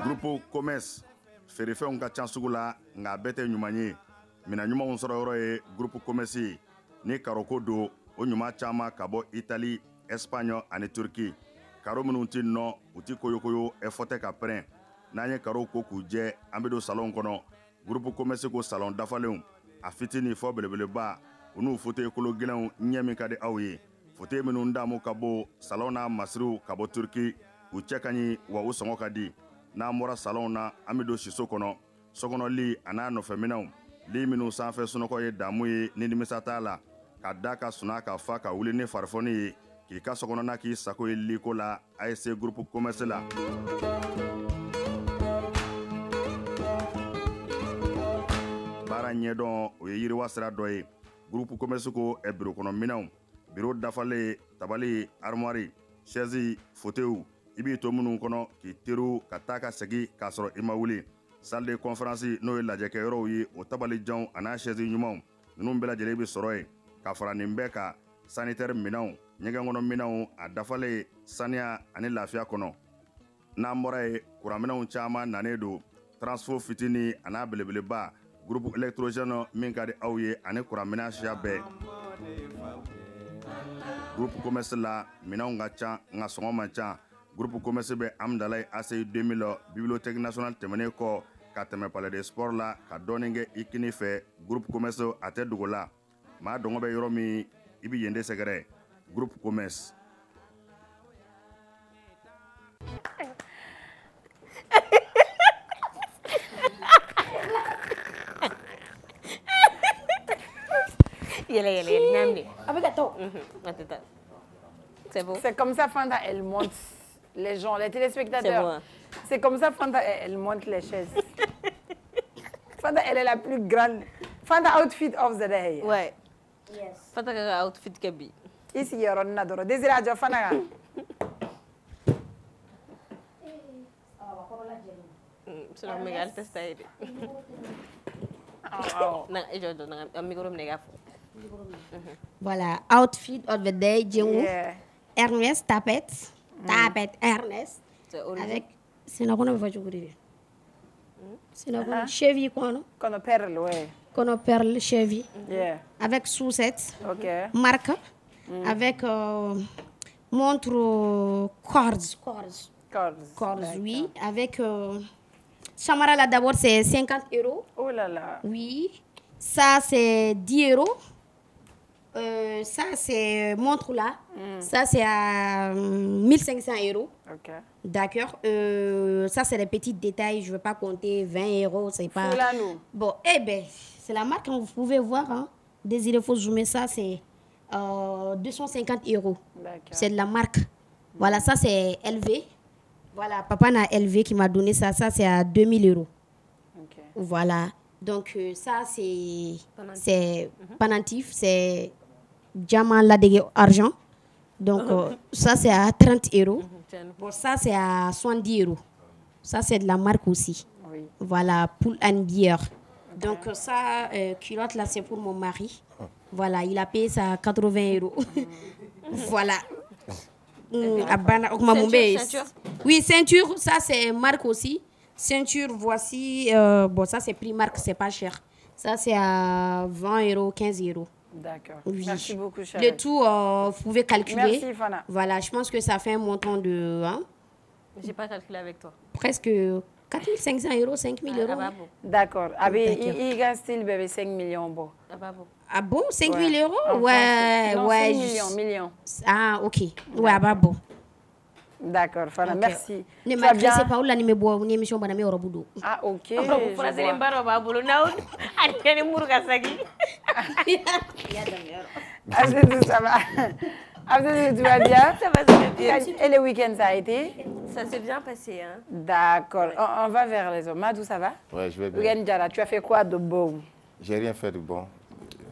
Groupe commerce feerefɛnw ka ca sugu la nka bɛɛ tɛ ɲuman ye mina ɲumanw sɔrɔ yɔrɔ ye groupe commerce ni karoko do o ɲuman caman ka bɔ Italie, Espagne ani Turquie. Karo minnu ti nɔ u ti koyokoyo effort ka pɛrɛn n'an ye karo ko k'u jɛ an bɛ don salon kɔnɔ groupe commerce ko salon dafalenw a fitini fɔ belebeleba u n'u fauteuil kolo gɛlɛnw ɲɛ min ka di aw ye fauteuil minnu damu ka bɔ salon na masiriw ka bɔ Turquie u cɛ ka ɲi wa u sɔngɔ ka di n'an bɔra salon na an bɛ don siso kɔnɔ sokɔnɔ a n'a nɔfɛminɛnw li minnu sanfɛ sunɔgɔ ye damu ye ni nimisa t'a la ka da ka suna ka fa ka wuli ni farifoni ye k'i ka sokɔnɔna k'i sago ye liko la ASC groupe commerce la. Baara ɲɛdɔn o ye yiriwa sira dɔ ye groupe commerce ko biro kɔnɔ minɛnw biro dafalen tabali armoire chaise fauteuil i b'i to minnu kɔnɔ k'i teriw ka taa ka segin k'a sɔrɔ i ma wuli salle de conférence n'o ye lajɛkɛyɔrɔw ye o tabalijanw a n'a chaise ɲumanw ninnu bɛɛ lajɛlen bɛ sɔrɔ yen ka fara nin bɛɛ kan sanitaire minɛnw ɲɛgɛn kɔnɔ minɛnw a dafalen saniya ani lafiya kɔnɔ n'an bɔra ye kuranminɛnw caman nanen don transfo fitini a n'a belebeleba groupe électrogène min ka di aw ye ani kuranminɛn siya bɛɛ. Groupe commerce la minɛnw ka ca nka sɔngɔ man ca groupe commerce bɛ Amdalaye ACI 2000 bibliothèque nationale tɛmɛnen kɔ ka tɛmɛ palais des sports la ka dɔɔnin kɛ i kini fɛ groupe commerce a tɛ dogo la maa dɔngɔ bɛ yɔrɔ min i bɛ yen de sɛgɛrɛ groupe commerce. C'est comme ça Fanta elle monte les gens, les téléspectateurs. C'est comme ça Fanta elle monte les chaises. Fanta elle est la plus grande. Fanta outfit of the day. Ouais. Yes. Fanta outfit kebi. Ici y a Ronaldo. Désiré Adjo Fanta. C'est le méga testé. Voilà, outfit of the day, Ernest tapette, Ernest. Avec, c'est une bonne voiture. C'est une bonne cheville quoi, Qu'on perle, ouais. Qu'on perle cheville. Avec sous-set, marque, avec montre cords, oui, avec chamara là d'abord c'est 50 €. Oh là là. Oui, ça c'est 10 €. Ça c'est montre là, ça c'est à 1500 €. D'accord. Ça c'est les petits détails, je ne veux pas compter 20 €, c'est pas. Bon, eh ben, c'est la marque, vous pouvez voir. Hein. Désiré, faut zoomer ça, c'est 250 €. C'est de la marque. Voilà, ça c'est LV. Voilà, papa n'a LV qui m'a donné ça, ça c'est à 2000 €. Voilà, donc ça c'est pendentif, c'est diamant là de argent. Donc ça c'est à 30 €. Bon, ça c'est à 70 €. Ça c'est de la marque aussi. Voilà, Pull and Bear. Donc ça, culotte là c'est pour mon mari. Voilà, il a payé ça à 80 €. Voilà. Ceinture. Oui, ceinture, ça c'est marque aussi. Ceinture, voici, bon ça c'est prix marque, c'est pas cher. Ça c'est à 20 €, 15 €. D'accord. Oui. Merci beaucoup, chérie. Le tout, vous pouvez calculer. Merci, Fana. Voilà, je pense que ça fait un montant de... Hein, j'ai pas calculé avec toi. Presque 4500 €, 5000 €. D'accord. Il gagne 5 millions. Bon. Ah bon, 5000 €? Ouais, non, ouais. 5 millions. Ah, ok. Ouais, bah bon. D'accord, Fana, okay. Merci. Ne m'adressez pas où l'anime une émission banane au boulot. Ah, ok. Ça va. Tu vas bien? Ça va très bien. Et le week-end, ça a été? Ça s'est bien passé. Hein? D'accord. On va vers les hommes. Madou, ça va? Ouais, je vais bien. Tu as fait quoi de bon? J'ai rien fait de bon.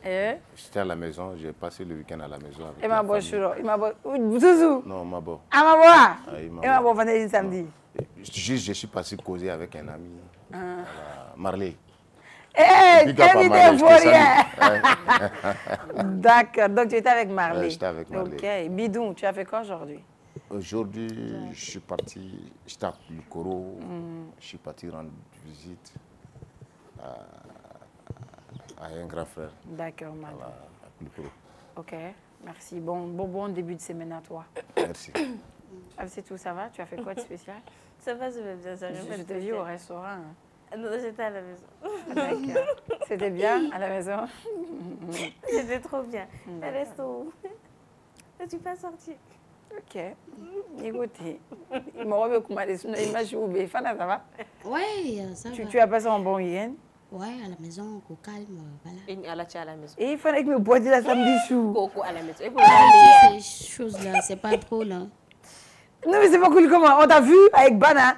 J'étais à la maison, j'ai passé le week-end à la maison. Et ma bonne chouro, il m'a bon. Zouzou? Non, ma bonne. Ah, ma bonne? Et ma bonne, vendredi, samedi? Juste, je suis passé causer avec un ami, Marley. Invité Ivoirien. D'accord, donc tu étais avec Marley. J'étais avec Marley. Ok, Bidou, tu as fait quoi aujourd'hui? Aujourd'hui, je suis parti, j'étais à Koulikoro, je suis parti rendre visite à un grand frère. D'accord, Marley. Voilà, à Koulikoro. Ok, merci. Bon début de semaine à toi. Merci. C'est tout, ça va? Tu as fait quoi de spécial? Ça va, je vais bien. Je te vis au restaurant. Non, j'étais à la maison. D'accord. C'était bien à la maison? C'était trop bien. Le resto. Je ne suis pas sortie. Ok. Écoutez, il m'a revu comme il m'a joué. Fana, ça va? Oui, ça va. Tu as passé un bon week-end? Oui, à la maison, au calme, voilà. Et à la maison. Et il fallait que me boive la samedi chou. Coco à la maison. Ces choses-là, c'est pas trop là. Non, mais c'est pas cool comment? On t'a vu avec Bana?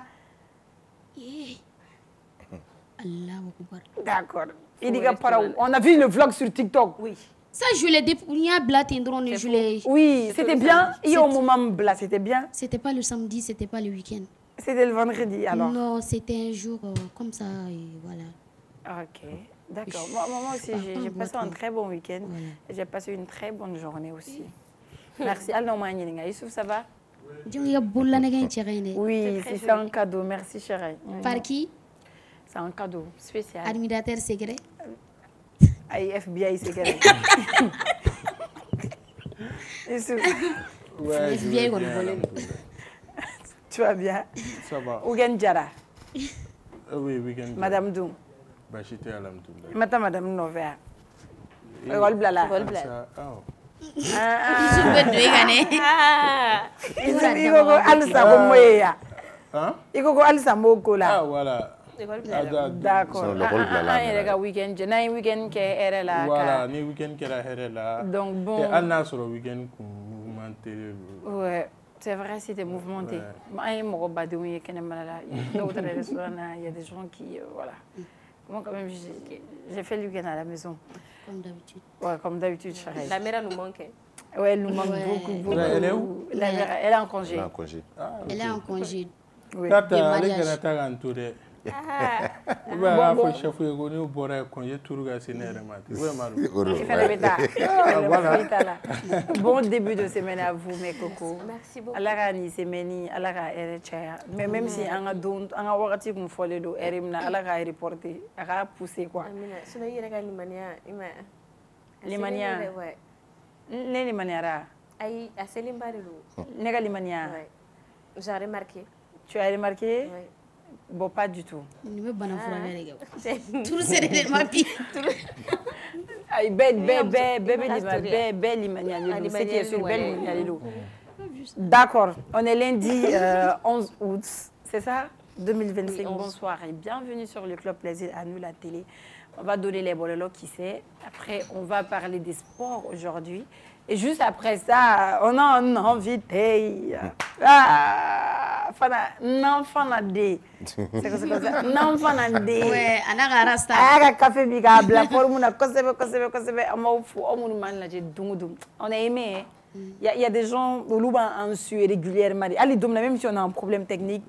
D'accord. Il dit on a vu le vlog sur TikTok. Oui. Ça, je l'ai dépouillé à Blatindron. Oui, c'était bien. Il y a un moment blanc, c'était bien. C'était pas le samedi, c'était pas le week-end. C'était le vendredi alors? Non, c'était un jour comme ça et voilà. Ok, d'accord. Moi aussi, j'ai passé un très bon week-end. J'ai passé une très bonne journée aussi. Merci. Youssouf, ça va? Oui, c'est un cadeau. Merci, chérie. Par qui? C'est un cadeau spécial. Administrateur secret? FBI secret. Ouais, FBI, tu vas bien? Ça va. Ougen Djara. Oui, week-end. Madame Doum. Bah, j'étais à l'âme. Madame Novea. Rol blala. Ah, voilà. D'accord. Week-end là. Voilà, ni week-end qui est là. Donc bon. Et Anna sur le week-end mouvementé. Ouais, c'est vrai, c'était mouvementé. Il y a des gens qui, voilà. Moi quand même, j'ai fait le week-end à la maison. Comme d'habitude. Ouais, comme d'habitude, chérie. La mère nous manque. Ouais, elle nous manque beaucoup. Elle est où? Elle est en congé. Elle est en congé. Elle est en congé. Oui. Bon, chef, vous congé tout bon début de semaine à vous, mes cocos. Merci beaucoup. Mais même si on a don, on a wakati qu'on faut le do, erimna, ala ka reporter, ala pousser quoi. Sinon il y a Limania. Ne limaniara. Aïe, à Célimbarilo. Nega limania. J'ai remarqué. Tu as remarqué? Oui. Bon, pas du tout. Tout c'est de ma vie. D'accord, on est lundi 11 août, c'est ça? 2025, oui, bonsoir et bienvenue sur le Club Plaisir à nous la télé. On va donner les bolelos qui sait. Après, on va parler des sports aujourd'hui. Et juste après ça, on a un invité. Non, fanade. C'est comme ça. Non, fanade. Ouais, Anara Rasta. Aga café bigable. La forme na kosebe. On a aimé. Il y a des gens au Louban en suit régulièrement. Même si on a un problème technique,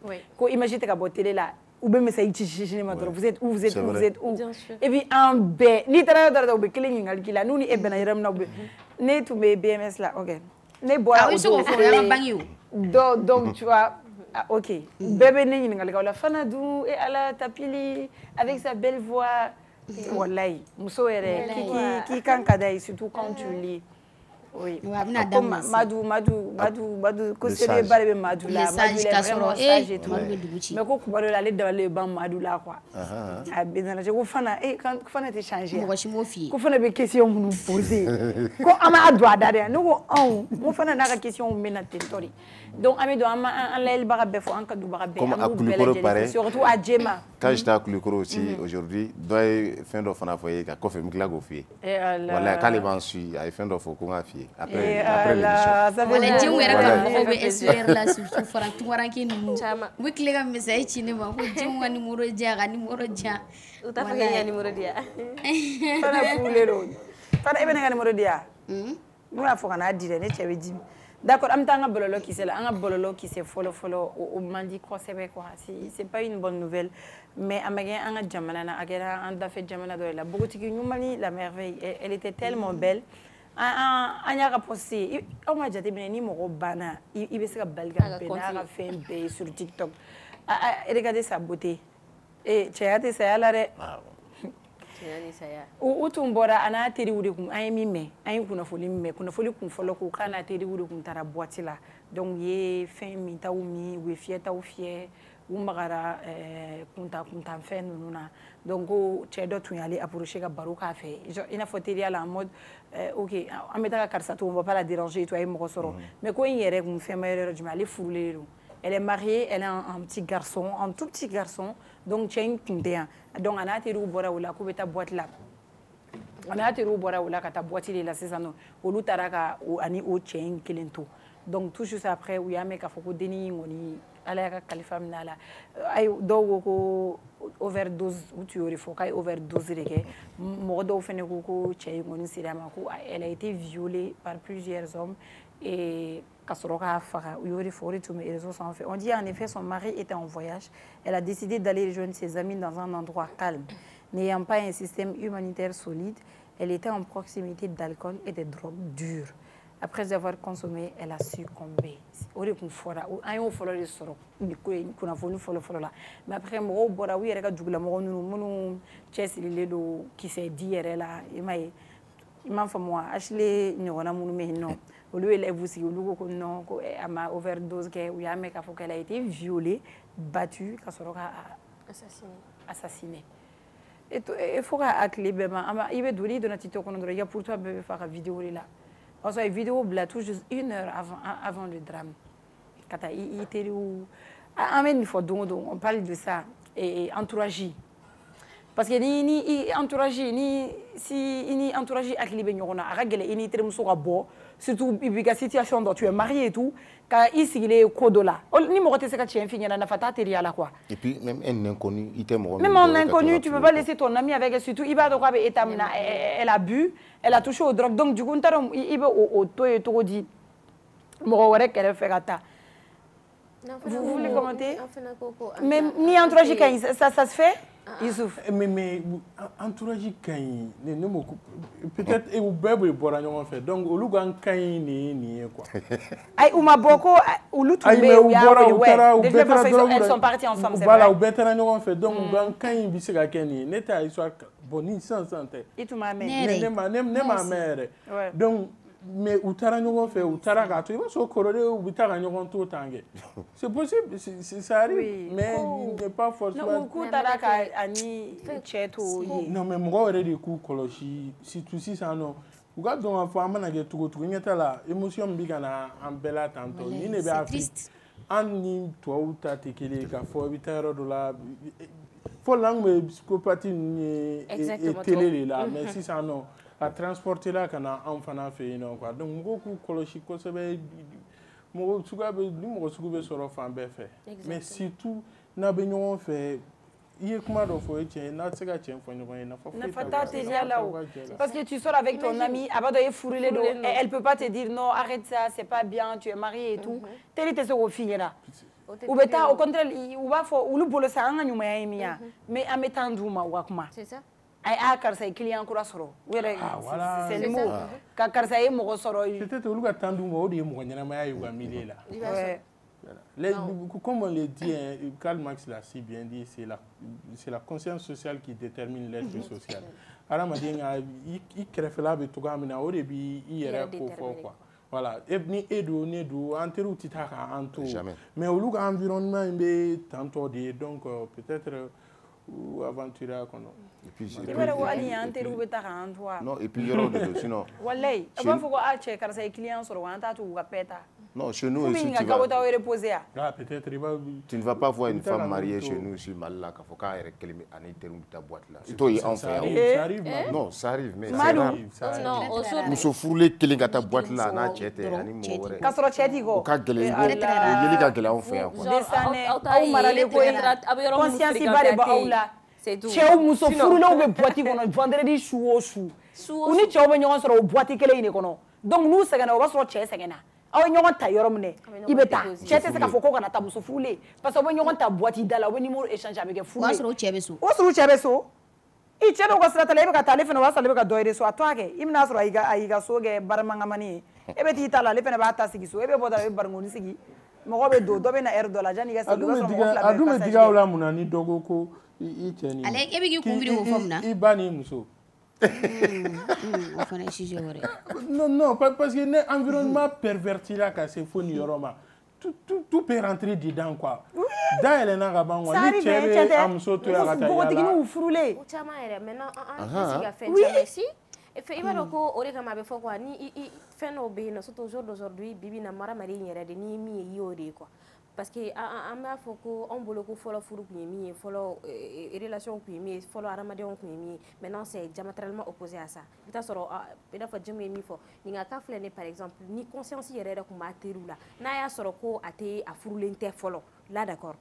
imagine que la télé là. Ou bien ça vous êtes où, vous êtes où, vous êtes où. Et puis en B, ni travail au Békling, Alkila, nous ni Eben Iram Nob, ne to be BMS là, ok. Ne bois donc tu vois, ok. Bébé n'est la Fanadou et à la tapili avec sa belle voix. Wallahi, Mousso qui quand kadaï, surtout quand tu lis. Oui. Madou, Kosebe Barbe Madou là, Madou est vraiment sage et tout. Mais quand tu vas aller dans le banc Madou là quoi. Ah ben je vous fana quand fana te changer. Quand fana be question nous poser. Quand ama adwa dare nous on fana na ka question mais na territoire. Donc ami do ama en l'aile barabe fo en kadou barabe. Surtout à Djema. Quand j'étais à Koulikoro aussi aujourd'hui, doit fin de fana foyer ka kofe mikla go fie. Voilà quand les bancs suit, il fin de fo ko nga fie. Après l'émission. Voilà, Dieu era ka ko be SR là surtout faran tuwaranke nu. Mu kile ga message ci ne ma ko Dieu nga numéro dia. Uta fa ga numéro dia. Fana fulero. Fana ebe nga numéro dia. Mu la fo kana dire ne chewe jimi. D'accord, en tant que bololo qui c'est là, un bololo qui c'est follow au mandi quoi. C'est pas une bonne nouvelle, mais amagé un jamana, agera un dafé jamana de la boutique Numani, la merveille, elle était tellement belle. Un y'a posté, on m'a dit ni mon bana, il veut se balga, a fait un bay sur TikTok. Regardez sa beauté. Et tu as dit ça là. O tun bɔra a n'a teri de kun an ye min mɛn an ye kunnafoni min mɛn kunnafoni kun fɔlɔ ko k'a n'a teri de kun taara boîte la donc ye fɛn min taw min u ye fiyɛtaw fiyɛ u magara kuntanfɛn ninnu na donc ko cɛ dɔ tun y'ale approché ka baro k'a fɛ i n'a fɔ teriya la en mode ok an bɛ taa karisa to on va pas la déranger to a ye mɔgɔ sɔrɔ mais ko in yɛrɛ kun fɛn ma yɔrɔ jumɛn ale furulen don. Elle est mariée, elle a un petit garçon, un tout petit garçon, donc tiens kundeya. Donc on a été au bora ou la coupe ta boîte là. On a été au bora ou la ta boîte là c'est ça non. Au lieu taraka ou ani au tiens kilento. Donc tout juste après où y a mec a foko deni ngoni ala ka kalifa minala. Ay do ko overdose ou tu aurais faut kay overdose reke. Mo do fene ko tiens ngoni sirama ko elle a été violée par plusieurs hommes et on dit en effet son mari était en voyage. Elle a décidé d'aller rejoindre ses amis dans un endroit calme. N'ayant pas un système humanitaire solide, elle était en proximité d'alcool et de drogues dures. Après avoir consommé, elle a succombé. Mais après, qui s'est dit, il m'a fait moi, Ashley, non. Au lieu de vous non, elle m'a overdose, qu'elle a été violée, battue, assassinée. Et il faut que les bébés, il va donner de la petite il y a pour toi bébé faire une vidéo là. Parce que la vidéo là tout juste 1 heure avant le drame. Quand il était où, on parle de ça et entourage. Parce que ni entourage ni si entourage avec les bénévoles, avec les initiés surtout la situation dont tu es marié et tout, quand ici il est codola. Ni moi tu sais que tu es fini na fata teria là quoi. Et puis même un inconnu, il t'aime. Même un inconnu, tu peux pas laisser ton ami avec surtout il va de quoi étamina, elle a bu, elle a touché aux drogues donc du coup il va au to et tout dit. Moi ouais qu'elle fait gata. Vous voulez commenter? Mais ni entourage ça se fait? Mais entourage peut-être et au bébé boira non fait donc au lugan kain ni quoi. Ay uma boko ou lutu be ya elles sont parties ensemble c'est vrai. Voilà au bétera non fait donc lugan kain bisika keni neta histoire boni sans santé. Et tu ma mère. Ne ma mère. Donc mais utara ɲɔgɔn fɛ utara k'a to i b'a sɔrɔ kɔrɔlen u bɛ taa ka ɲɔgɔn to tan kɛ c'est possible ça arrive mais il n'est pas forcément k'u taara ka ani cɛ to ye non mais mɔgɔw yɛrɛ de k'u kɔlɔsi surtout sisan nɔ u ka dɔn k'a fɔ an mana kɛ cogo cogo ɲɛ t'a la émotion min bɛ ka na an bɛɛ la tantɔ ni ne bɛ Afrique an ni tubabuw ta tɛ kelen ye k'a fɔ i bɛ taa yɔrɔ dɔ la fo la an kun bɛ psychopathie ninnu ye télé de la mais sisan nɔ a transporter là kana an fana fɛ yen nɔ quoi donc mɔgɔw k'u kɔlɔsi kosɛbɛ mɔgɔ suguya bɛ ni mɔgɔ sugu bɛ sɔrɔ fan bɛɛ fɛ mais surtout n'a bɛ ɲɔgɔn fɛ i ye kuma dɔ fɔ o ye tiɲɛ ye n'a tɛ se ka tiɲɛ fɔ ɲɔgɔn ye nafa t'a teliya la o parce que tu sors avec ton ami a b'a dɔn e furulen don elle peut pas te dire non arrête ça c'est pas bien tu es marié et tout teri tɛ se k'o f'i ɲɛna u bɛ taa au contraire u b'a fɔ olu bolo sa an ka ɲumanya ye min ye mais an bɛ temps d'u ma u ka kuma. Ay karisa ye client kura sɔrɔ u yɛrɛ c'est le mot ka karisa ye mɔgɔ sɔrɔ peut-être olu ka temps d'u ma o de ye mɔgɔ ɲɛnamaya ye u ka milieu la comme on le dit Karl Marx l'a si bien dit c'est la conscience sociale qui détermine l'être social hadamaden i kɛrɛfɛla bɛ cogoya min na o de b'i yɛrɛ ko fɔ quoi voilà ni e don ne don an teriw tɛ taa k'an to mais olu ka environnement in bɛ tantɔ de ye donc peut-être ou aventurer kɔnɔ. Et puis non et puis yɔrɔ de don sinon. Walayi a b'a fɔ ko a cɛ karisa ye client sɔrɔ an t'a to u ka pɛɛ ta. Non, chez nous ici, tu ne vas pas voir une femme mariée chez nous ici, Malala, qui a ta boîte là. Ça arrive. Non, ça arrive, mais c'est rare. Nous sommes fourrés qui ta boîte là, na chete, ani mo. Kasoro cheti go. Ka gele, yeli ka gele on fait quoi. Desane, au marale ko conscience ba de ba aula. C'est tout. Chez muso furule ou be boîte kono vendredi chou au chou. Uni chéo be ɲɔgɔn sɔrɔ o boîte kelen in de kɔnɔ. Donc nous sɛgɛnna o b'a sɔrɔ cɛ sɛgɛnna. aw ye ɲɔgɔn ta yɔrɔ minɛ i bɛ taa cɛ tɛ se k'a fɔ ko kana taa muso furulen parce que aw bɛ ɲɔgɔn ta boîte da la aw bɛ numéro échange a bɛ kɛ furu ye o y'a sɔrɔ cɛ bɛ so i cɛ dɔw ka sira t'a la e bɛ ka taa ale fana o b'a sɔrɔ ale bɛ ka dɔ yɛrɛ so a to a kɛ i bɛna sɔrɔ a y'i ka so kɛ baramangamani ye e bɛ t'i ta la ale fana b'a ta sigi so e bɛ bɔ dɔrɔn e bɛ barikoni sigi mɔgɔ bɛ don dɔ bɛ na heure dɔ la yanni i ka sigi o b'a sɔrɔ mɔgɔ fila bɛɛ a dun bɛ digi aw la mun na ni dɔ ko ko i cɛ ni ale e bɛ k'i kun biri o fɔ mun na i ba ni muso o fana ye sujet wɛrɛ non parce que ne environnement perverti la ka se fo nin yɔrɔ ma tout peut rentrer dedans quoi da yɛlɛnna ka ban quoi ni cɛ bɛ a muso to yen a ka taa npogotigininw furulen o caman yɛrɛ maintenant an tɛ se ka fɛn caman si i b'a dɔn ko o de kama a bɛ fɔ quoi ni fɛn dɔw bɛ yen nɔ surtout au jour d'aujourd'hui bibi na maramaden yɛrɛ de ni ye min ye i y'o de ye quoi parce que an b'a fɔ ko anw bolo ko fɔlɔ furu tun ye min ye fɔlɔ relation tun ye min ye fɔlɔ hadamadenw tun ye min ye maintenant c'est diamétralement opposé à ça i bɛ taa sɔrɔ i n'a fɔ Djemu ye min fɔ nin ka cas filɛ ne par exemple ni conscience yɛrɛ tun b'a teriw la n'a y'a sɔrɔ ko a furulen tɛ fɔlɔ là d'accord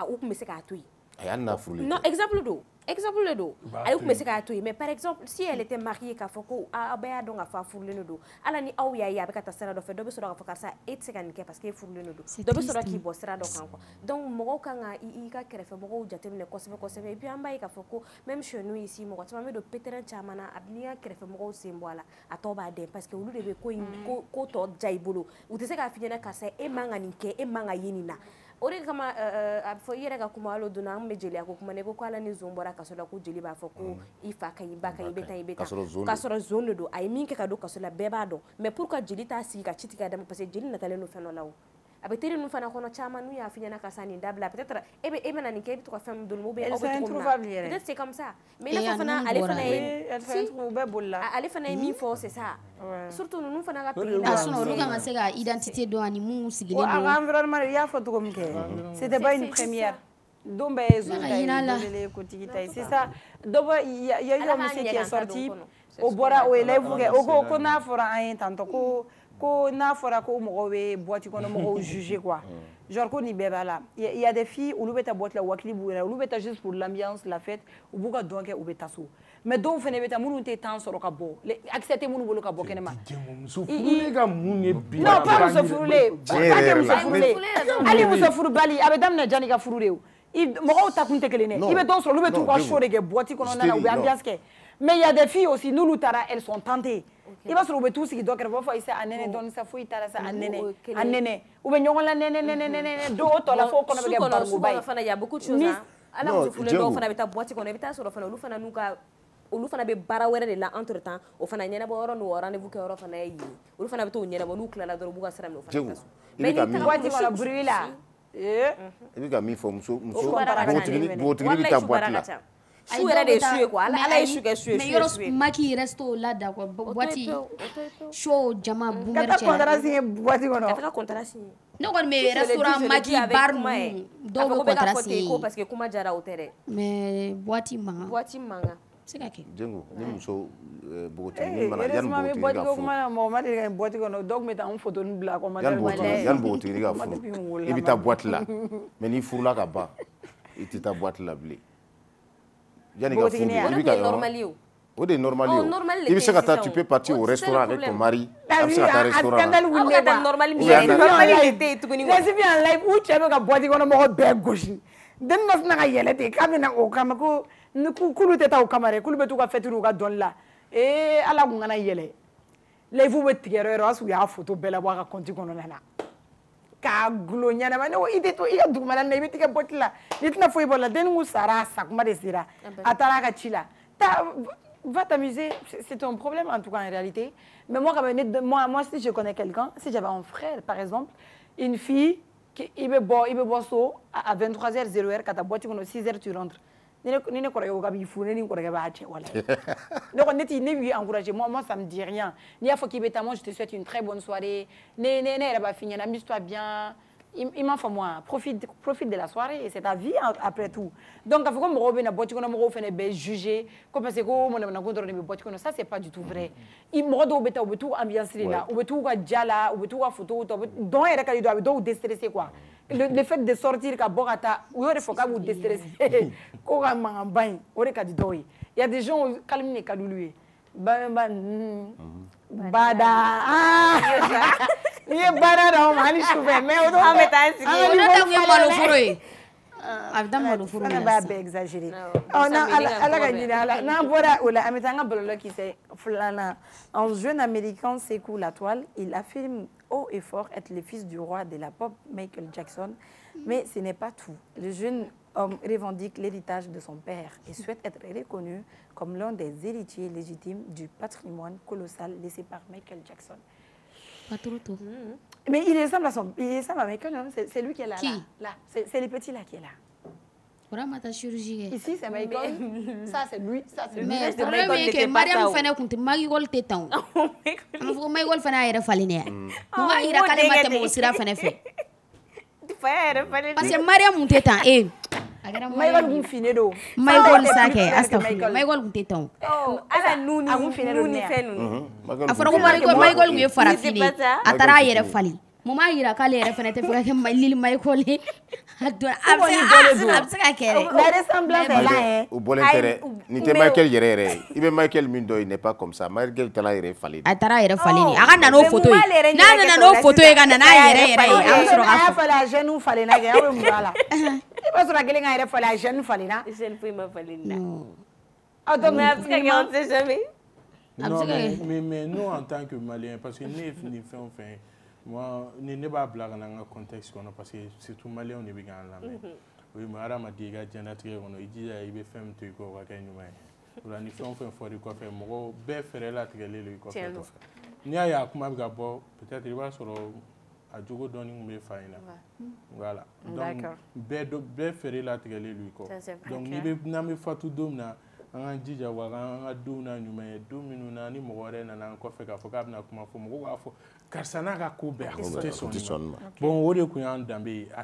u tun bɛ se k'a to yen a y'a n'a furulen non exemple de don ale tun bɛ se k'a to yen mais par exemple si elle était mariée k'a fɔ ko aw bɛɛ y'a dɔn k'a fɔ a furulen don ala ni aw y'a ye a bɛ ka taa sira dɔ fɛ dɔ bɛ sɔrɔ k'a fɔ karisa e tɛ se ka nin kɛ parce que e furulen don dɔ bɛ sɔrɔ k'i bɔ sira dɔ kan quoi donc mɔgɔw kan ka i ka kɛrɛfɛ mɔgɔw jateminɛ kosɛbɛ kosɛbɛ et puis an b'a ye k'a fɔ ko même chez nous ici mɔgɔ caman bɛ don pétrin caman na a n'i ka kɛrɛfɛ mɔgɔw sen bɔ a la a tɔ b'a dɛn parce que olu de bɛ ko tɔ ja i bolo u tɛ se k'a f'i ɲɛna karisa e man ka nin kɛ e man ka ye nin na o de kama a bɛ fɔ i yɛrɛ ka kuma hali o donna an bɛ jeliya ko kuma ne ko ala ni zon bɔra kaso la ko jeli b'a fɔ ko i fa ka ɲi ba ka ɲi i bɛ taa i bɛ taa k'a sɔrɔ zon de don a ye min kɛ ka don kaso la bɛɛ b'a dɔn mais pour que jeli t'a sigi ka ci tigɛ a dama parce que jeli natalen don fɛn dɔ la o a bɛ teri ninnu fana kɔnɔ caman n'u y'a f'i ɲɛna karisa nin dabila peut-être e bɛna nin kɛ e bɛ to ka fɛn min dɔn ou bien aw bɛ cogo min na peut-être c'est comme ça mais i n'a fɔ fana ale fana ye ale fana ye min fɔ c'est ça surtout ninnu fana ka pays la sinon olu kan ka se ka identité dɔn ani mun sigilen don a ka environnement i y'a fɔ cogo min kɛ c'était pas une première don bɛɛ ye zon ta ye don de ye kotigi ta ye sisan dɔ bɔ il y a eu un monsieur qui est sorti o bɔra o élève kɛ o ko n'a fɔra an ye tantɔ ko n'a fɔra ko mɔgɔw bɛ boîte kɔnɔ mɔgɔw juger quoi genre ko nin bɛɛ b'a la il y a des filles olu bɛ taa boîte la wakili b'u yɛrɛ olu bɛ taa juste pour l'ambiance la fête u b'u ka dɔn kɛ u bɛ taa so mais dɔw fana bɛ taa minnu tɛ temps sɔrɔ ka bɔ accès tɛ minnu bolo ka bɔ kɛnɛma muso furulen ka mun ye bi non pas muso furulen pas que muso furulen hali muso furubali a bɛ daminɛ janni ka furu de ye mɔgɔw ta kun tɛ kelen dɛ i bɛ dɔw sɔrɔ olu bɛ t'u ka show de kɛ boîte kɔnɔna na u bɛ ambiance kɛ mais il y a des filles aussi n'olu taara elles sont tentées i b'a sɔrɔ u bɛ t'u sigi dɔ kɛrɛfɛ u b'a fɔ i se a nɛnɛ dɔɔni sa foyi t'a la sa a nɛnɛ u bɛ ɲɔgɔn la nɛnɛ dɔw o tɔ la fo kɔnɔ bɛ kɛ baroba ye fana y a beaucoup de choses ala muso furulen dɔw fana bɛ taa boîte kɔnɔ i bɛ taa sɔrɔ fana olu fana bɛ baara wɛrɛ de la entre temps o fana ɲɛnabɔ yɔrɔ n'o rendez-vous kɛ yɔrɔ fana ye yen olu fana bɛ t'o ɲɛnabɔ n'u tilala dɔrɔn u b'u ka sira minɛ o fana bɛ taa so mais ni boîte kɔnɔ bruit la i bɛ ka min fɔ muso npogotigi bɛ taa boîte la su yɛrɛ de ye su ye quoi ala ye su kɛ su ye mais yɔrɔ maki resto la da quoi boîte show jama boomer cɛ ka taa contrat signer boîte kɔnɔ ka taa contrat signer ne kɔni bɛ restaurant maki bar ninnu dɔw bɛ contrat signer ko parce que kuma diyara o tɛ dɛ mais boîte mankan se ka kɛ Djengo ni muso npogotigi min mana yanni npogotigi ka furu mɔgɔ ma deli ka boîte kɔnɔ dɔw tun bɛ taa an photo ni bila yanni npogotigi ka furu i bɛ taa boîte la mais n'i furula ka ban i tɛ taa boîte la bilen yanni ka furu i bɛ ka yɔrɔ o de ye normal ye i bɛ se ka taa tu peux partir au restaurant avec ton mari a bɛ se ka taa restaurant la recipe en live u cɛ bɛ ka boîte kɔnɔ mɔgɔ bɛɛ gosi denni dɔ sina ka yɛlɛ ten k'a bɛ na o kama ko k'olu tɛ taa o kama dɛ k'olu bɛ t'u ka fête n'u ka dɔnni la ala kun kana yɛlɛ live bɛ tigɛ yɔrɔ o y'a sɔrɔ u y'a photo bɛɛ labɔ a ka compte kɔnɔna na k'a gulo ɲɛnama ne ko i tɛ to i ka dugumana na i bɛ tigɛ boîte la n'i tɛna foyi bɔ la denni kun sara a sakuma de sera a taara a ka ci la va t'amuser, c'est ton problème en tout cas en réalité. Mais moi, si je connais quelqu'un, si j'avais un frère par exemple, une fille, il veut boire à 23h00, quand ta boîte est 6h, tu rentres. Donc, moi, ça me dit rien. Moi, je te souhaite une très bonne soirée. Amuse-toi bien. Il m'en faut moi, profite de la soirée et c'est ta vie après tout. Donc, il faut que je me boîte qu'on juger, parce que ça c'est pas du tout vrai. Il me tout ambiance là, ou tout jala, ou tout photo, donc il doit déstresser quoi. Le fait de sortir ka bogata, ou il faut que vous déstressez. Il y a des gens calmes les calulués. Bada. Ah! Ni ye bada dɔn ma hali sufɛ mais o don an bɛ taa sigi o ne ta kun ye maloforo ye a bɛ taa maloforo la b'a bɛɛ exagérer ala ka ɲini ala n'an bɔra o la an bɛ taa an ka bɔlɔlɔ kisɛ filanan un jeune américain secoue la toile il affirme haut et fort être le fils du roi de la pop Michael Jackson mais ce n'est pas tout le jeune homme revendique l'héritage de son père et souhaite être reconnu comme l'un des héritiers légitimes du patrimoine colossal laissé par Michael Jackson. Pas trop tôt. Mais il ressemble à Michael, c'est lui qui est là. Qui? Là. C'est le petit là qui est là. Vraiment ta chirurgie. Ici c'est Michael, ça c'est lui, ça c'est lui. Mais le problème est que Mariam fana kun tɛ Michael tɛ tan o. An b'a fɔ ko Michael fana y'a yɛrɛ falen dɛ. Mun b'a yira k'ale ma tɛmɛ o sira fana fɛ. Parce que Mariam kun tɛ tan Michael kun finen don. Michael sakɛ astafurlah Michael kun tɛ tan o. ala nuni fɛn ninnu. A fɔra ko Michael kun ye farafin ye a taara a yɛrɛ falen. Mun b'a yira k'ale yɛrɛ fana tɛ fɛ ka kɛ Lili Michael ye. A bɛ se ka kɛ dɛ. La ressemblance est là hein. O bɔlen tɛ dɛ nin tɛ Michael yɛrɛ yɛrɛ ye i bɛ Michael min dɔn il n'est pas comme ça Michael taara a yɛrɛ falen. A taara a yɛrɛ falen de a ka na n'o photo ye n'a nana n'o photo ye ka na n'a yɛrɛ yɛrɛ ye a bɛ sɔrɔ k'a fɔ. A falen a jeune falen na kɛ aw bɛ mun dɔn a la. I b'a sɔrɔ a kelen ka yɛrɛ falen a jeune falen na. Jeune foyi ma falen na. Aw donc mais a bɛ se ka kɛ on sait jamais. Non mais nous en tant que Maliens parce que ne ye nin fɛn o fɛn moi ne b'a bila ka na an ka contexte kɔnɔ parce que surtout Maliens de bɛ k'an lamɛn. Oui mais hadamaden i ka diɲɛlatigɛ kɔnɔ i jija i bɛ fɛn min to i kɔ o ka kɛ ɲuman ye. O la ni fɛn o fɛn fɔra i kɔfɛ mɔgɔ bɛɛ fɛrɛ latigɛlen don i kɔfɛ. N'i y'a ye a kuma bɛ ka bɔ peut-être i b'a sɔrɔ a jogo dɔɔni tun bɛ fa in na. Voilà donc bɛɛ fɛrɛ latigɛlen don i kɔ. Donc n'an bɛ fatu don min na an k'an jija wa an ka denw n'a ɲuman ye don minnu na ni mɔgɔ wɛrɛ nana an kɔfɛ k'a fɔ k'a bɛna kuma fɔ mɔgɔw b'a fɔ karisa n'a ka ko bɛɛ a tɛ sɔn nin ma bon o de tun y'an danbe ye a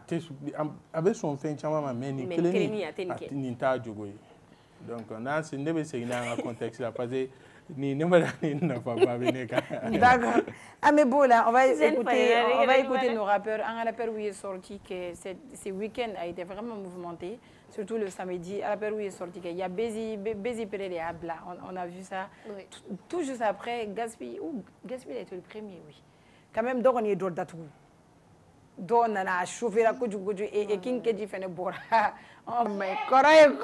bɛ sɔn fɛn caman ma mais nin kelen nin t'a jogo ye donc ne bɛ segin n'an ka contexte la parce que ni ne ma ni nafaba bɛ ne kan. D'accord. Ah mais bon là, on va écouter nos rappeurs. Un rappeur où il est sorti que ce week-end a été vraiment mouvementé, surtout le samedi. Un rappeur où il est sorti qu'il y a Bézi Pereira à Bla. On a vu ça. Oui. Tout juste après, Gaspi a été le premier, oui. Quand même, donc on est d'autres dates. Donc on a chauffé la couche et King Keji fait une bourre. Oh mais correct.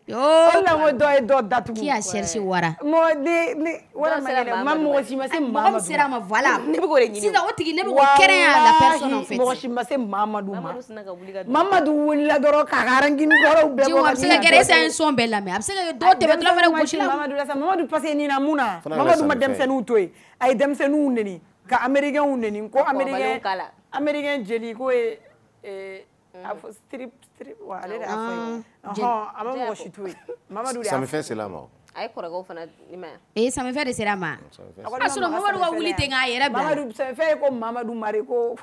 Oh la mo doy do datu. Qui a cherché wara? Mo de wara ma maman aussi ma c'est maman. Sera ma voilà. Ne be ko re nyini. Sisan o tigi ne be ko kɛrɛn la personne en fait. Mo aussi ma c'est Mamadou. Mamadou wulila dɔrɔn ka garangini kɔrɔ bɛɛ bɔ. Se ka kɛrɛ c'est un son bɛɛ lamɛn. A bɛ se ka dɔ tɛmɛ dɔrɔn fɛnɛ gosi la. Mamadou la sa Mamadou parce que ni na muna. Mamadou ma denmisɛnninw to ye. A ye denmisɛnninw neni ka américain neni ko américain jeli ko ye strip wa ale de a fɔ ye a ma mɔgɔ si to ye Mamadou de a Samifɛn sera ma a ye kɔrɔkɛw fana ma Samifɛn de sera ma a sɔrɔ Mamadou ka wuli ten k'a yɛrɛ bila Mamadou Samifɛn ye ko Mamadou Mari ko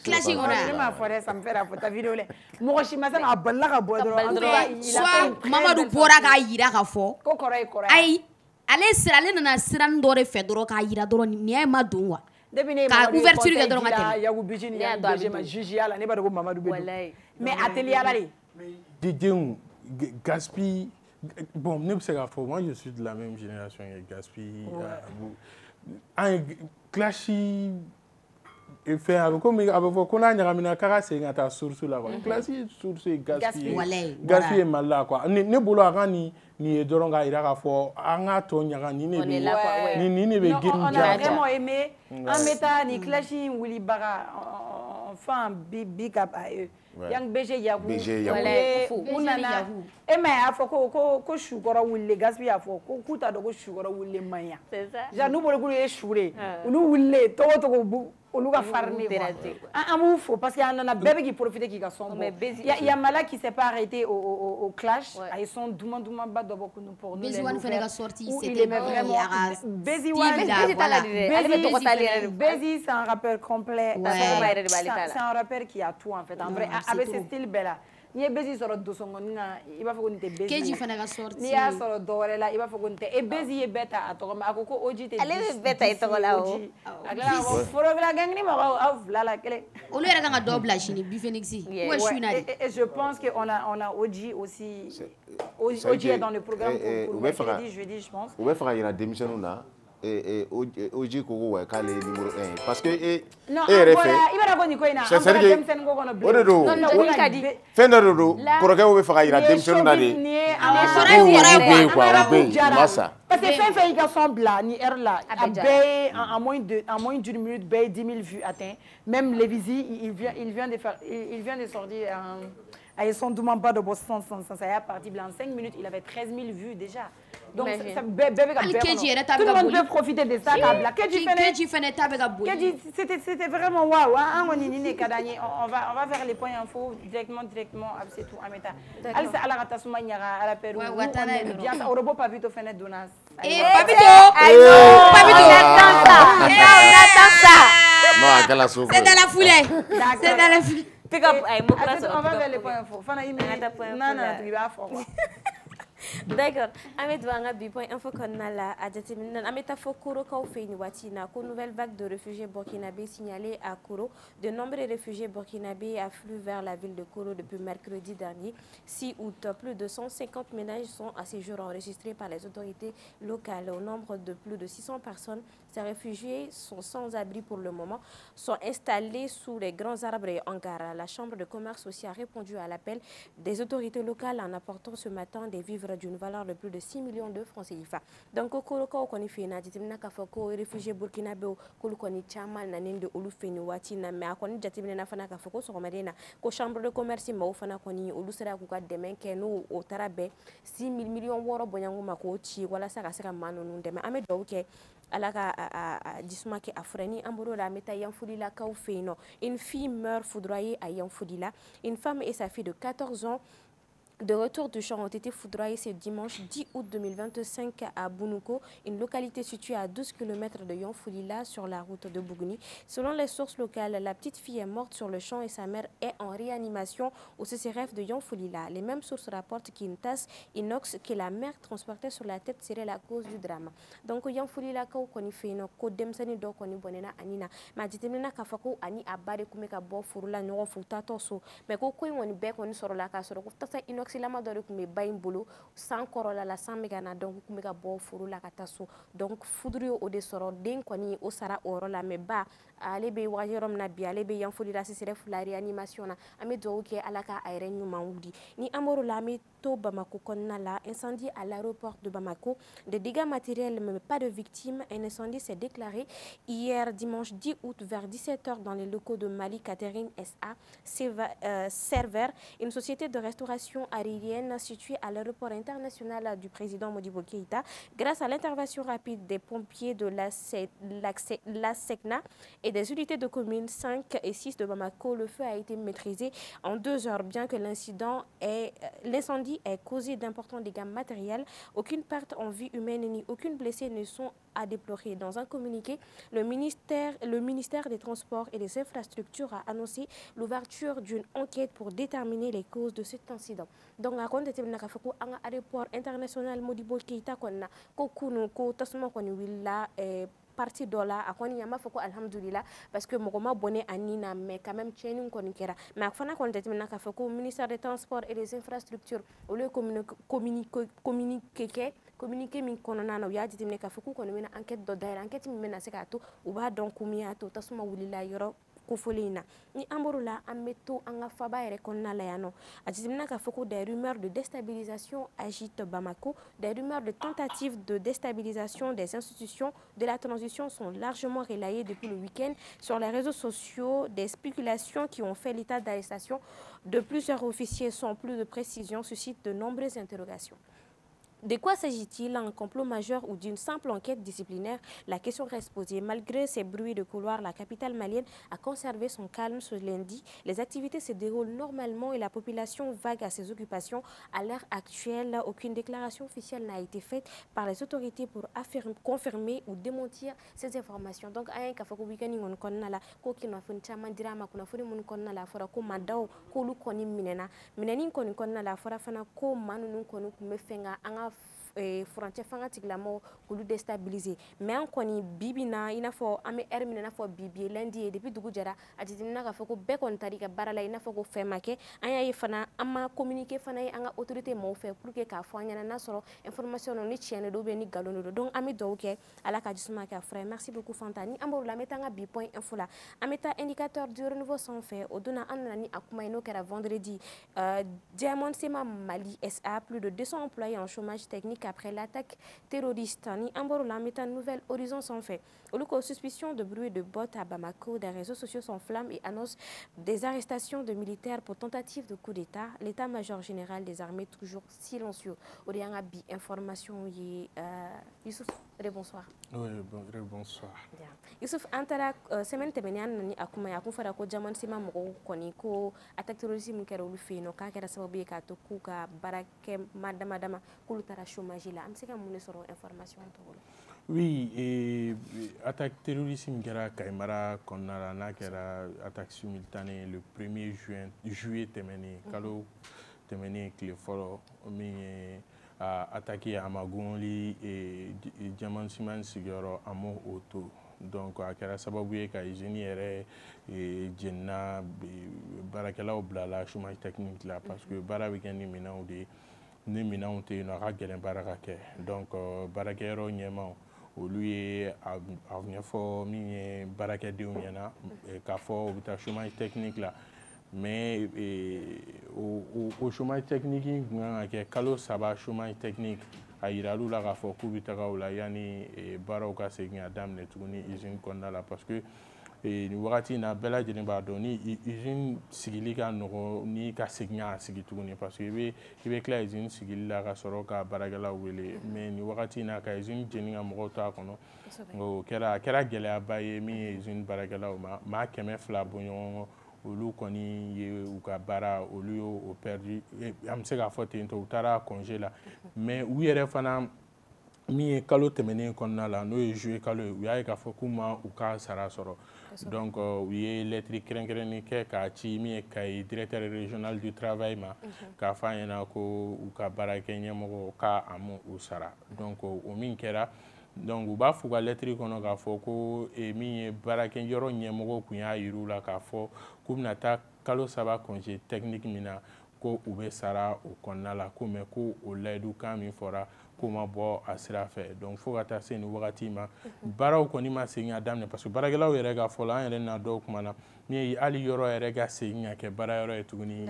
classe kɔnɔ ne m'a fɔ dɛ Samifɛn a fɔ ta vidéo lɛ mɔgɔ si ma se k'a balila ka bɔ dɔrɔn soit Mamadou bɔra k'a yira k'a fɔ ko kɔrɔ ye ayi ale nana siranin dɔ de fɛ dɔrɔn k'a yira dɔrɔn nin y'a ma don wa ka ouverture kɛ dɔrɔn ka tɛmɛ Yagu Bijini ya deuxième juge la ne b'a dɔn ko Mamadou bɛ mais atelier la de didenw Gaspi bon ne bɛ se k'a fɔ moi je suis de la même génération que Gaspi an classe fɛn a bɛ komi a bɛ fɔ ko n'a ɲagamina k'a ka segin ka taa source la quoi classe source ye Gaspi ye Mali la quoi ne bolo a ka nin ye dɔrɔn k'a yira k'a fɔ an k'a tɔ ɲaga nin ne bɛ geni on a vraiment aimé an bɛ taa nin classe in wulibaga enfin big up à eux Yang BG Yagu u nana e ma y'a fɔ ko sukɔrɔ wulilen Gaspi y'a fɔ ko k'u t'a dɔn ko sukɔrɔ wulilen man ɲa genre n'u bolo k'u ye su de olu wulilen togo togo olu ka farin de quoi an b'u fo parce que a nana bɛɛ bɛ k'i profiter k'i ka son bɔ Yamala qui s'est pas arrêté au clash a ye son dumanba dɔ bɔ pour nous Béziwane fɛnɛ ka sortie c'était vraiment Béziwane Bézi c'est un rappeur complet c'est un rappeur qui a tout en fait en vrai avec ce style bɛɛ la Ni bezi sɔrɔ dosɔngɔni na i b'a fɔ ko nin tɛ bezi. Keji fana ka sorti. N'i y'a sɔrɔ dɔwɛrɛ la i b'a fɔ ko nin tɛ. E bezi ye bɛɛ ta a tɔgɔ ma a ko Oji tɛ. Ale bɛ bɛɛ ta i tɔgɔ la o. A tila ka fɔ forobila gɛngini mɔgɔw aw fila la kelen. Olu yɛrɛ kan ka dɔ bila sini Bifenix. Ou est-ce une année? Et je pense que on a Oji aussi. Oji est dans le programme pour mercredi, jeudi, je pense. U bɛ fɛ ka yira denmisɛnninw na. Oji ko wa k'ale ye numéro 1 parce que e yɛrɛ fɛ i b'a dɔn ko nin ko in na an bɔra denmisɛnnin ko kɔnɔ bi o de don fɛn dɔ de don kɔrɔkɛw bɛ fɛ ka yira denmisɛnninw na de u bɛ yen quoi u bɛ yen masa parce que fɛn fɛn y'i ka son bila ni heure la a bɛɛ ye en moins d'une minute bɛɛ ye 10 000 vues atteint même Lévizi il vient de sortir a ye son duman ba dɔ bɔ sisan a y'a parti bila en 5 minutes il avait 13 000 vues déjà. Donc bɛɛ bɛ ka bɛɛ kɔnɔ tout le monde peut profiter de ça k'a bila Keji fɛnɛ ta bɛ ka boli Keji c'était vraiment waouh an kɔni nin de ka d'an ye on va faire les points info directement c'est tout an bɛ taa halisa Ala ka tasuma ɲaga ala pɛru bien ça Orobo Papito fɛnɛ donna Papito non a kɛla so c'est dans la foulée pick up on va faire les points info fana i nana tu b'a fɔ quoi. D'accord. Ahmed Wanga Point Info Konala a jateminɛ an bɛ taa fɔ Korokaw fɛ yen waati in na ko nouvelle vague de réfugiés burkinabés signalée à Koro. De nombreux réfugiés burkinabés affluent vers la ville de Koro depuis mercredi dernier, 6 août. Plus de 150 ménages sont à ce jour enregistrés par les autorités locales. Au nombre de plus de 600 personnes, ces réfugiés sont sans abri pour le moment, sont installés sous les grands arbres et hangars. La Chambre de commerce aussi a répondu à l'appel des autorités locales en apportant ce matin des vivres d'une valeur de plus de 6 millions de francs CFA. Donc, Korokaw koni fena jateminɛ k'a fɔ ko réfugiés burkinabés k'olu kɔni caman nanen de olu fɛ nin waati in na mais a kɔni jateminɛna fana k'a fɔ ko sɔgɔmaden na ko chambre de commerce mɔgɔw fana kɔni olu sera k'u ka dɛmɛ kɛ n'o o taara bɛn 6 millions wɔɔrɔ bɔɲanko ma k'o ci walasa ka se ka maa ninnu dɛmɛ. An bɛ dugawu kɛ Ala ka jisuma kɛ a fura ni an bɔr'o la an bɛ taa Yanfolilakaw fɛ yen nɔ. Une fille meurt foudroyée à Yanfolila. Une femme et sa fille de 14 ans de retour du champ ont été foudroyés ce dimanche 10 août 2025 à Bounouko, une localité située à 12 km de Yanfolila sur la route de Bougouni. Selon les sources locales, la petite fille est morte sur le champ et sa mère est en réanimation au CCRF de Yanfolila. Les mêmes sources rapportent qu'une tasse inox que la mère transportait sur la tête serait la cause du drame. Donc Yanfolila ko koni feno ko demsani do koni bonena anina ma jitemina ka fako ani abare kumeka bo furula nyogo futa toso mais ko ko woni be koni soro la ka soro ko tasa inox lama dɔ de kun bɛ ba in bolo san kɔrɔla la san bɛ ka na donc kun bɛ ka bɔ furu la ka taa so donc foudre o de sɔrɔ den kɔni o sara o yɔrɔ la mais ba ale bɛ wagati yɔrɔ min na bi ale bɛ Yanfolila CCRF la réanimation na an bɛ dugawu kɛ Ala ka a yɛrɛ ɲuman wuli ni an bɔr'o la an bɛ to Bamako kɔnɔna la incendie à l'aéroport de Bamako des dégâts matériels mais pas de victimes. Un incendie s'est déclaré hier dimanche 10 août vers 17h dans les locaux de Mali Catering SA Server, une société de restauration aérienne située à l'aéroport international du président Modibo Keïta. Grâce à l'intervention rapide des pompiers de la SECNA et des unités de communes 5 et 6 de Bamako, le feu a été maîtrisé en 2 heures. Bien que l'incendie ait causé d'importants dégâts matériels, aucune perte en vie humaine ni aucune blessée ne sont à déplorer. Dans un communiqué, le ministère des Transports et des Infrastructures a annoncé l'ouverture d'une enquête pour déterminer les causes de cet incident. Donc, à compte de l'aéroport international Modibo Keïta, ko kunu ko tasuma ko ni willa parti dɔ la a kɔni an b'a fɔ ko alhamdulillah parce que mɔgɔ ma bɔnɛ a ni na mais quand même tiɲɛni kɔni kɛra mais a fana kɔni jateminɛ k'a fɔ ko ministère des Transports et des Infrastructures olu ye communiqué min kɔnɔna na u y'a jateminɛ k'a fɔ k'u kɔni bɛna enquête dɔ dayɛlɛ enquête min bɛna se k'a to u b'a dɔn kun min y'a to tasuma wulila yɔrɔ kofɔlen in na ni an bɔr'o la an bɛ to an ka faba yɛrɛ kɔnɔna la yan nɔ a jateminɛ k'a fɔ ko des rumeurs de déstabilisation agitent Bamako. Des rumeurs de tentatives de déstabilisation des institutions de la transition sont largement relayées depuis le week-end sur les réseaux sociaux. Des spéculations qui ont fait l'état d'arrestation de plusieurs officiers sans plus de précision suscitent de nombreuses interrogations. De quoi s'agit-il? Un complot majeur ou d'une simple enquête disciplinaire? La question reste posée. Malgré ces bruits de couloir, la capitale malienne a conservé son calme ce lundi. Les activités se déroulent normalement et la population vague à ses occupations. À l'heure actuelle, aucune déclaration officielle n'a été faite par les autorités pour confirmer ou démentir ces informations. Donc, ayen ka fako weekend ngon konna la ko kino fun chama dirama kuna furi mun konna la fora ko madaw ko lu koni minena koni konna la fora fana ko manu nun koni kumefenga anga frontière fanga tiglamo kulu déstabiliser mais en koni bibina ina fo ame hermine na fo bibi lundi depuis dugu jara atitina ka foko be kon tari ka barala ina foko femake anya yi fana ama communiquer fana anga autorité mo fait pour que ka fo anya na soro information no ni tienne do be ni galono do donc ami do ke ala ka jisuma ka frère merci beaucoup Fantani amboro la metanga bi point info la ameta indicateur du renouveau sans fait oduna anani akuma ino kera vendredi Diamond Sema Mali SA plus de 200 employés en chômage technique après l'attaque terroriste. Ni Amboro la met un nouvel horizon sans fait. Au lieu de suspicion de bruit de bottes à Bamako, des réseaux sociaux s'enflamment et annoncent des arrestations de militaires pour tentative de coup d'État. L'état-major général des armées toujours silencieux. Orianga bi information Youssouf, bonsoir. Oui, bonsoir. Youssouf, antara semaine temenian ni akuma ya kufara ko Diamond Sema moko koni ko attaque terroriste mu kera ulufino ka kera sababu ka to ku ka barake madama kulutara chômage là am sika mun soro information to wala. Oui, et attaque terroriste kera Kaimara konnara na kera attaque simultanée le 1er juillet temeni kalo temeni clé folo mi attaqué à Magouli et Diamond Sema sigoro amo auto. Donc a kɛra sababu ye ka usine yɛrɛ jenna baarakɛlaw bilala chômage technique la parce que baara bɛ kɛ ni minɛnw de ye ni minɛnw tɛ yen nɔ a ka gɛlɛn baara ka kɛ donc baarakɛyɔrɔ ɲɛmaw olu ye a ɲɛfɔ min ye baarakɛdenw ɲɛna k'a fɔ u bɛ taa chômage technique la mais o chômage technique in kun kan ka kɛ kalo 3 chômage technique a yiral'u la k'a fɔ k'u bɛ taga o la yanni baaraw ka segin a daminɛ tuguni usine kɔnɔna la parce que nin wagati in na bɛɛ lajɛlen b'a dɔn ni usine sigili ka nɔgɔ ni ka segin a sigi tuguni parce que i bɛ tila usine sigili la ka sɔrɔ ka baarakɛlaw wele mais nin wagati in na ka usine jeni ka mɔgɔw to a kɔnɔ o kɛra gɛlɛyaba ye min ye usine baarakɛlaw ma maa 200 bɔ ɲɔgɔn kɔ olu kɔni ye u ka baara olu y'o perdu an bɛ se k'a fɔ ten tɔ u taara congé la mais u yɛrɛ fana min ye kalo tɛmɛnen kɔnɔna la n'o ye juillet kalo ye u y'a ye k'a fɔ k'u ma u ka sara sɔrɔ donc u ye lettre kɛrɛnkɛrɛnnen kɛ k'a ci min ye Kayi directeur régional du travail ma k'a fɔ a ɲɛna ko u ka baarakɛ ɲɛmɔgɔ k'a ma u sara donc o min kɛra donc u b'a f'u ka lettre kɔnɔ k'a fɔ ko min ye baarakɛyɔrɔ ɲɛmɔgɔ tun y'a yir'u la k'a fɔ k'u bɛna taa kalo 3 congé technique min na ko u bɛ sara o kɔnɔna la ko mais ko o layidukan min fɔra k'o ma bɔ a sira fɛ donc fo ka taa se nin wagati ma baaraw kɔni ma segin a daminɛ parce que baarakɛlaw yɛrɛ ka fɔ la an yɛrɛ na dɔw kuma na min ye hali yɔrɔ yɛrɛ ka segin ka kɛ baara yɔrɔ ye tuguni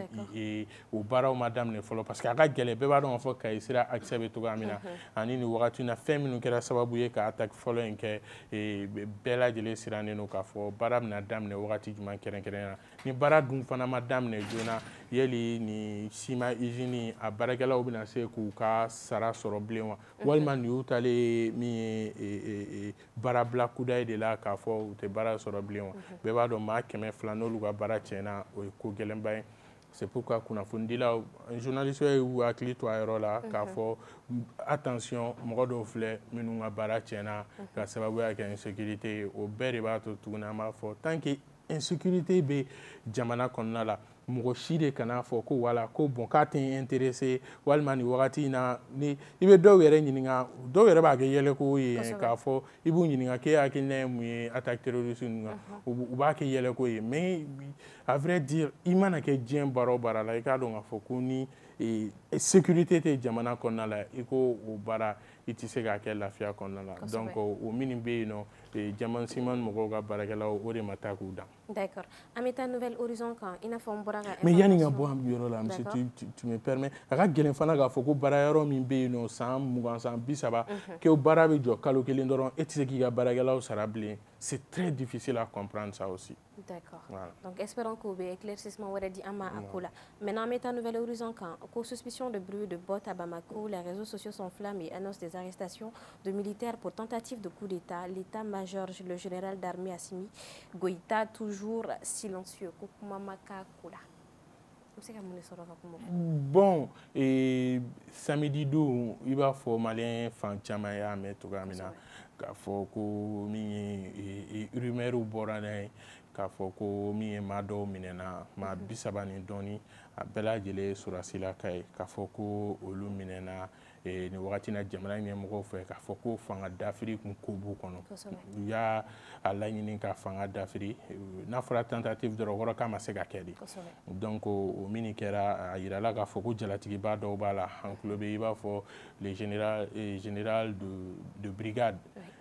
o baaraw ma daminɛ fɔlɔ parce que a ka gɛlɛn bɛɛ b'a dɔn k'a fɔ Kayi sira accès bɛ cogoya min na ani nin wagati in na fɛn minnu kɛra sababu ye ka attaque fɔlɔ in kɛ bɛɛ lajɛlen sirannen don k'a fɔ baara bɛna daminɛ wagati jumɛn kɛrɛnkɛrɛnnen na ni baara dun fana ma daminɛ joona yali ni ciment usine a baarakɛlaw bɛna se k'u ka sara sɔrɔ bilen wa walima nin y'u talen min ye baara bila kudayi de la k'a fɔ u tɛ baara sɔrɔ bilen wa bɛɛ b'a dɔn maa 200 n'olu ka baara tiɲɛna o ye ko gɛlɛnba ye c'est pourquoi kunnafonidilaw journaliste y'u hakili to a yɔrɔ la k'a fɔ attention mɔgɔ dɔw filɛ minnu ka baara tiɲɛna ka sababuya kɛ insécurité ye o bɛɛ de b'a to tuguni an b'a fɔ tant que insécurité bɛ jamana kɔnɔna la mɔgɔ si de kana fɔ ko wala ko bon k'a tɛ intéressé walima nin wagati in na ni i bɛ dɔw yɛrɛ ɲininka dɔw yɛrɛ b'a kɛ yɛlɛko ye k'a fɔ i b'u ɲininka k'e hakilina ye mun ye attaque terroriste ninnu kan u b'a kɛ yɛlɛko ye mais à vrai dire i mana kɛ diɲɛ baara o baara la i k'a dɔn k'a fɔ ko ni sécurité tɛ jamana kɔnɔna la i ko o baara i tɛ se k'a kɛ lafiya kɔnɔna la donc o minnu bɛ yen nɔ Diamond Sema mɔgɔw ka baarakɛlaw o de ma taa k'u dan D'accord. Ameta Nouvelle Horizon quand il n'a pas un bras. Mais yanni nga bo am yoro la monsieur tu me permets aka gelen fana ga foko bara yoro min be no sam mugan sam bisaba ke o bara be jo kalo kelen doron etise ki ga bara gala o sarabli c'est très difficile à comprendre ça aussi. D'accord. Voilà. Donc espérons que be éclaircissement wara di ama akola. Maintenant Ameta Nouvelle Horizon quand pour suspicion de bruit de bottes à Bamako, les réseaux sociaux s'enflamment et annoncent des arrestations de militaires pour tentative de coup d'état. L'état-major le général d'armée Assimi Goïta toujours silencieux. Bon, et samedi do il va faut malin fan chama ya me to gamina ka fo ko mi rumeur u borane ka fo ko mi mado minena ma bisabani doni a bela jele surasila kai ka fo ko olu minena ni wakati na jamana ɲɛmɔgɔw fɛ k'a fɔ ko fanga dafiri kun ko b'u kɔnɔ u y'a laɲini ka fanga dafiri n'a fɔra tentative dɔrɔn wɔrɔ k'a ma se ka kɛ de donc o min kɛra a yirala k'a fɔ ko jalatigiba dɔw b'a la an tulo bɛ i b'a fɔ le général de brigade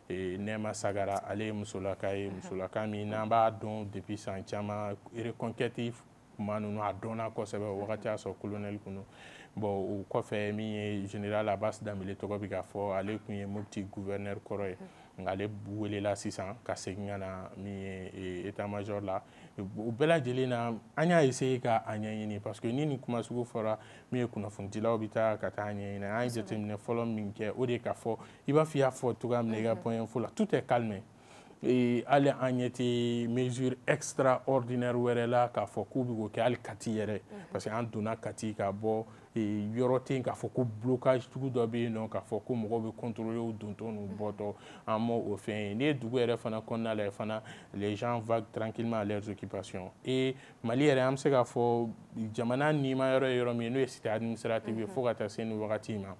Nema Sagara ale ye musolaka ye musolaka min n'an b'a dɔn depuis san caman reconquête kuma ninnu a dɔnna kosɛbɛ o wagati y'a sɔrɔ colonel kunu bon o kɔfɛ min ye général Abbas Dambele tɔgɔ bɛ ka fɔ ale kun ye Mopti gouverneur kɔrɔ ye ale welela sisan ka segin ka na min ye état-major la o bɛɛ lajɛlen na an y'a essayer ka a ɲɛɲini parce que ni nin kuma sugu fɔra min ye kunnafonidilaw bɛ taa ka taa ɲɛɲini an ye jateminɛ fɔlɔ min kɛ o de ka fɔ i b'a fɔ i y'a fɔ cogoya min na i ka point info la tout est calme hali an ɲɛ tɛ mesure extraordinaire wɛrɛ la k'a fɔ k'u bɛ k'o kɛ hali Kati yɛrɛ parce que an donna Kati ka bɔ yɔrɔ tɛ yen k'a fɔ ko blocage sugu dɔ bɛ yen nɔ k'a fɔ ko mɔgɔw bɛ contrôler u dontɔ n'u bɔtɔ an m'o o fɛn ye n'i ye dugu yɛrɛ fana kɔnɔna la fana les gens vaguent tranquillement à leurs occupations et Mali yɛrɛ an bɛ se k'a fɔ jamana nima yɔrɔ ye yɔrɔ min ye n'o ye cité administrative ye fo ka taa se nin wagati ma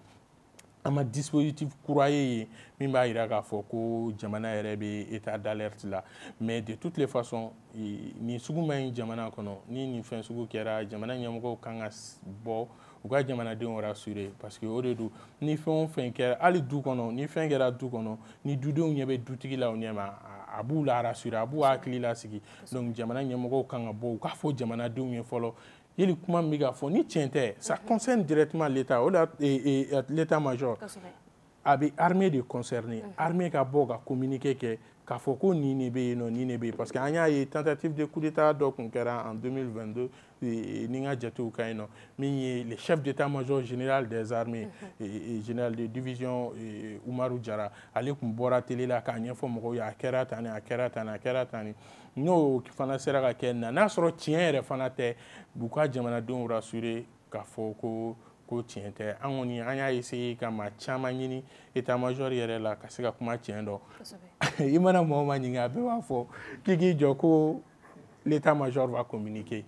an ma dispositif kura ye min b'a jira k'a fɔ ko jamana yɛrɛ bɛ état d'alerte la mais de toutes les façons nin sugu ma ɲi jamana kɔnɔ ni nin fɛn sugu kɛra jamana ɲɛmɔgɔw kan ka bɔ u ka jamanadenw rassurer parce que o de don ni fɛn o fɛn kɛra hali du kɔnɔ ni fɛn kɛra du kɔnɔ ni dudenw ɲɛ bɛ dutigi la o ɲɛma a b'u la rassurer a b'u hakili lasigi donc jamana ɲɛmɔgɔw kan ka bɔ u k'a fɔ jamanadenw ye fɔlɔ yeli kuma min bɛ ka fɔ ni tiɲɛ tɛ ça concerne directement l'état o la l'état-major a bɛ armée de concerné armée ka bɔ ka communiqué kɛ k'a fɔ ko nin de bɛ yen nɔ nin de bɛ yen parce que an y'a ye tentative de coup d'état dɔ tun kɛra en 2022 ni n ka jatew ka yen nɔ min ye le chef d'état-major général des armées général de division Umaru Jara ale tun bɔra télé la k'a ɲɛfɔ mɔgɔw ye a kɛra tan a kɛra tan a kɛra tan n'o fana sera ka kɛ n'a sɔrɔ tiɲɛ yɛrɛ fana tɛ u ka jamanadenw rassurer k'a fɔ ko tiɲɛ tɛ an kɔni an y'a essayer ka maa caman ɲini état-major yɛrɛ la ka se ka kuma tiɲɛ dɔn i mana mɔgɔ ma ɲininka a bɛɛ b'a fɔ k'i k'i jɔ ko l'état-major va communiquer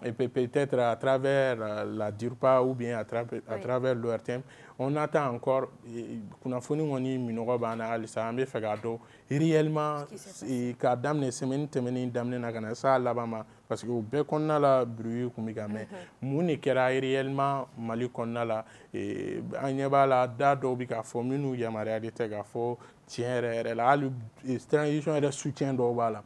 et peut-être à travers la DIRPA ou bien à travers l'ORTM on attend encore kunnafoni kɔni minɔgɔ b'an na halisa an bɛ fɛ k'a dɔn réellement k'a daminɛ semaine tɛmɛnen daminɛ na ka na s'a laban ma parce que o bɛɛ kɔnɔna la bruit tun bɛ ka mɛn mun de kɛra réellement Mali kɔnɔna la an ɲɛ b'a la da dɔw bɛ k'a fɔ minnu yamaruyalen tɛ k'a fɔ tiɲɛ yɛrɛ yɛrɛ la hali transition yɛrɛ soutien dɔw b'a la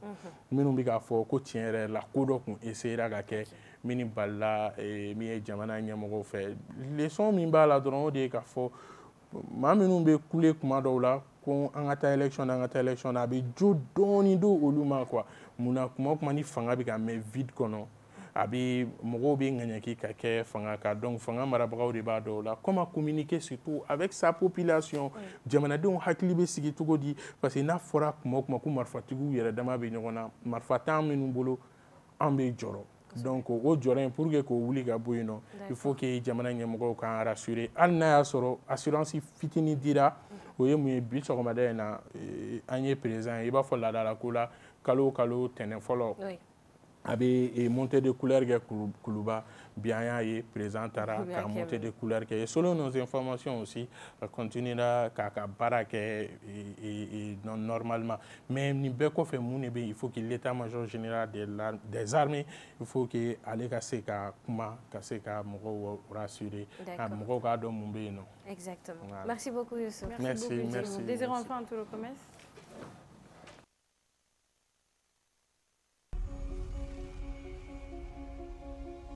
minnu bɛ k'a fɔ ko tiɲɛ yɛrɛ la ko dɔ tun essayera ka kɛ min balila min ye jamana ɲɛmɔgɔw fɛ leçon min b'a la dɔrɔn o de ye k'a fɔ maa minnu bɛ kule kuma dɔw la ko an ka taa élection na an ka taa élection na a bɛ jo dɔɔni do olu ma quoi munna kuma o kuma ni fanga bɛ ka mɛn vide kɔnɔ a bɛ mɔgɔw bɛ ŋaɲaki ka kɛ fanga kan donc fanga marabagaw de b'a dɔw la comment communiquer surtout avec sa population jamanadenw hakili bɛ sigi cogo di parce que n'a fɔra kuma o kuma ko marifatigiw yɛrɛ dama bɛ ɲɔgɔn na marifa t'an minnu bolo an bɛ jɔrɔ donc o jɔrɔ in pour que k'o wuli ka bɔ yen nɔ il faut que jamana ɲɛmɔgɔw k'an rassurer hali n'a y'a sɔrɔ assurance fitinin dira o ye mun ye bi sɔgɔmada in na an ye président ye i b'a fɔ laadala ko la kalo o kalo tɛnɛn fɔlɔ a bɛ montée de couleur kɛ Kuluba bi an y'a ye président taara ka montée de couleur kɛ et selon nos informations aussi a continuera k'a ka baara kɛ normalement mais nin bɛɛ kɔfɛ mun de bɛ yen il faut que l'état-major général des armées il faut que ale ka se ka kuma ka se ka mɔgɔw rassurer ka mɔgɔw k'a dɔn mun bɛ yen nɔ. Exactement. Merci beaucoup Youssou. Merci. Désirez enfin un tour de promesse.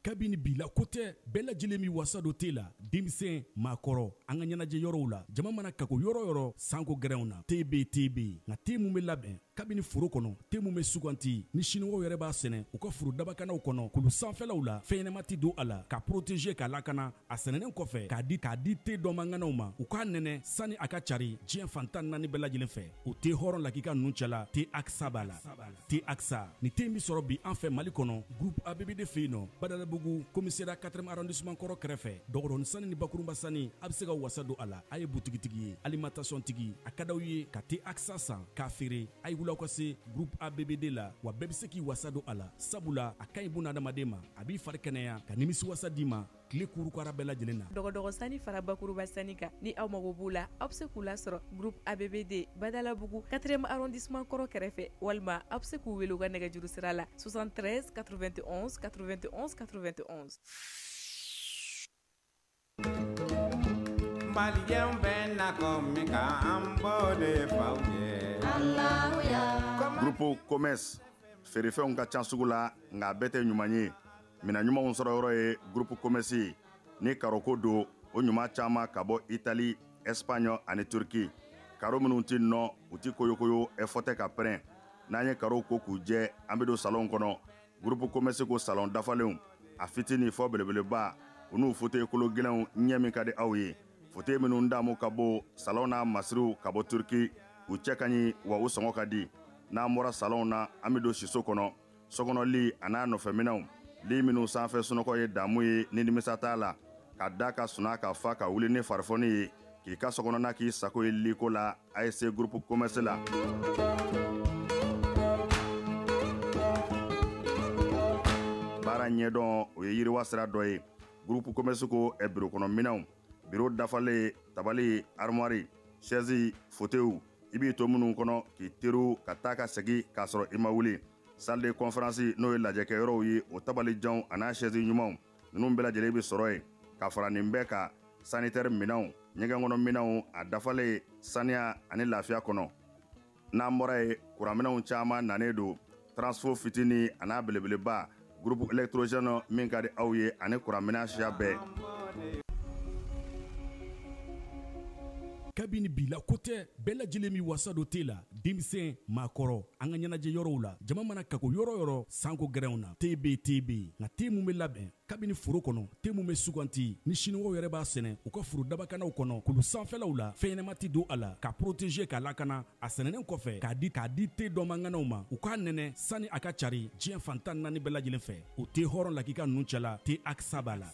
kabini bila kote bɛɛ lajɛlen mi wasa do te la denmisɛn maakɔrɔ an ka ɲɛnajɛ yɔrɔw la jama mana kago yɔrɔ yɔrɔ sanko gɛrɛnw na tb nka te mun bɛ labɛn kabini foro kɔnɔ te mun bɛ suganti ni siniwaw yɛrɛ b'a sɛnɛ u ka foro dabakanaw kɔnɔ kulu sanfɛlaw la fɛnɲɛnɛma ti don a la ka protéger ka lakana a sɛnɛnen kɔfɛ k'a di te dɔmanganaw ma u k'a nɛnɛ sani a ka cari diɲɛ fantan naani bɛɛ lajɛlen fɛ o te hɔrɔn lakika nunu cɛla te aksa b'a la te aksa ni te min sɔrɔ bi an fɛ mali kɔnɔ groupe abbd fɛ yen nɔ badalabugu commissariat 4e arrondissement kɔrɔ kɛrɛfɛ dɔgɔdɔni sani ni bakurunba sani a bɛ se ka wasa don a la a ye butigitigi ye alimentation tigi a ka d'aw ye ka te aksa san k'a feere a ye wulaw ka se groupe abbd la wa bɛɛ bɛ se k'i wasa don a la sabula a ka ɲi buna adamaden ma a b'i fari kɛnɛya ka nimisi wasa d'i ma tile kurukara bɛɛ lajɛlen na dɔgɔdɔgɔ sani fara bakuruba sani kan ni aw mago b'u la aw bɛ se k'u lasɔrɔ groupe abbd badalabugu 4e arrondissement kɔrɔ kɛrɛfɛ walima aw bɛ se k'u wele u ka nɛgɛjuru sira la 73 91 91 91 Malien ben na komi ka ambo de fauye Grupo Commerce feerefɛnw ka ca sugu la nka bɛɛ tɛ ɲuman ye mina ɲumanw sɔrɔ yɔrɔ ye Grupo Commerce ni karoko don o ɲuman caman ka bɔ Italie, Espagne ani Turki karo minnu ti nɔ u ti koyokoyo fɔ tɛ ka pɛrɛn n'an ye karo ko k'u jɛ an bɛ don salon kɔnɔ Grupo Commerce ko salon dafalenw a fitini fɔ belebeleba u n'u fauteuil kolo gɛlɛnw ɲɛ min ka di aw ye fauteuil minnu damu ka bɔ salon n'a masiriw ka bɔ Turki u cɛ ka ɲi wa u sɔngɔ ka di n'an bɔra salon na an bɛ don siso kɔnɔ sokɔnɔli a n'a nɔfɛminɛw li minnu sanfɛ sunɔgɔ ye damu ye ni nimisa t'a la ka da ka suna ka fa ka wuli ni farifoni ye k'i ka sokɔnɔna k'i sago ye liko la a ye se Grupo Commerce la baara ɲɛdɔn o ye yiriwa sira dɔ ye Grupo Commerce ko biro kɔnɔ minɛnw biro dafalen tabali armoire chaise fauteuil i b'i to minnu kɔnɔ k'i teriw ka taa ka segi k'a sɔrɔ i ma wuli salle de conférence n'o ye lajɛkɛyɔrɔw ye o tabalijanw a n'a chaise ɲumanw ninnu bɛɛ lajɛlen bɛ sɔrɔ yen ka fara nin bɛɛ kan sanitaire minɛnw ɲɛgɛn kɔnɔ minɛnw a dafalen saniya ani lafiya kɔnɔ n'an bɔra ye kuranminɛnw caman nanen don transfo fitini a n'a belebeleba groupe électrogène min ka di aw ye ani kuranminɛn siya bɛɛ kabini bila kote bɛɛ lajɛlen mi wasa do te la denmisɛn maakɔrɔ an ka ɲɛnajɛ yɔrɔw la jama mana kago yɔrɔ yɔrɔ sanko gɛrɛnw na tb nka te mun bɛ labɛn kabini foro kɔnɔ te mun bɛ suganti ni siniwaw yɛrɛ b'a sɛnɛ u ka foro dabakanaw kɔnɔ kulu sanfɛlaw la fɛnɲɛnɛma ti don a la ka protéger ka lakana a sɛnɛnen kɔfɛ k'a di te dɔmanganaw ma u k'a nɛnɛ sani a ka cari diɲɛ fantan naani bɛɛ lajɛlen fɛ o te hɔrɔn lakika nunu cɛla te aksa b'a la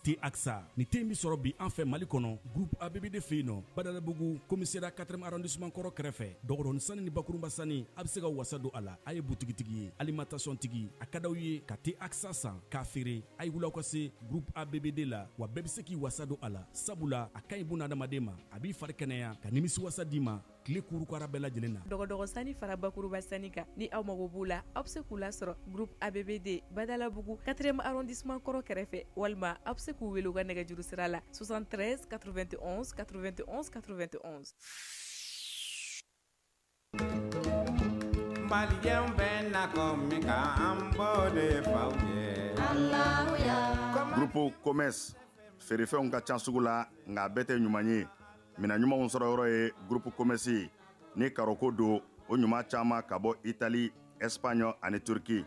te aksa ni te min sɔrɔ bi an fɛ mali kɔnɔ groupe abbd fɛ yen nɔ badalabugu commissariat 4e arrondissement kɔrɔ kɛrɛfɛ dɔgɔdɔni sani ni bakurunba sani a bɛ se ka wasa don a la a ye butigitigi ye alimentation tigi a ka d'aw ye ka te aksa san k'a feere a ye wulaw ka se groupe abbd la wa bɛɛ bɛ se k'i wasa don a la sabula a ka ɲi buna adamaden ma a b'i fari kɛnɛya ka nimisi wasa d'i ma tile kurukara bɛɛ lajɛlen na dɔgɔdɔgɔ sani fara bakuruba sani kan ni aw mago b'u la aw bɛ se k'u lasɔrɔ groupe abbd badalabugu 4e arrondissement kɔrɔ kɛrɛfɛ walima aw bɛ se k'u wele u ka nɛgɛjuru sira la 73 91 91 91 Malien ben na komi ka ambo de fauye Grupo Commerce feerefɛnw ka ca sugu la nka bɛɛ tɛ ɲuman ye mina ɲumanw sɔrɔ yɔrɔ ye Grupo Commerce ni karoko don o ɲuman caman ka bɔ Italie, Espagne ani Turki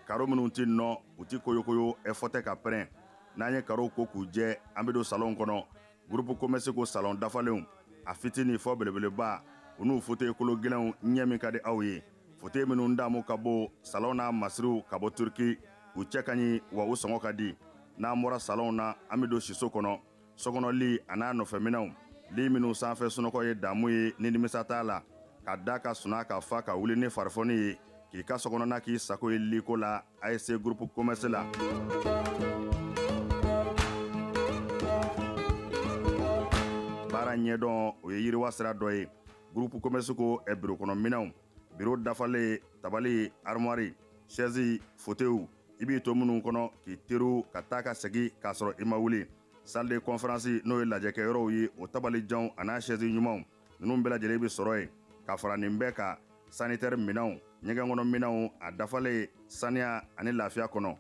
karo minnu ti nɔ u ti koyokoyo fɔ tɛ ka pɛrɛn n'an ye karo ko k'u jɛ an bɛ don salon kɔnɔ Grupo Commerce ko salon dafalenw a fitini fɔ belebeleba u n'u fauteuil kolo gɛlɛnw ɲɛ min ka di aw ye fauteuil minnu damu ka bɔ salon n'a masiriw ka bɔ Turki u cɛ ka ɲi wa u sɔngɔ ka di n'an bɔra salon na an bɛ don siso kɔnɔ sokɔnɔli a n'a nɔfɛminɛw li minnu sanfɛ sunɔgɔ ye damu ye ni nimisa t'a la ka da ka suna ka fa ka wuli ni farifoni ye k'i ka sokɔnɔna k'i sago ye liko la a ye se Grupo Commerce la baara ɲɛdɔn o ye yiriwa sira dɔ ye Grupo Commerce ko biro kɔnɔ minɛnw biro dafalen tabali armoire chaise fauteuil i b'i to minnu kɔnɔ k'i teriw ka taa ka segi k'a sɔrɔ i ma wuli salle de conférence n'o ye lajɛkɛyɔrɔw ye o tabalijanw a n'a chaise ɲumanw ninnu bɛɛ lajɛlen bɛ sɔrɔ yen ka fara nin bɛɛ kan sanitaire minɛnw ɲɛgɛn kɔnɔ minɛnw a dafalen saniya ani lafiya kɔnɔ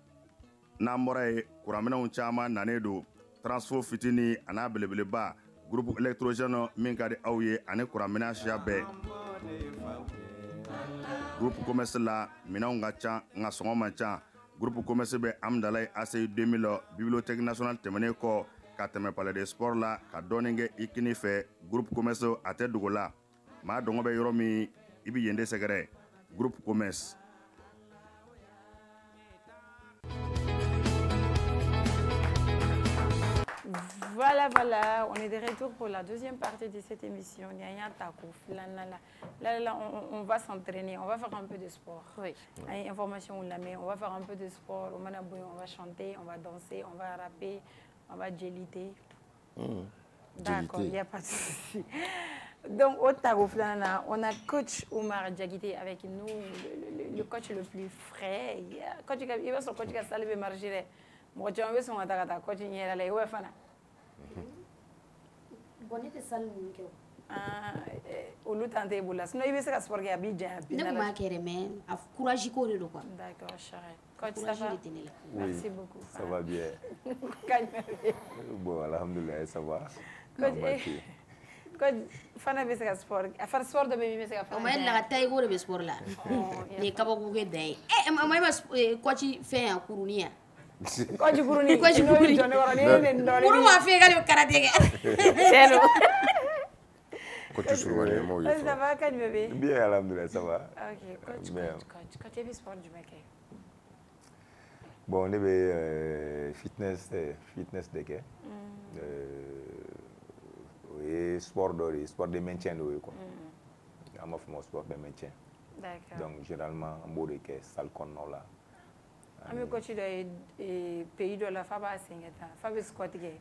n'an bɔra ye kuranminɛnw caman nanen don transfo fitini a n'a belebeleba groupe électrogène min ka di aw ye ani kuranminɛn siya bɛɛ groupe commerce la minɛnw ka ca nka sɔngɔ man ca groupe commerce bɛ amdalayi ACI 2000 bibliothèque nationale tɛmɛnen kɔ ka tɛmɛ palais de sport la ka dɔɔnin kɛ i kini fɛ groupe commerce a tɛ dogo la maa dɔngɔ bɛ yɔrɔ min i bi yen de sɛgɛrɛ groupe commerce. Voilà, on est de retour pour la deuxième partie de cette émission. Là, on va s'entraîner, on va faire un peu de sport. Oui. Information, on va faire un peu de sport, on va chanter, on va danser, on va rapper, on va jelliter. D'accord, il n'y a pas de souci. Donc, au Tagouflana, on a coach Oumar Diakité avec nous, le coach le plus frais. Coach, il va son coach qui a salvé marcher. Moi, tu as son coach qui est là, où est Fana? Bonne salle munke. Olu tante bula. Sinon il veut se sport qui Abidjan. Ne ma kere mais a courage ko le quoi. D'accord, chérie. Coach ça va? Merci beaucoup. Ça va bien. Bon, alhamdulillah, ça va. Coach Fana veut se sport. A faire sport de bébé se faire. On m'a la taille go le sport là. Ni kaba ko ke dai. Coach fait un kurunia. Coach Kuruni, Coach Kuruni, Kuru ma fait gagner karaté. C'est nous. Coach Sourmane, moi. Ça va, quand bébé? Bien, alhamdulillah, ça va. Ok, coach, quand tu es sport du mec. Bon, on est fitness de quai. Et sport de maintien de quoi. On m'a fait mon sport de maintien. D'accord. Donc généralement en beau de quai, salle qu'on a là. Ami coach de pays de la Faba Singeta, Fabio Squatige.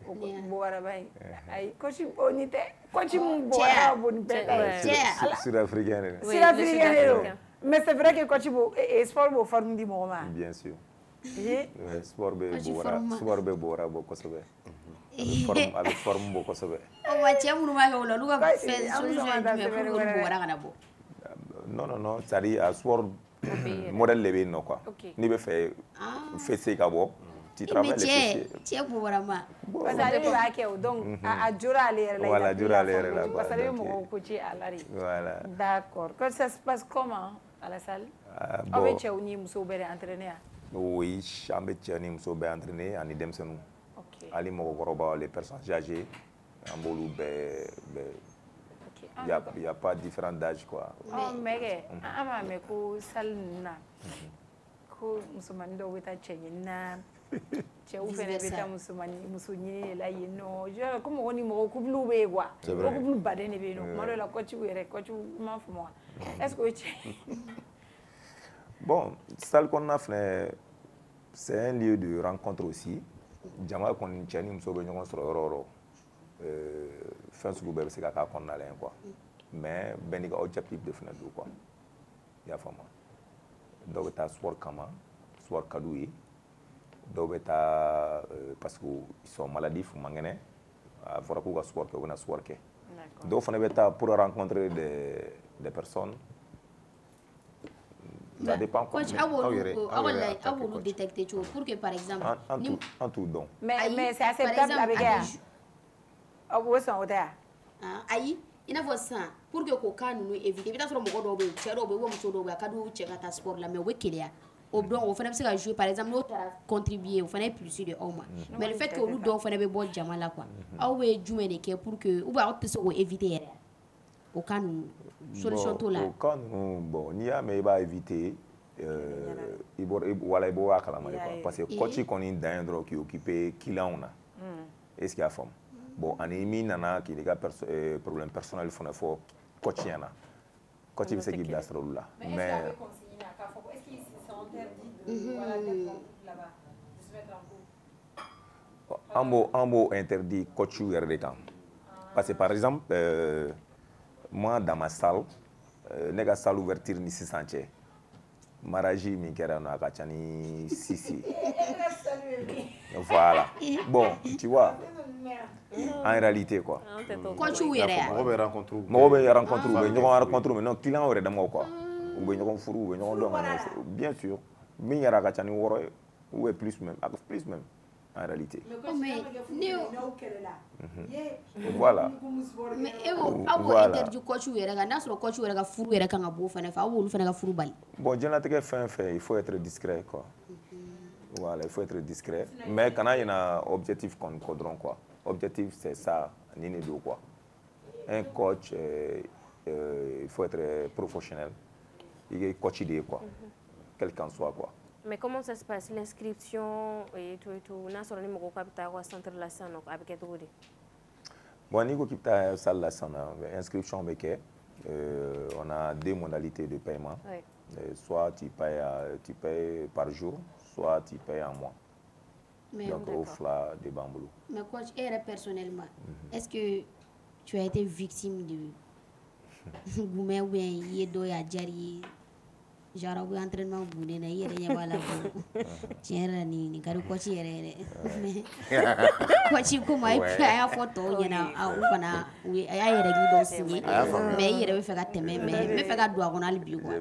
Oui. Boarabai. Ay coach bonite, coach mon boara bonite. Sud-africain. Sud-africain. Mais c'est vrai que coach est sport beau forme du moment. Bien sûr. Sport be boara beaucoup sobe. Avec forme beaucoup sobe. On va tiens mon ma ko lu ka fait solution du boara kana bo. Non, ça dit à sport modèle levé non quoi. Ni be fait fessé ka bo. Tu travailles les fessiers. Tiens pour vraiment. Parce que va que donc à jura aller là. Voilà, jura aller là. Parce que mon coach à l'arrêt. Voilà. D'accord. Quand ça se passe comment à la salle? Avec Tchaouni Mousso Béré entraîner. Oui, Chambé Tchaouni Mousso Béré entraîner à Nidemsenou. OK. Ali Mogoroba les personnes âgées en Bolou il y a pas différent d'âge quoi. Oh mais mais ko salle na. Ko musulmani do wita Tchaouna. Cɛ u fɛnɛ bɛ taa muso ɲini la yen nɔ comme mɔgɔ ni mɔgɔ couple bɛ yen quoi couple baden de bɛ yen nɔ kuma dɔ la coach yɛrɛ coach m'a faamu wa est-ce que o ye tiɲɛ bon salle kɔnɔna fɛnɛ c'est un lieu de rencontre aussi jama kɔni cɛ ni muso bɛ ɲɔgɔn sɔrɔ yɔrɔ o yɔrɔ fɛn sugu bɛɛ bɛ se ka k'a kɔnɔna la yen quoi mais bɛɛ n'i ka objectif de fɛnɛ don quoi i y'a faamu dɔw bɛ taa sport kama sport ka d'u ye dɔw bɛ taa parce que ils sont maladifs mangɛnɛ a fɔra k'u ka sport kɛ u bɛna sport kɛ dɔw fana bɛ taa pour rencontrer des personnes ça dépend coach aw b'olu détecter cogo pour que par exemple an t'u dɔn mais c'est acceptable avec elle aw b'o sɔn o tɛ ya ayi i n'a fɔ sisan pour que k'o cas ninnu éviter i bɛ taa sɔrɔ mɔgɔ dɔw bɛ yen cɛ dɔw bɛ yen ou muso dɔw bɛ yen a ka d'u cɛ ka taa sport la mais u bɛ keleya o dɔn o fana bɛ se ka jouer par exemple n'o taara contribuer o fana ye plus de aw ma mais le fait que olu dɔw fana bɛ bɔ jama la quoi aw bɛ jumɛn de kɛ pour que ou bien aw tɛ se k'o éviter yɛrɛ o cas ninnu solution t'o la o cas ninnu bon n'i y'a mɛn i b'a éviter wala i b'o a kalama de quoi parce que coach kɔni dan ye dɔrɔn k'i occuper clients na est ce que y'a faamu bon ani min nana k'i ka problème personnel fana fɔ coach ɲɛna coach bɛ se k'i bilasira olu la mais un mot interdit coach yɛrɛ de kan parce que par exemple moi dans ma salle ne ka salle ouverture ni sisan cɛ mariage min kɛra yen nɔ a ka ca ni 6 voilà bon tu vois en réalité quoi coach yɛrɛ mɔgɔ bɛ rencontre u bɛ ɲɔgɔn rencontre mais non client yɛrɛ damaw quoi u bɛ ɲɔgɔn furu u bɛ ɲɔgɔn dɔn bien sûr min yɛrɛ a ka ca ni 6 ye Ouais, plus même en réalité. Voilà. Mais voilà. Bon, il faut être discret, quoi. Voilà, il faut être discret. Mais quand il y a un objectif qu'on cadre, quoi. Objectif, c'est ça, quoi. Un coach, il faut être professionnel. Il est coach idée, quoi. Quel qu'en soit, quoi. Mais comment ça se passe, l'inscription et tout? On a sur le numéro capital au centre de la scène avec tout. Bon, niveau capital salle la scène, inscription avec on a deux modalités de paiement. Oui. Soit tu payes par jour, soit tu payes en mois. Mais donc au fla de Bamboulou. Mais coach, personnellement, est-ce que tu as été victime de Goumé ou bien Yedo Yadjari? Genre au entraînement boudé na yere nyabala ko tiera ni garu coach yere coach ko mai aya photo yana au bana we aya yere gi do signé mais yere be feka teme mais me feka do agona ali bi quoi.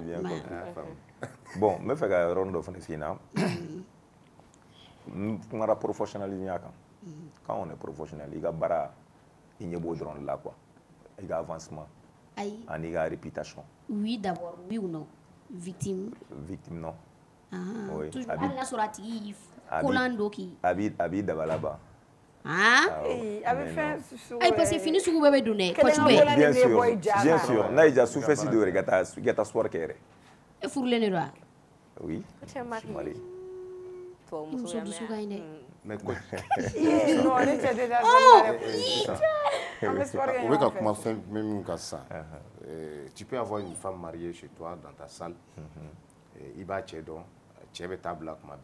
Bon me feka rondo fane fina ngara professionnalisme quand on est professionnel il y a bara il y a beau drone là quoi il y a avancement il y a réputation. Oui d'abord oui ou non. Victime non. Oui. Alla sorati Kolando qui. Abi Dabalaba. Avait fait parce que fini sous bébé donné. Bien sûr. Naïja souffert si de regata soir kéré. Et fourler ne roi. Oui. Mari. Toi muso ya. Mais quoi? Non, on était déjà. Oui, quand comment faire même comme ça. Tu peux avoir une femme mariée chez toi dans ta salle. Il va chez toi, tu es table là comme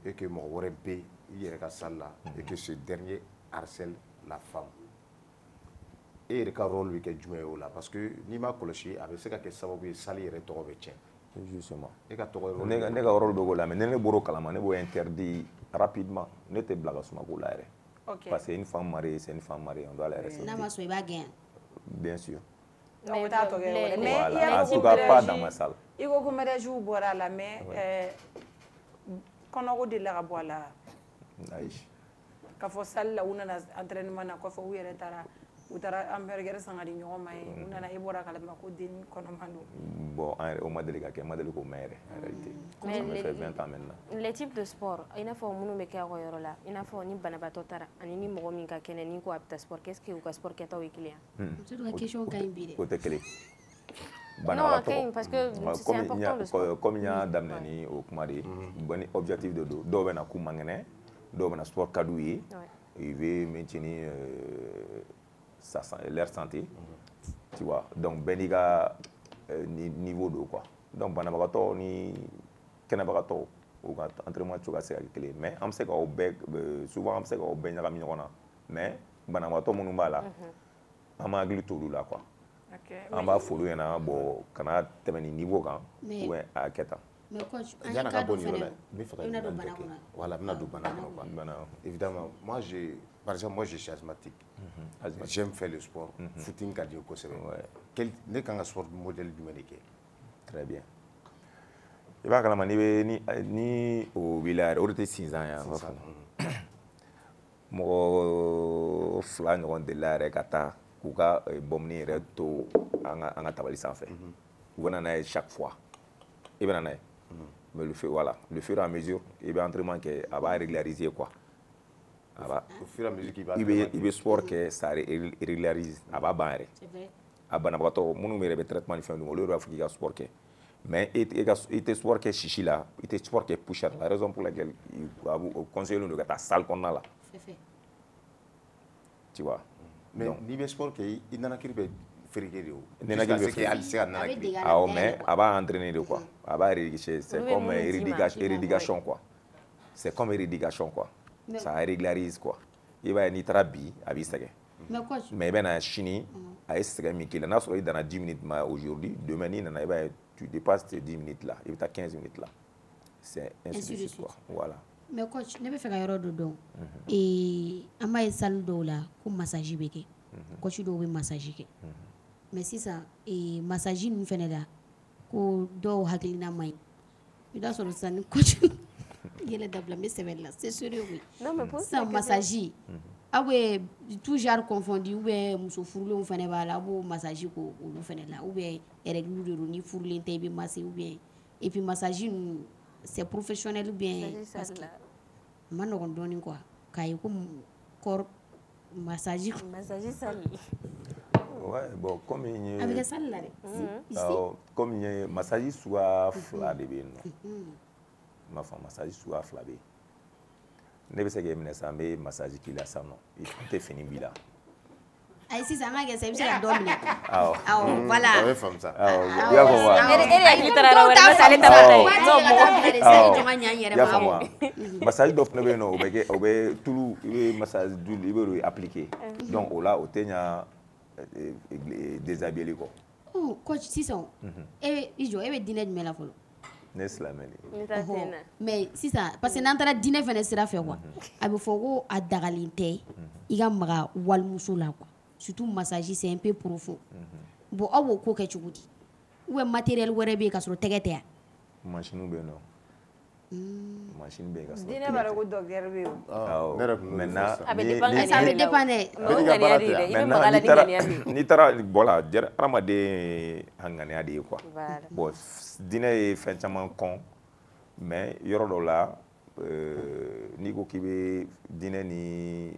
et que mon orébé il est dans salle là et que ce dernier harcèle la femme. Et il y a un rôle qui est joué là parce que ni ma colonie avec ce que ça va bien salir et tomber tiens. Justement. Et quand on est un rôle de là mais n'est pas calme, n'est pas interdit rapidement. Ne te blague sur ma goulare. Parce qu'une femme mariée, c'est une femme mariée, on doit la respecter. Bien sûr. Mais il y a en tout cas pas dans ma salle. Il faut que je joue boire la mais quand on dit la boire la. Quand faut salle là où on a entraînement na quoi faut où il est là. Utara hamburger sangari nyoma una na ibora kala makudini kono mando. Bon, au modèle que modèle ko mère en réalité. Ça me fait 20 ans maintenant. Les types de sport, il faut munu meke ko yorola. Il faut ni banabato tara, ani ni mogo minka kenen ni ko apta sport. Qu'est-ce que vous sport keta wi client? C'est une question quand il côté clé. Non, parce que c'est important le sport. Comme il y a damnani au kumari, bon objectif de do bena ku mangene, do bena sport kadouyi. Il veut maintenir leur santé, tu vois. Donc, beniga niveau de quoi. Donc, banabagato ni kenabagato ou entraînement tu vas se calculer. Mais on sait qu'au bec souvent on sait qu'au bec n'aura mignona. Mais banabagato monumbala, on m'a glu tout là quoi. On va follow yana bo kana temeni niveau quand ou à queta. Mais coach, il y a un bon niveau là. Voilà, évidemment, moi j'ai par exemple, moi je suis asthmatique. J'aime faire le sport. Footing cardio, quel n'est qu'un sport modèle du Médicain. Très bien. Il va quand même ni au village, au 6 ans. Moi, flan on de la regata, kuka bomni reto anga tabali sans fait. Vous en avez chaque fois. Il va en avoir. Mais le fur, voilà, le fur et à mesure, il va entraînement qui va régulariser quoi. Au fur et à mesure qu'il va il veut sport que ça régularise à bas barré. C'est vrai. À Banabato, mon numéro de traitement de fin du monde, il va faire sport que. Mais il était sport que chichi là, il était sport que pusher. La raison pour laquelle il va vous conseiller de ta salle qu'on a là. C'est fait. Tu vois. Mais niveau sport que il n'en a qu'une frigérie. Mais elle va entraîner de quoi. Elle va rédiger. C'est comme irrigation quoi. C'est comme irrigation quoi. Ça régularise quoi. Il va y avoir bi à bisque. Mais ben à Chine, à Estre Mikil, n'a pas dans 10 minutes aujourd'hui. Demain, tu dépasses ces 10 minutes là. Il va à 15 minutes là. C'est ainsi de suite quoi. Voilà. Mais coach, ne peut faire un de don. Et à ma salle d'eau là, comme massage béké. Coach doit massager. Mais si ça et massager nous fait là, ko do hakilina mai. Il doit sortir ça coach. yɛlɛ dabila mais c'est sérieux oui. Non mais pour ça massage. Ah ouais, tout genre confondu ou bien muso furulenw fɛnɛ b'a la a b'o massage ko olu fɛnɛ la ou bien règle de don ni furulen tɛ i bɛ masser ou bien et puis massage ninnu c'est professionnel ou bien parce que a ma nɔgɔn dɔɔnin quoi k'a ye ko corps massage salle. Ouais, bon, comme il y a... Avec la salle là, ici. Comme il y a massage soit fladé, ma femme massage soit fladé. Ne bɛ se k'e minɛ sa n bɛ massage k'i la sa nɔ i tɛ fini b'i la. Ayi sisan an ka kɛ sa i bɛ se ka dɔ minɛ. Awɔ voilà. A bɛ faamu sa. Awɔ i y'a fɔ wa. E de hakili taara yɔrɔ wɛrɛ mais ale taara n'a ye. I y'a faamu wa. Massage dɔ fana bɛ yen nɔ o bɛ tulu i bɛ massage d'huile i b'o appliquer donc o la o tɛ ɲa déshabiller kɔ. Coach sisan i jɔ e bɛ diinɛ jumɛn la fɔlɔ. Ne silamɛ de. Ne t'a tɛ na. mais sisan parce que n'an taara diinɛ fɛnɛ sira fɛ quoi a bɛ fɔ ko a dagalen tɛ i ka maga walimuso la quoi surtout massage c'est un peu profond bon aw b'o ko kɛ cogo di ou bien matériel wɛrɛ bɛ yen ka sɔrɔ tɛgɛ tɛ yan. Machine bɛ yen nɔ. Machine bɛ yen ka sɔrɔ diinɛ b'a dɔn ko docteur bɛ yen. Awɔ maintenant a bɛ dépend n'i taara voilà hadamaden a ŋaniya de ye quoi bon diinɛ ye fɛn caman kɔn mais yɔrɔ dɔw la n'i ko k'i bɛ diinɛ ni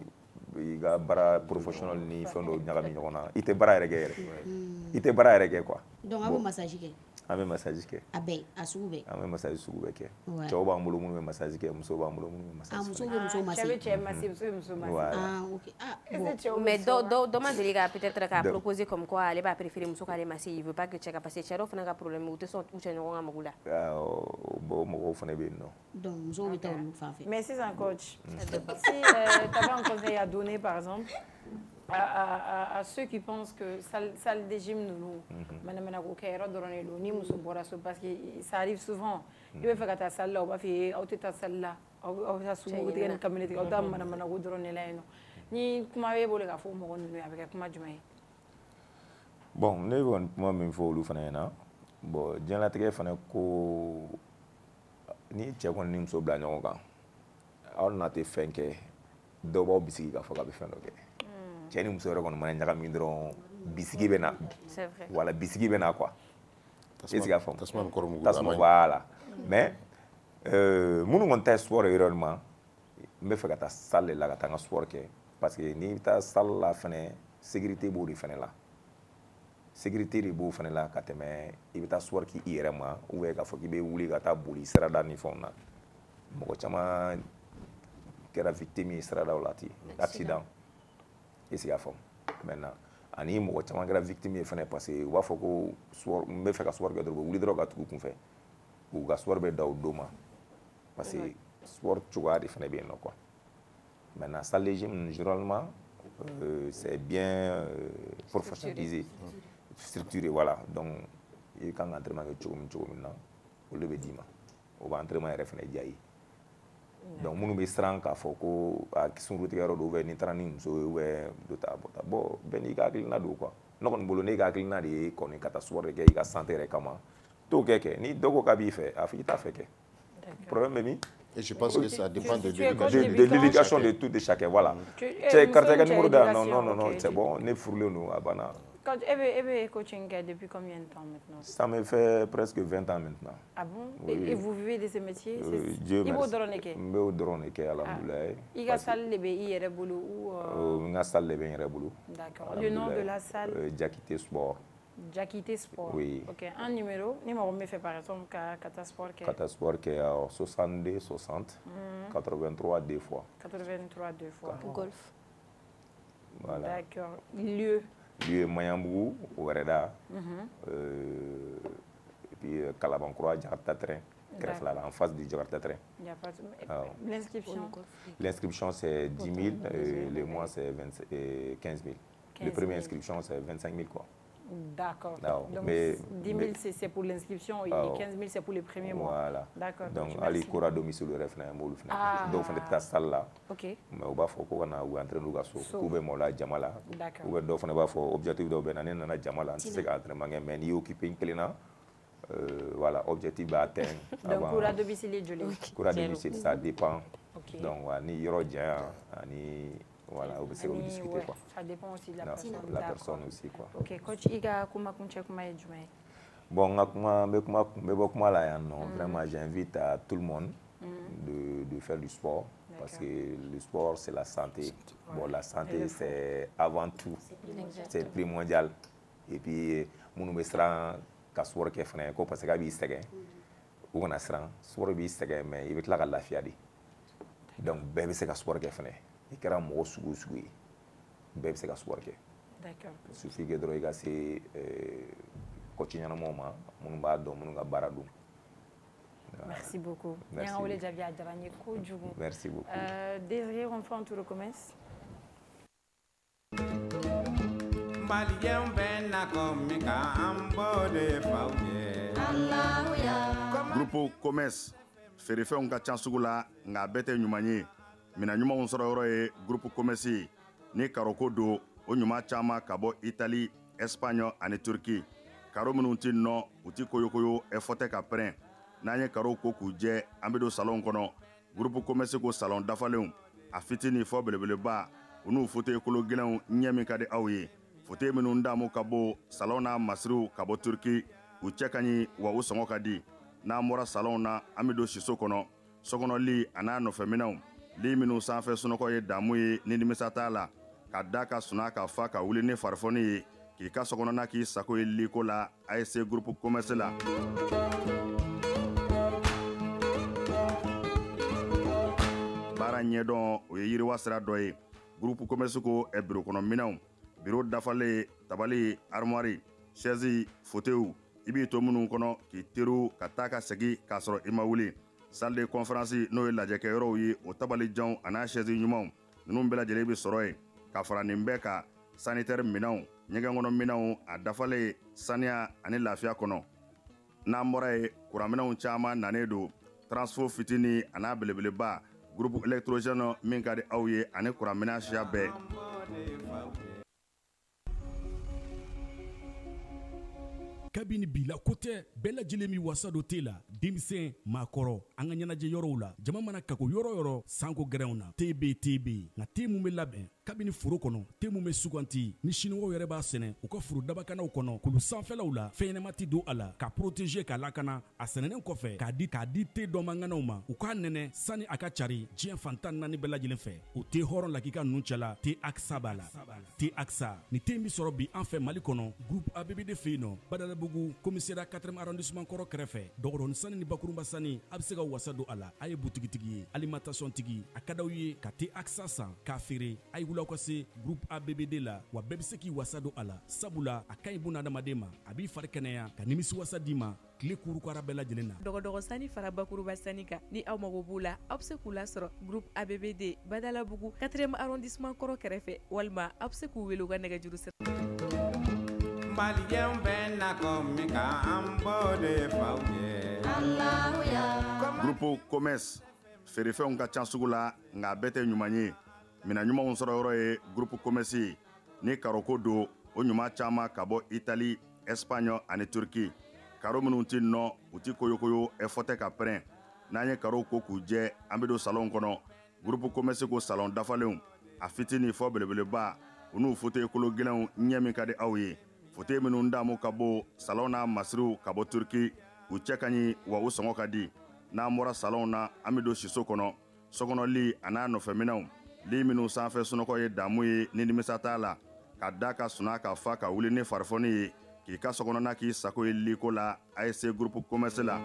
i ka baara professionnel ni fɛn dɔw ɲagami ɲɔgɔn na i tɛ baara yɛrɛ kɛ yɛrɛ i tɛ baara yɛrɛ kɛ quoi. donc a bɛ massage kɛ. an bɛ massage kɛ. a bɛɛ a sugu bɛɛ. an bɛ massage sugu bɛɛ kɛ. cɛw b'an bolo minnu bɛ massage kɛ musow b'an bolo minnu bɛ massage kɛ. muso bɛ muso masse. cɛ bɛ cɛ masse muso bɛ muso masse. ah ok bon mais dɔ ma deli ka peut-être k'a proposer comme quoi ale b'a préférer muso k'ale masse il veut pas que cɛ ka parce que cɛ dɔw fana ka problème u tɛ sɔn u cɛ ɲɔgɔn ka mago la. bon mɔgɔw fana bɛ yen nɔ. donc musow bɛ taa olu fan fɛ. mais sisan coach si tu avais un conseil à donner par exemple à ceux qui pensent que salle de gym ninnu mana ko kɛ yɔrɔ dɔrɔn de don ni muso bɔra so parce que ça arrive souvent i bɛ fɛ ka taa salle la u b'a fɔ ye aw tɛ taa salle la aw bɛ taa sugu tigɛ ni kabini tigɛ aw taa mana ko dɔrɔn de la yen nɔ ni kuma b'e bolo k'a fɔ mɔgɔ ninnu ye a bɛ kɛ kuma jumɛn ye. bon ne bɛ kuma min fɔ olu fana ɲɛna bon diɲɛlatigɛ fana ko ni cɛ kɔni ni muso bila ɲɔgɔn kan aw na tɛ fɛn kɛ dɔw b'aw bisigi k'a fɔ k'a bɛ fɛn dɔ kɛ. cɛ ni muso yɛrɛ kɔni mana ɲagami dɔrɔn bisigi bɛ na wala bisigi bɛ na quoi est-ce que a faamu tasuma voilà mais minnu kɔni ta ye sport ye réellement n bɛ fɛ ka taa salle de la ka taa n ka sport kɛ parce que n'i bɛ taa salle la fɛnɛ sécurité b'o de fɛnɛ la sécurité de b'o fɛnɛ la ka tɛmɛ i bɛ taa sport k'i yɛrɛ ma ou bien k'a fɔ k'i bɛ wuli ka taa boli sirada ni fɛnw na mɔgɔ caman kɛra victime ye siradaw la ten accident. Est-ce qu'il y a femme maintenant ani mɔgɔ caman kɛra victime ye fɛnɛ parce que u b'a fɔ ko sport n bɛ fɛ ka sport kɛ dɔrɔn u bɛ wuli dɔrɔn ka tugu kun fɛ u ka sport bɛ da o don ma parce que sport cogoya de fɛnɛ bɛ yen nɔ quoi maintenant salle de gym généralement c'est bien professionnalisé structuré voilà donc i kan ka entraînement kɛ cogo min na olu bɛ d'i ma o bɛ entraînement yɛrɛ fɛnɛ diya i ye. donc minnu bɛ siran k'a fɔ ko a sunkurutigɛ yɔrɔ don ou bien n'i taara ni muso ye ou bien dɔ ta bɔta bon bɛɛ n'i ka hakilina don quoi ne kɔni bolo ne ka hakilina de ye kɔni ka taa sport de kɛ i ka santé yɛrɛ kama t'o kɛ ni dɔ ko k'a b'i fɛ a fɔ i t'a fɛ kɛ problème bɛ min. Et je pense que ça dépend de l'éducation de tout de chacun voilà. cɛ karisa ka numéro da non c'est bon ne furulen don a banna. Quand tu es coaching depuis combien de temps maintenant? Ça me fait presque 20 ans maintenant. Ah bon? Oui. Et vous vivez de ce métier? Dieu merci. Il faut donner que? Je vais donner que alhamdoulillah. Il y a salle de BI Rebolo ou? Il y a salle de BI Rebolo. D'accord. Le nom de la salle? Jakité Sport. Jakité Sport. Oui. Ok. Un numéro me fait par exemple Kata Sport. Kata Sport qui est 62 60 83 deux fois. 83 deux fois. Golf. Voilà. D'accord. Lieu Mayambougou, au Vereda, et puis Kalabankroa, Jakarta Train, en face du Jakarta Train. L'inscription? L'inscription c'est 10 000, le mois c'est 15 000. La première inscription c'est 25 000 quoi. D'accord. Donc 10 000 c'est pour l'inscription et 15 000 c'est pour les premiers mois. Voilà. D'accord. Donc Ali Kora domicile le refrain mo le fna. Donc on est à salle là. OK. Mais on va faut qu'on a ou entraîner nous gaso. Ou be mo la jamala. D'accord. Ou do fna ba faut objectif do be na na jamala. C'est ka entraînement mais ni occupé une clé na voilà, objectif à atteindre. Donc, pour la domicile, pour la domicile, ça dépend. Donc, ni Yorodien, ni voilà, on peut discuter quoi. Ça dépend aussi de la personne. La personne aussi quoi. Ok, coach, Iga, comment bon, vraiment, j'invite à tout le monde de faire du sport. Parce que le sport, c'est la santé. Bon, la santé, c'est avant tout. C'est primordial. Et puis, mon sera sport qui est fait, parce que c'est ça. Ou on a ça, sport bi c'est mais il veut que la fiadi. Donc, bébé c'est sport qui est fait. Il y a un mot sous bébé c'est sport qui. D'accord. Il suffit que droit c'est continuer un moment, mon bado, mon gabarado. Merci beaucoup. Merci beaucoup. Désiré, on fait un tour de commerce. Groupe commerce feerefɛnw ka ca sugu la nka bɛɛ tɛ ɲuman ye mina ɲumanw sɔrɔ yɔrɔ ye groupe commerce ni karoko don o ɲuman caman ka bɔ Italie, Espagne ani Turquie. Karo minnu ti nɔ u ti koyokoyo fɔ tɛ ka pɛrɛn. N'an ye karo ko k'u jɛ an bɛ don salon kɔnɔ groupe commerce ko salon dafalenw a fitini fɔ belebeleba u n'u fauteuil kolo gɛlɛnw ɲɛ min ka di aw ye fauteuil minnu damu ka bɔ salon n'a masiriw ka bɔ Turquie u cɛ ka ɲi wa u sɔngɔ ka di n'an bɔra salon na an bɛ don siso kɔnɔ sokɔnɔli a n'a nɔfɛminɛw li minnu sanfɛ sunɔgɔ ye damu ye ni nimisa t'a la ka da ka suna ka fa ka wuli ni farifoni ye k'i ka sokɔnɔna k'i sago ye liko la ASC groupe commerce la. Baara ɲɛdɔn o ye yiriwa sira dɔ ye groupe commerce ko biro kɔnɔ minɛnw biro dafalen tabali armoire chaise fauteuil i b'i to minnu kɔnɔ k'i teriw ka taa ka segin k'a sɔrɔ i ma wuli salle de conférence n'o ye lajɛkɛyɔrɔw ye o tabalijanw a n'a chaise ɲumanw ninnu bɛɛ lajɛlen bɛ sɔrɔ yen ka fara nin bɛɛ kan sanitaire minɛnw ɲɛgɛn kɔnɔ minɛnw a dafalen saniya ani lafiya kɔnɔ n'an bɔra ye kuranminɛnw caman nanen don transfo fitini a n'a belebeleba groupe électrogène min ka di aw ye ani kuranminɛn siya bɛɛ. kabini bila kotɛ bɛɛ lajɛlen min wasa do tɛ la denmisɛn maakɔrɔ an ka ɲɛnajɛ yɔrɔw la jama mana kako yɔrɔ yɔrɔ sanko gɛrɛnw na tb nka te mun bɛ labɛn kabini foro kɔnɔ te mun bɛ suganti ni siniwaw yɛrɛ b'a sɛnɛ u ka foro dabakanaw kɔnɔ kulu sanfɛlaw la fɛnɲɛnɛma ti don a la ka protéger ka lakana a sɛnɛnen kɔfɛ k'a di te dɔmanganaw ma u k'a nɛnɛ sani a ka cari diɲɛ fantan naani bɛɛ lajɛlen fɛ o te hɔrɔn lakika ninnu cɛla te aksa b'a la te aksa ni te min sɔrɔ bi an fɛ mali kɔnɔ groupe ABBD fɛ yen nɔ badalabugu commissariat 4e arrondissement kɔrɔ kɛrɛfɛ dɔgɔdɔni sani ni bakurunba sani a bɛ se ka wasa don a la a ye butigitigi ye alimentation tigi a ka d'aw ye ka te aksa san k'a feere a ye wuli aw ka se groupe ABBD la wa bɛɛ bɛ se k'i wasa don a la sabula a ka ɲi buna adamaden ma a b'i fari kɛnɛya ka nimisi wasa d'i ma tile kurukara bɛɛ lajɛlen na dɔgɔdɔgɔ sani fara bakuruba sani kan ni aw mago b'u la aw bɛ se k'u lasɔrɔ groupe ABBD badalabugu 4e arrondissement kɔrɔ kɛrɛfɛ walima aw bɛ se k'u wele u ka nɛgɛjuru sira maliyɛnw bɛ nakɔ min kan an b'o de f'aw ye groupe commerce feerefɛnw ka ca sugu la nka bɛɛ tɛ ɲuman ye mina ɲumanw sɔrɔ yɔrɔ ye groupe commerce ni karoko don o ɲuman caman ka bɔ Italie, Espagne ani Turquie. Karo minnu ti nɔ u ti koyokoyo fɔ tɛ ka pɛrɛn n'an ye karo ko k'u jɛ an bɛ don salon kɔnɔ groupe commerce ko salon dafalenw a fitini fɔ belebeleba u n'u fauteuil kolo gɛlɛnw ɲɛ min ka di aw ye fauteuil minnu damu ka bɔ salon n'a masiriw ka bɔ Turquie u cɛ ka ɲi wa u sɔngɔ ka di n'an bɔra salon na an bɛ don siso kɔnɔ sokɔnɔli a n'a nɔfɛminɛw li minnu sanfɛ sunɔgɔ ye damu ye ni nimisa t'a la ka da ka suna ka fa ka wuli ni farifoni ye k'i ka sokɔnɔna k'i sago ye liko la ASC groupe commerce la.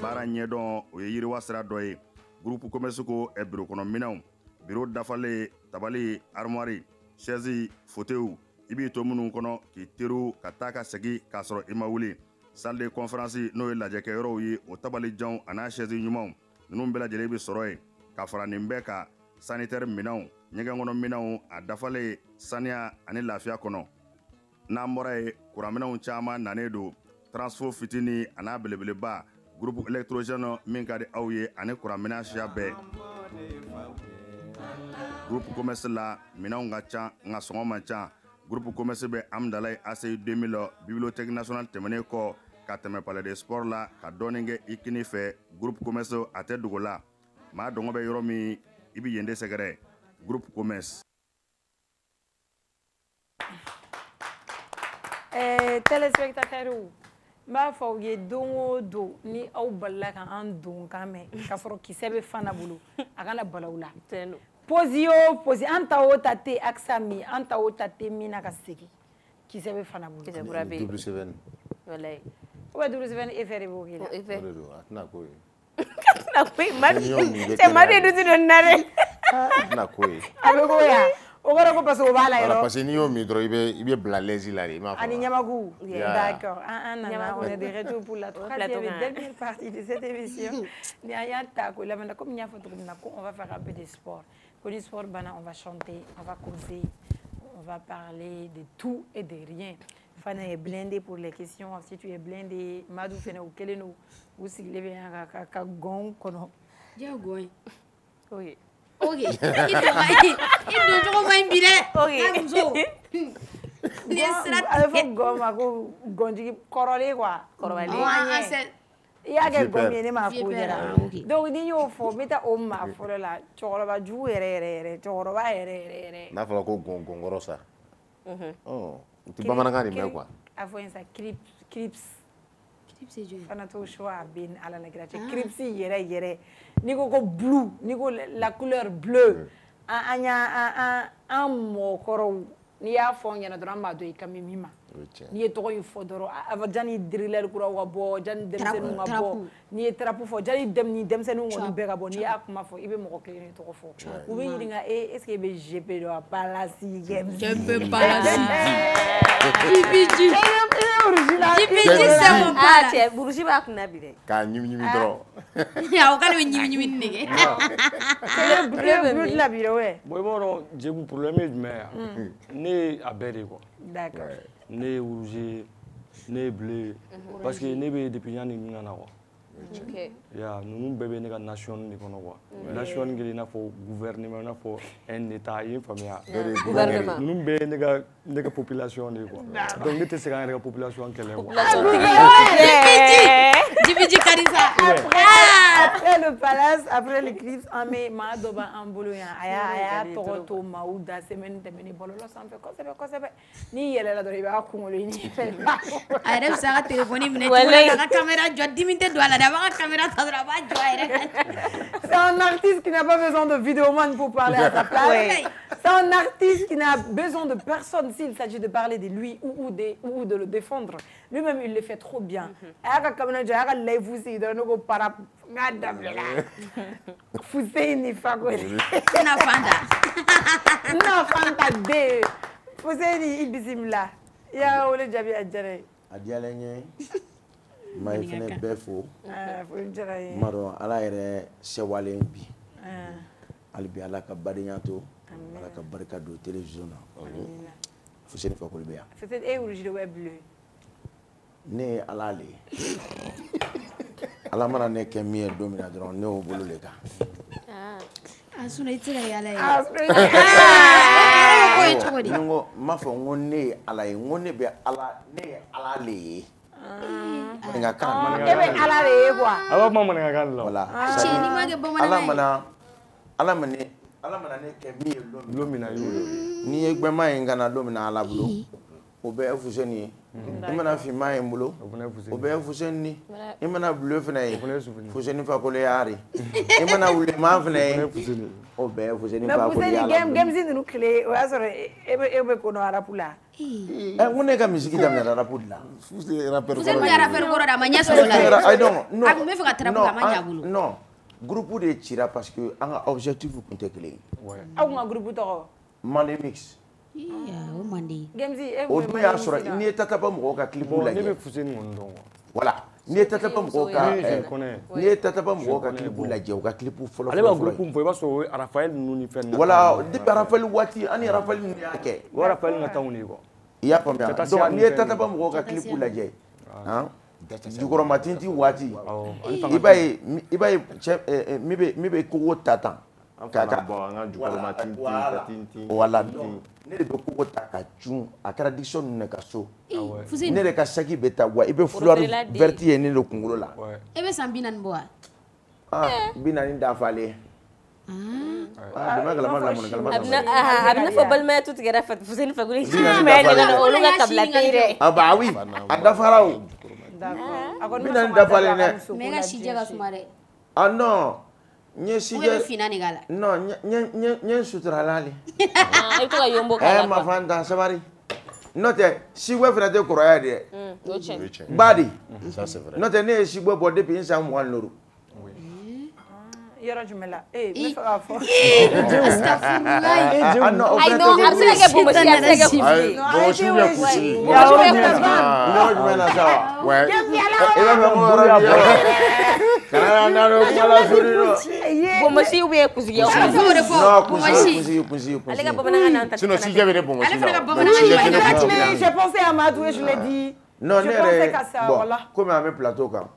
Baara ɲɛdɔn o ye yiriwa sira dɔ ye groupe commerce ko biro kɔnɔ minɛnw biro dafalen tabali armoire chaise fauteuil i b'i to minnu kɔnɔ k'i teriw ka taa ka segin k'a sɔrɔ i ma wuli salle de conférence n'o ye lajɛkɛyɔrɔw ye o tabalijanw a n'a chaise ɲumanw ninnu bɛɛ lajɛlen bɛ sɔrɔ yen ka fara nin bɛɛ kan sanitaire minɛnw ɲɛgɛn kɔnɔ minɛnw a dafalen saniya ani lafiya kɔnɔ n'an bɔra ye kuranminɛnw caman nanen don transfo fitini a n'a belebeleba groupe électrogène min ka di aw ye ani kuranminɛn siya bɛɛ. Groupe commerce la minɛnw ka ca nka sɔngɔ man ca groupe commerce bɛ Amdalaye ACI 2000 bibliothèque nationale tɛmɛnen kɔ ka tɛmɛ palais des sports la ka dɔɔnin kɛ Ikini fɛ groupe commerce a tɛ dogo la maa dɔngɔ bɛ yɔrɔ min i bɛ yen de sɛgɛrɛ groupe commerce. Téléspectateurs n b'a fɔ aw ye don o don ni aw balila ka an don kan mɛn k'a sɔrɔ kisɛ bɛ Fana bolo a kana bala aw la. Posi o posi an ta o ta tɛ akisa min an ta o ta tɛ min na ka segin kisɛ bɛ Fana bolo. Double 7. Walayi. ou bien double 7 effet de b'o k'i la. Effet. A tɛna ko ye. A tɛna ko ye cɛ Madu ye dutigi dɔ na dɛ. A tɛna ko ye. A bɛ k'o ye o kɔrɔ ko parce que o b'a la yɔrɔ. Parce que n'i y'o min dɔrɔn i bɛ bila lɛnzi la de i m'a fɔ. Ani Ɲamaku. D'accord. An nana on est de retour pour la troisième et dernière partie de cette émission. Ni an y'a ta ko lamɛnna comme n y'a fɔ cogo min na ko on va faire un peu de sport. Ko ni sport banna on va chanter, on va causer, on va parler de tout et de rien. Fana est blindé pour les questions. Si tu es blindé, Madu fana o kelen don u sigilen bɛ yan ka gɔn kɔnɔ. Diya gɔn. Oui. Ok. I don cogo ma ɲi bi dɛ. Ok. Muso. Ni ye sira tigɛ. A bɛ fɔ gɔn ma ko gɔnjigi kɔrɔlen quoi. Kɔrɔbalen. I y'a kɛ gɔn min ye ne m'a ko ɲɛna. Donc ni y'o fɔ n bɛ taa o maa fɔlɔ la cɛkɔrɔba jugu yɛrɛ cɛkɔrɔba yɛrɛ. N'a fɔra ko gɔnkɔrɔ sa. U tɛ bamanankan de mɛn quoi. A fɔ n sa clips. Clips ye jumɛn? Fana t'o choix a bɛ ala la kira cɛ. Clips yɛrɛ. N'i ko blue n'i ko la couleur bleue an mɔgɔkɔrɔw n'i y'a fɔ n ɲɛna dɔrɔn an b'a dɔn i ka min ma. N'i ye tɔgɔ in fɔ dɔrɔn a fɔ janni drilleur kuraw ka bɔ janni denmisɛnninw ka bɔ n'i ye trapu fɔ janni denmisɛnninw kɔni bɛɛ ka bɔ n'i y'a kuma fɔ i bɛ mɔgɔ kelen de tɔgɔ fɔ u bɛ ɲininka est-ce que i bɛ GP dɔn wa Palasi GP Palasi JPG c'est mon pala cɛ burusi b'a kunna bi dɛ k'a ɲimi dɔrɔn o k'ale bɛ ɲimi de kɛ bleu la bi dɛ ouais bon i b'a dɔn Djebu problème ye jumɛn ye ne ye a bɛɛ de quoi d'accord ne ye rouge ne ye bleu parce que ne bɛ depuis yanni n kana quoi ya ninnu bɛɛ bɛ ne ka nation de kɔnɔ quoi nation kɛlen i n'a fɔ gouvernement i n'a fɔ un état i ye n faamuya ninnu bɛɛ ye ne ka population de quoi donc ne tɛ se k'an yɛrɛ ka population kɛlɛ quoi Djibiji Karisa après le palace après le clips an bɛ maa dɔ b'an bolo yan a y'a tɔgɔ to maaw da semaine tɛmɛnen bɔlɔlɔ sanfɛ kosɛbɛ n'i yɛlɛla dɔrɔn i b'a kunkolo i ni fɛn a yɛrɛ bɛ se ka téléphone minɛ cogo la k'a ka caméra jɔ dimi tɛ don a la dɛ a b'a ka caméra ta dɔrɔn a b'a jɔ a yɛrɛ kan. C'est un artiste qui n'a pas besoin de vidéoman pour parler à sa place. C'est un artiste qui n'a besoin de personne s'il s'agit de parler de lui ou de le défendre. Lui-même, il le fait trop bien. A y'a ka caméra jɔ a y'a ka live sigi dɔrɔn ne ko para n k'a dabila Fussein ni Fako n na Fanta den Fussein i bisimila i y'a wele jaabi a diyara ye. A diyara n ye. Ma ye fɛnɛ bɛɛ fo. Foli diyara ye. N b'a dɔn Ala yɛrɛ sewalen bi. Hali bi Ala ka badenya to. Ala ka barika don télévision na. Fussein Fakoli bɛ yan. Fussein e rouge de ou bleu? Ne ye Ala le ye. Ala mana ne kɛ min ye don min na dɔrɔn ne y'o bolo le kan. A sunna i tɛ se ka yala ye. Ko ye cogo di? N ko n m'a fɔ n ko ne ye Ala ye n ko ne ye Ala le ye. Maninkakan. E bɛ Ala le ye quoi? A b'a kuma maninkakan de la. Voilà. Cɛ n'i ma kɛ bamanankan ye. Ala mana ne kɛ min ye don min na y'o ye. N'i ye gbɛma in kana don min na Ala bolo o bɛɛ ye Fussein ye. I mana finman ye n bolo o bɛɛ ye Fussein ye. I mana bleu fana ye Fussein Fakoli yari. I mana wulema fana ye o bɛɛ ye Fussein Fakoli yala. Mais Fussein gamesi ninnu tile o y'a sɔrɔ e bɛ ko dɔn arapu la. N ko ne ka misiki daminɛna arapu de la. Fussein bɛ rappeur kɔrɔ de a ma ɲɛ sɔrɔ o la dɛ. A tun bɛ fɛ ka trapu a ma ɲɛ a bolo. Non groupe de cira parce que an ka objectif tun tɛ kelen ye. Aw kun ka groupe tɔgɔ? Mande Mix. O man di. O dun y'a sɔrɔ n'i ye Tataba mɔgɔw ka clip lajɛ. Ne bɛ Fussein kɔni dɔn. Voilà n'i ye Tataba mɔgɔw ka clip lajɛ u ka clip fɔlɔ. Ale b'a groupe fɔ i b'a sɔrɔ o ye Raphaël ninnu ni fɛn. Voilà depuis Raphaël waati an ni Raphaël ninnu y'a kɛ. O ye Raphaël ka temps de ye quoi. I y'a faamuya donc n'i ye Tataba mɔgɔw ka clip lajɛ Jukɔrɔma Tintin waati i b'a ye cɛ min bɛ kogo ta tan Voilà. Ne de bɛ kogo ta ka cun a kɛra diction ninnu ka so. Ne de ka saki bɛ taa wa i bɛ fleur verte ye ne de kunkolo la. E bɛ san 40 bɔ wa? 40 dafalen. A bɛna fɔ balimaya tu tigɛra Fuseni fɛ ko ni olu ka kabila tɛ dɛ. Ah bah oui, a dafara o. 40 dafalen dɛ. Mais ka sijɛ ka suma dɛ. Ah non. Nye sijɛ fina ni gala. Non, nye suturalali. Ah, i to ka yombo kala. Ma fanta sabari. N'otɛ sigwe fana tɛ kɔrɔya de. O cɛ. Badi. Ça c'est vrai. N'otɛ ne ye sigwe bɔ depuis n san 25. Yɔrɔ jumɛn la? Ne fɛ k'a fɔ. Ayi non, a bɛ se ka kɛ bomosi, a bɛ se ka kɛ kusi. Bomosi bɛ kusi. Yɔrɔ jumɛn na sa wa? Ouais. I b'a fɛ ko yɔrɔ jumɛn? Kana na do kumala suri do. Bomosi ou bien kusi? Non, kusi. Ale ka bamanankan n'an ta. Sinon si j'avais des bomosi. Je pensais à Madou et je l'ai dit. Non, ne yɛrɛ bon, comme an bɛ plateau kan.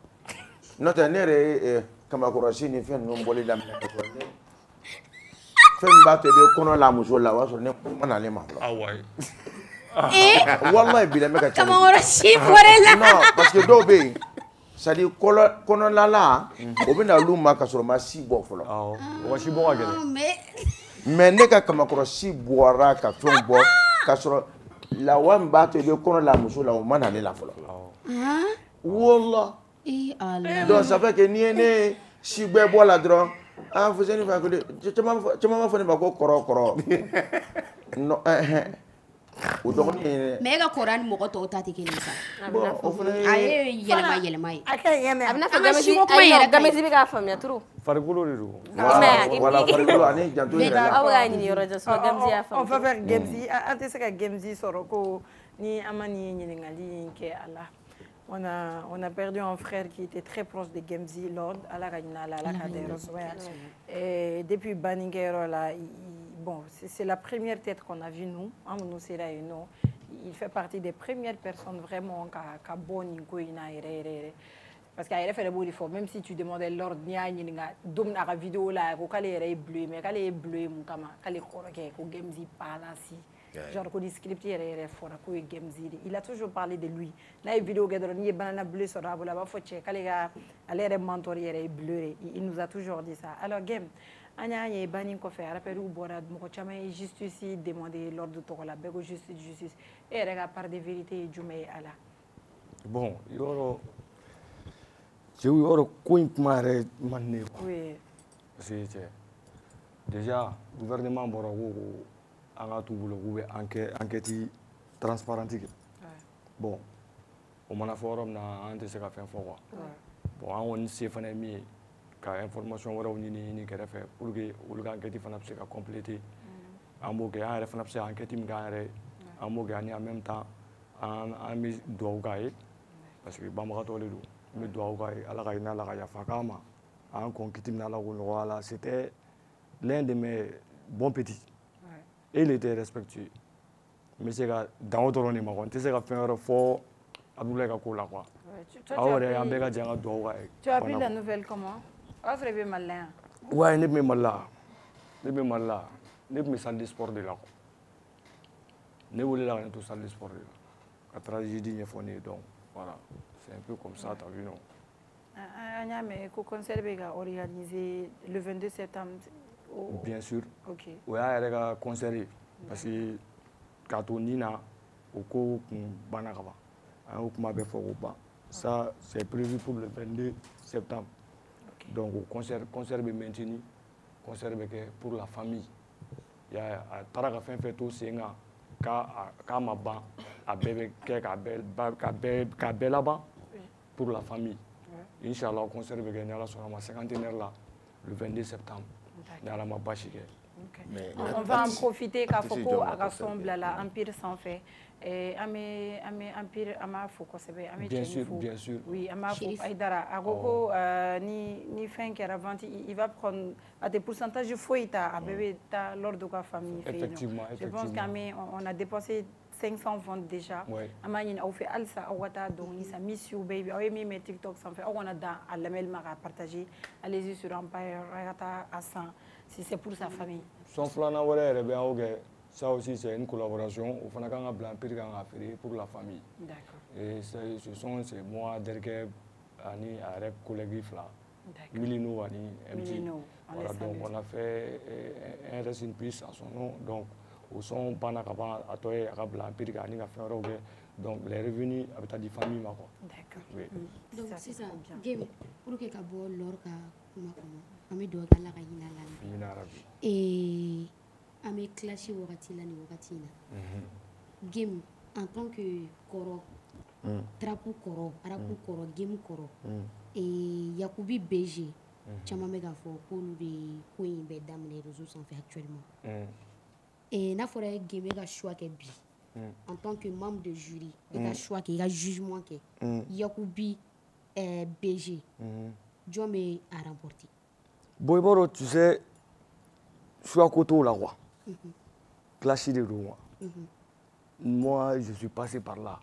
N'otɛ ne yɛrɛ kamakɔrɔsi ni fɛn ninnu bɔli daminɛ fɛn min b'a to i bɛ kɔnɔ la muso la o y'a sɔrɔ ne kuma n'ale ma fɔlɔ. Wallahi bi la n bɛ ka cɛnni. Kamakɔrɔsi bɔrɛ la. Non parce que dɔw bɛ yen c'est à dire kɔnɔlala o bɛ na olu ma ka sɔrɔ ma si bɔ fɔlɔ. O si bɔ ka gɛlɛn. Mais ne ka kamakɔrɔsi bɔra ka fɛn bɔ ka sɔrɔ lawa min b'a to i bɛ kɔnɔ la muso la o ma n'ale la fɔlɔ. Wallah. Donc ça fait que n'i ye ne si bɛɛ bɔ la dɔrɔn Fuseni fa ko caman b'a fɔ ne ma ko kɔrɔ. Non o dɔgɔnin. Mais e ka kɔrɔ ni mɔgɔ tɔw ta tɛ kelen sa. A ye yɛlɛma ye. A bɛ n'a fɔ gamesi bɛ k'a faamuya trop. Farikolo de don. Voilà farikolo ani janto yɛrɛ la. Aw bɛ k'a ɲini yɔrɔ jan sinon gamesi y'a faamu. On va faire gamesi. An tɛ se ka gamesi sɔrɔ ko ni an ma nin ɲininkali in kɛ a la. On a perdu un frère qui était très proche de Gemzi, Lord, à la et depuis Baningero, là, bon, c'est la première tête qu'on a vue, nous, il fait partie des premières personnes vraiment qui ont bon parce qu'il a fait le beau effort, même si tu demandais Lord, il y a une vidéo là, il est bleu, mais il est bleu, il est Gemzi par là, si. Genre qu'on script il a toujours parlé de lui. Là une vidéo il banana bleu sur la mentor bleu. Il nous a toujours dit ça. Alors game anya ye bani ko faire rappel ou bora moko chama justice demander l'ordre de tola bego justice et rega par des vérités jumé ala. Bon, yoro coin mare mané. Oui. C'est déjà gouvernement bora an ka t'u bolo k'u bɛ enquête transparente kɛ bon o mana fɔ yɔrɔ min na an tɛ se ka fɛn fɔ quoi bon an kɔni se fana ye min ye ka information wɛrɛw ɲini kɛrɛfɛ pour que olu ka enquête fana bɛ se ka compléter an b'o kɛ an yɛrɛ fana bɛ se ka enquête min kɛ an yɛrɛ an b'o kɛ ani en même temps an bɛ dugawu k'a ye parce que banbagatɔ de don an bɛ dugawu k'a ye ala ka hinɛ a la ka yafa k'a ma an kɔn kiti min ala ko nɔgɔya la c'était l'un de mes bons petits. Et il était respectueux. Mais c'est que dans notre rôle, tu sais faire fort, Abdoulaye Kakola quoi. Tu as pris la nouvelle comment? Offre bien malin. Ouais, ne me mal là, ne me salle de sport de là. Ne voulais là tout salle de sport de là. La tragédie n'est pas née donc voilà, c'est un peu comme ça, t'as vu non? Anya mais qu'on conserve organisé le 22 septembre. Bien sûr. Ok. O y'a yɛrɛ ka concert ye parce que k'a to nin na o ko kun banna ka ban an y'o kuma bɛɛ fɔ k'o ban ça c'est prévu pour le 22 septembre donc o concert bɛ maintenu concert bɛ kɛ pour la famille a taara ka fɛn fɛn to sen kan k'a ma ban a bɛɛ bɛ kɛ k'a bɛɛ laban pour la famille inchallah o concert bɛ kɛ ni Ala sɔnna ma cinquantenaire la le 22 septembre. On va en profiter car Foko a rassemblé la Empire sans fait. Empire ama Foko sebe bien sûr. Oui, ama Foko Aïdara. Agoko ni fin qui a vendu, il va prendre à des pourcentages de fois à bébé lors de la famille. Effectivement. Je pense qu'on a dépensé 500 ventes déjà. Amani a fait Alsa Awata donc il miss you baby. Awe mi met TikTok sans faire. On a dans à la mail mara partager. Allez-y sur Empire Ragata à 100 si c'est pour sa famille. Son flana wala bien ok. Ça aussi c'est une collaboration. On fait un plan pour la famille. D'accord. Et c'est moi derrière ani avec collègue là. Milino ani MT. Voilà, donc on a fait un reste in peace à son nom. Donc au son pendant qu'avant à toi et à Kabla Pirika ani a fait un rogue. Donc les revenus avec des familles ma quoi. D'accord. Oui. Donc c'est ça. Game pour que Kabo lorka kuma ami do kala ka yina la. Yina rabi. Et ami clashé wakati la ni wakati na. Game en tant que koro trapu koro araku koro game koro et Yakubi BG chama mega fo ko lu de ko yin be dam les réseaux sont fait actuellement et na fora game ga choix ke bi en tant que membre de jury et ga choix ke ga jugement ke Yakubi BG Jomé a remporté Boyboro tu sais choix koto la roi clashé de roi moi je suis passé par là.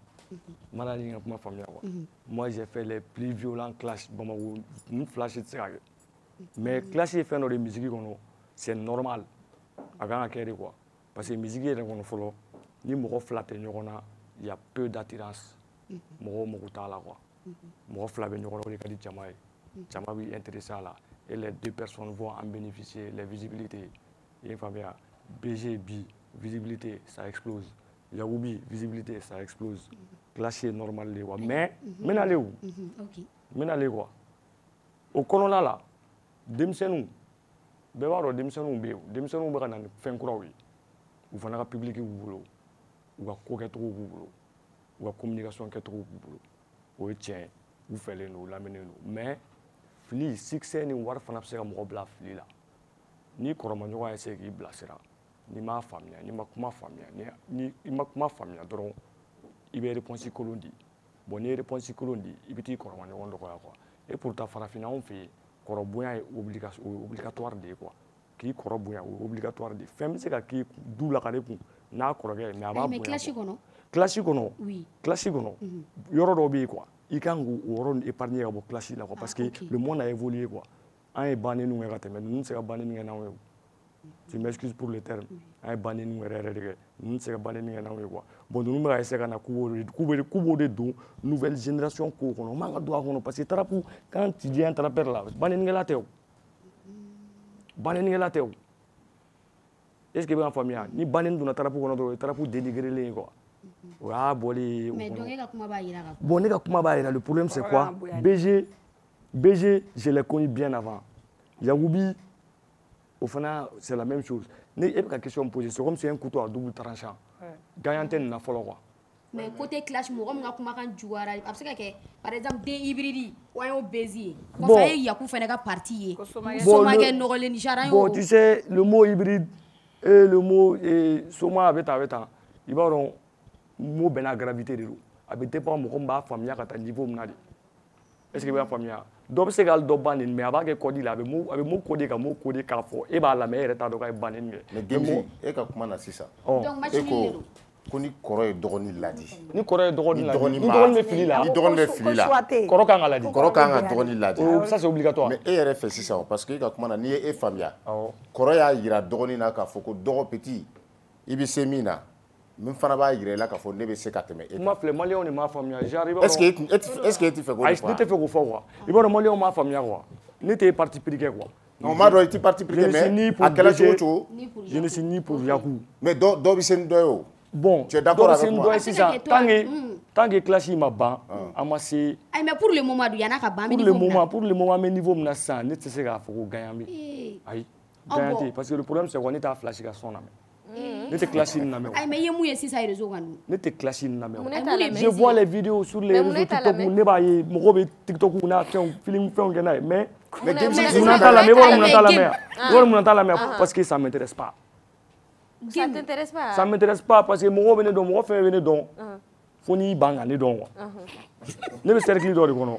Moi j'ai fait les plus violents clashs. Nous flash mais clash est fait dans les musiques c'est normal. Parce que les musiques ni mo flatte il y a peu d'attirance. Mo ta la quoi. Mo flabe ñoko le kadi jamaay. Jamaay intéressé là et les deux personnes vont en bénéficier les visibilités. Il faut bien BGB visibilité ça explose. Yaoubi, visibilité, ça explose. Clashé normal, mais allez où? Mais allez quoi? Au colonna là, Demsenou, Bévaro, Demsenou, Demsenou, Béran, fin croix, ou Vanara public ou boulot, ou à quoi trop boulot, ou à communication qui est trop boulot, ou tiens, vous faites nous, l'amener nous. Mais, fli, succès, ni war fanapse à mon bla fli là. Ni Koromanyo a essayé de blasera. Ni ma famille, ni ma famille, ni ma famille, donc il va répondre colondi. Bon, il répond colondi, il peut y corrompre quoi. Et pour ta farafina, on fait corroboyer obligatoire de quoi. Qui corroboyer obligatoire de. Femme c'est qui d'où la carrière n'a corroborer mais avant. Mais classique non? Classique non? Oui. Classique non? Yoro dobi quoi. Il can ou épargner au classique là quoi parce que le monde a évolué quoi. Un est banni nous mais nous c'est banni nous na. Tu m'excuses pour le terme. Un banni nous nous c'est banni nous na quoi. Bon nous me essayer na kubo de do nouvelle génération ko kono manga do kono parce que tarapu quand tu viens traper là banni nous la teo. Banni nous la teo. Est-ce que bien famille ni banni nous na tarapu kono do tarapu dénigrer les quoi. Ah bolé. Mais donc il a kuma ba ira. Bon les gars kuma ba ira le problème c'est quoi? BG je l'ai connu bien avant. Yaoubi au final, c'est la même chose. Il y a une question posée, c'est comme si un couteau à double tranchant. Gagnant n'a pas le droit. Mais côté clash, par exemple, des hybrides, ou un bézier. Bon, il y a un parti. Bon, tu sais, le mot hybride et le mot soma avec il va y avoir un mot de la gravité de l'eau. Il dépend de la famille à niveau. Est-ce que vous avez famille? Donc c'est gal do banin mais avant que code là avec mo code ka fo e ba la meilleure ta do ka banin mais demi e ka kuma na sisa donc match nul ko ni koro e dogoni ladi ni koro e dogoni ladi ni dogoni me fili là ni dogoni me fili là koro ka ladi koro ka dogoni ladi ça c'est obligatoire mais e yɛrɛ fɛ sisa parce que e ka kuma na ni e famia koro y'a yira dogoni na ka fo ko dogo petit i bi se min na min fana b'a yira la ka fɔ ne bɛ se ka tɛmɛ e ma filɛ maliyɛnw de m'a faamuya j'arrive est-ce que e ti fɛ k'o de fɔ ne tɛ fɛ k'o fɔ quoi i b'a dɔn maliyɛnw m'a faamuya quoi ne t'es parti pris quoi non m'a dɔn i ti parti pris mais a kɛra cogo cogo je ne suis ni pour Yaku mais dɔ bɛ se ni dɔ ye o bon tu es d'accord avec moi sisan tant que classe ma ban an ma se mais pour le moment du yana ka ban pour le moment mais niveau min na sisan ne tɛ se k'a fɔ ko gagnant bɛ ayi gagnant tɛ parce que le problème c'est quoi ne t'a flash ka son na ne tɛ classe in lamɛn mais ye mun ye sisan réseau kan ne tɛ classe in lamɛn je vois les vidéos sur les réseaux TikTok ne b'a ye mɔgɔw bɛ TikTok n'a fɛnw film fɛnw kɛ n'a ye mais mun t'a lamɛn wari mun t'a lamɛn parce que ça m'intéresse pas. Ça t'intéresse pas? Ça m'intéresse pas parce que mɔgɔw bɛ ne dɔn mɔgɔ fɛn bɛ ne dɔn fo n'i ban ka ne dɔn quoi ne bɛ cercle dɔ de kɔnɔ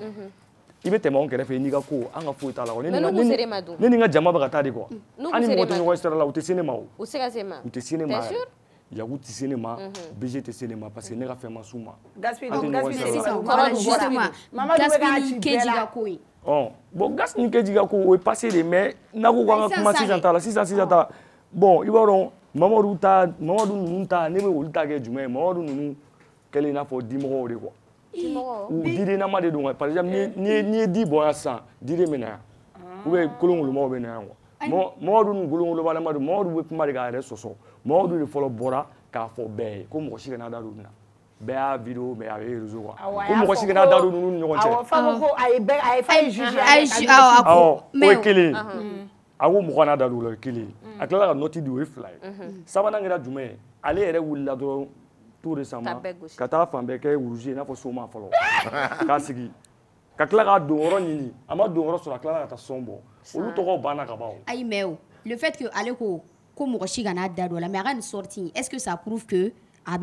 i bɛ tɛmɛ anw kɛrɛfɛ n'i ka ko an ka foyi t'a la quoi ne ni n ka jama bɛ ka taa de quoi an ni mɔgɔ tɛ ɲɔgɔn sira la u tɛ se ne ma o u tɛ se ka se ma u tɛ se ne ma Yaku tɛ se ne ma BG tɛ se ne ma parce que ne ka fɛn ma s'u ma. Gaspi justement Gaspi Keji ka ko ye. Bon Gaspi Keji ka ko o ye passé de mais n'a ko k'an ka kuma sisan ta la sisan ta bon i b'a dɔn Mamadu ninnu ta ne bɛ olu ta kɛ jumɛn ye Mamadu ninnu kɛlen i n'a fɔ dimɔgɔw de quoi. U didenama de don par exemple n'i ye di bɔ yan sisan diden bɛ na yan ou bien kolonkolonmaw bɛ na yan quoi. Mamadu ni kolonkolonbalama don Mamadu bɛ kuma de k'a yɛrɛ sɔsɔ Mamadu de fɔlɔ bɔra k'a fɔ bɛɛ ye ko mɔgɔ si kana da don nin na bɛɛ y'a vidéo mais a bɛ réseau quoi ko mɔgɔ si kana da don ninnu ni ɲɔgɔn cɛ. Awɔ Fako ko a ye fa juge o ye kelen ye a ko mɔgɔ kana da don o la o ye kelen ye a tilala ka nɔti di o ye 2 ye sabanan kɛra jumɛn ye ale yɛrɛ wulila dɔrɔn tout récemment ka taa fan bɛɛ kɛ rouge i n'a fɔ Soma fɔlɔ k'a sigi ka tila k'a don yɔrɔ ɲini a ma don yɔrɔ sɔrɔ a tilala ka taa son bɔ olu tɔgɔw banna ka ban o. Ayi mais le fait que ale ko mɔgɔ si kana da don la mais a ka nin sortie est-ce que ça prouve que a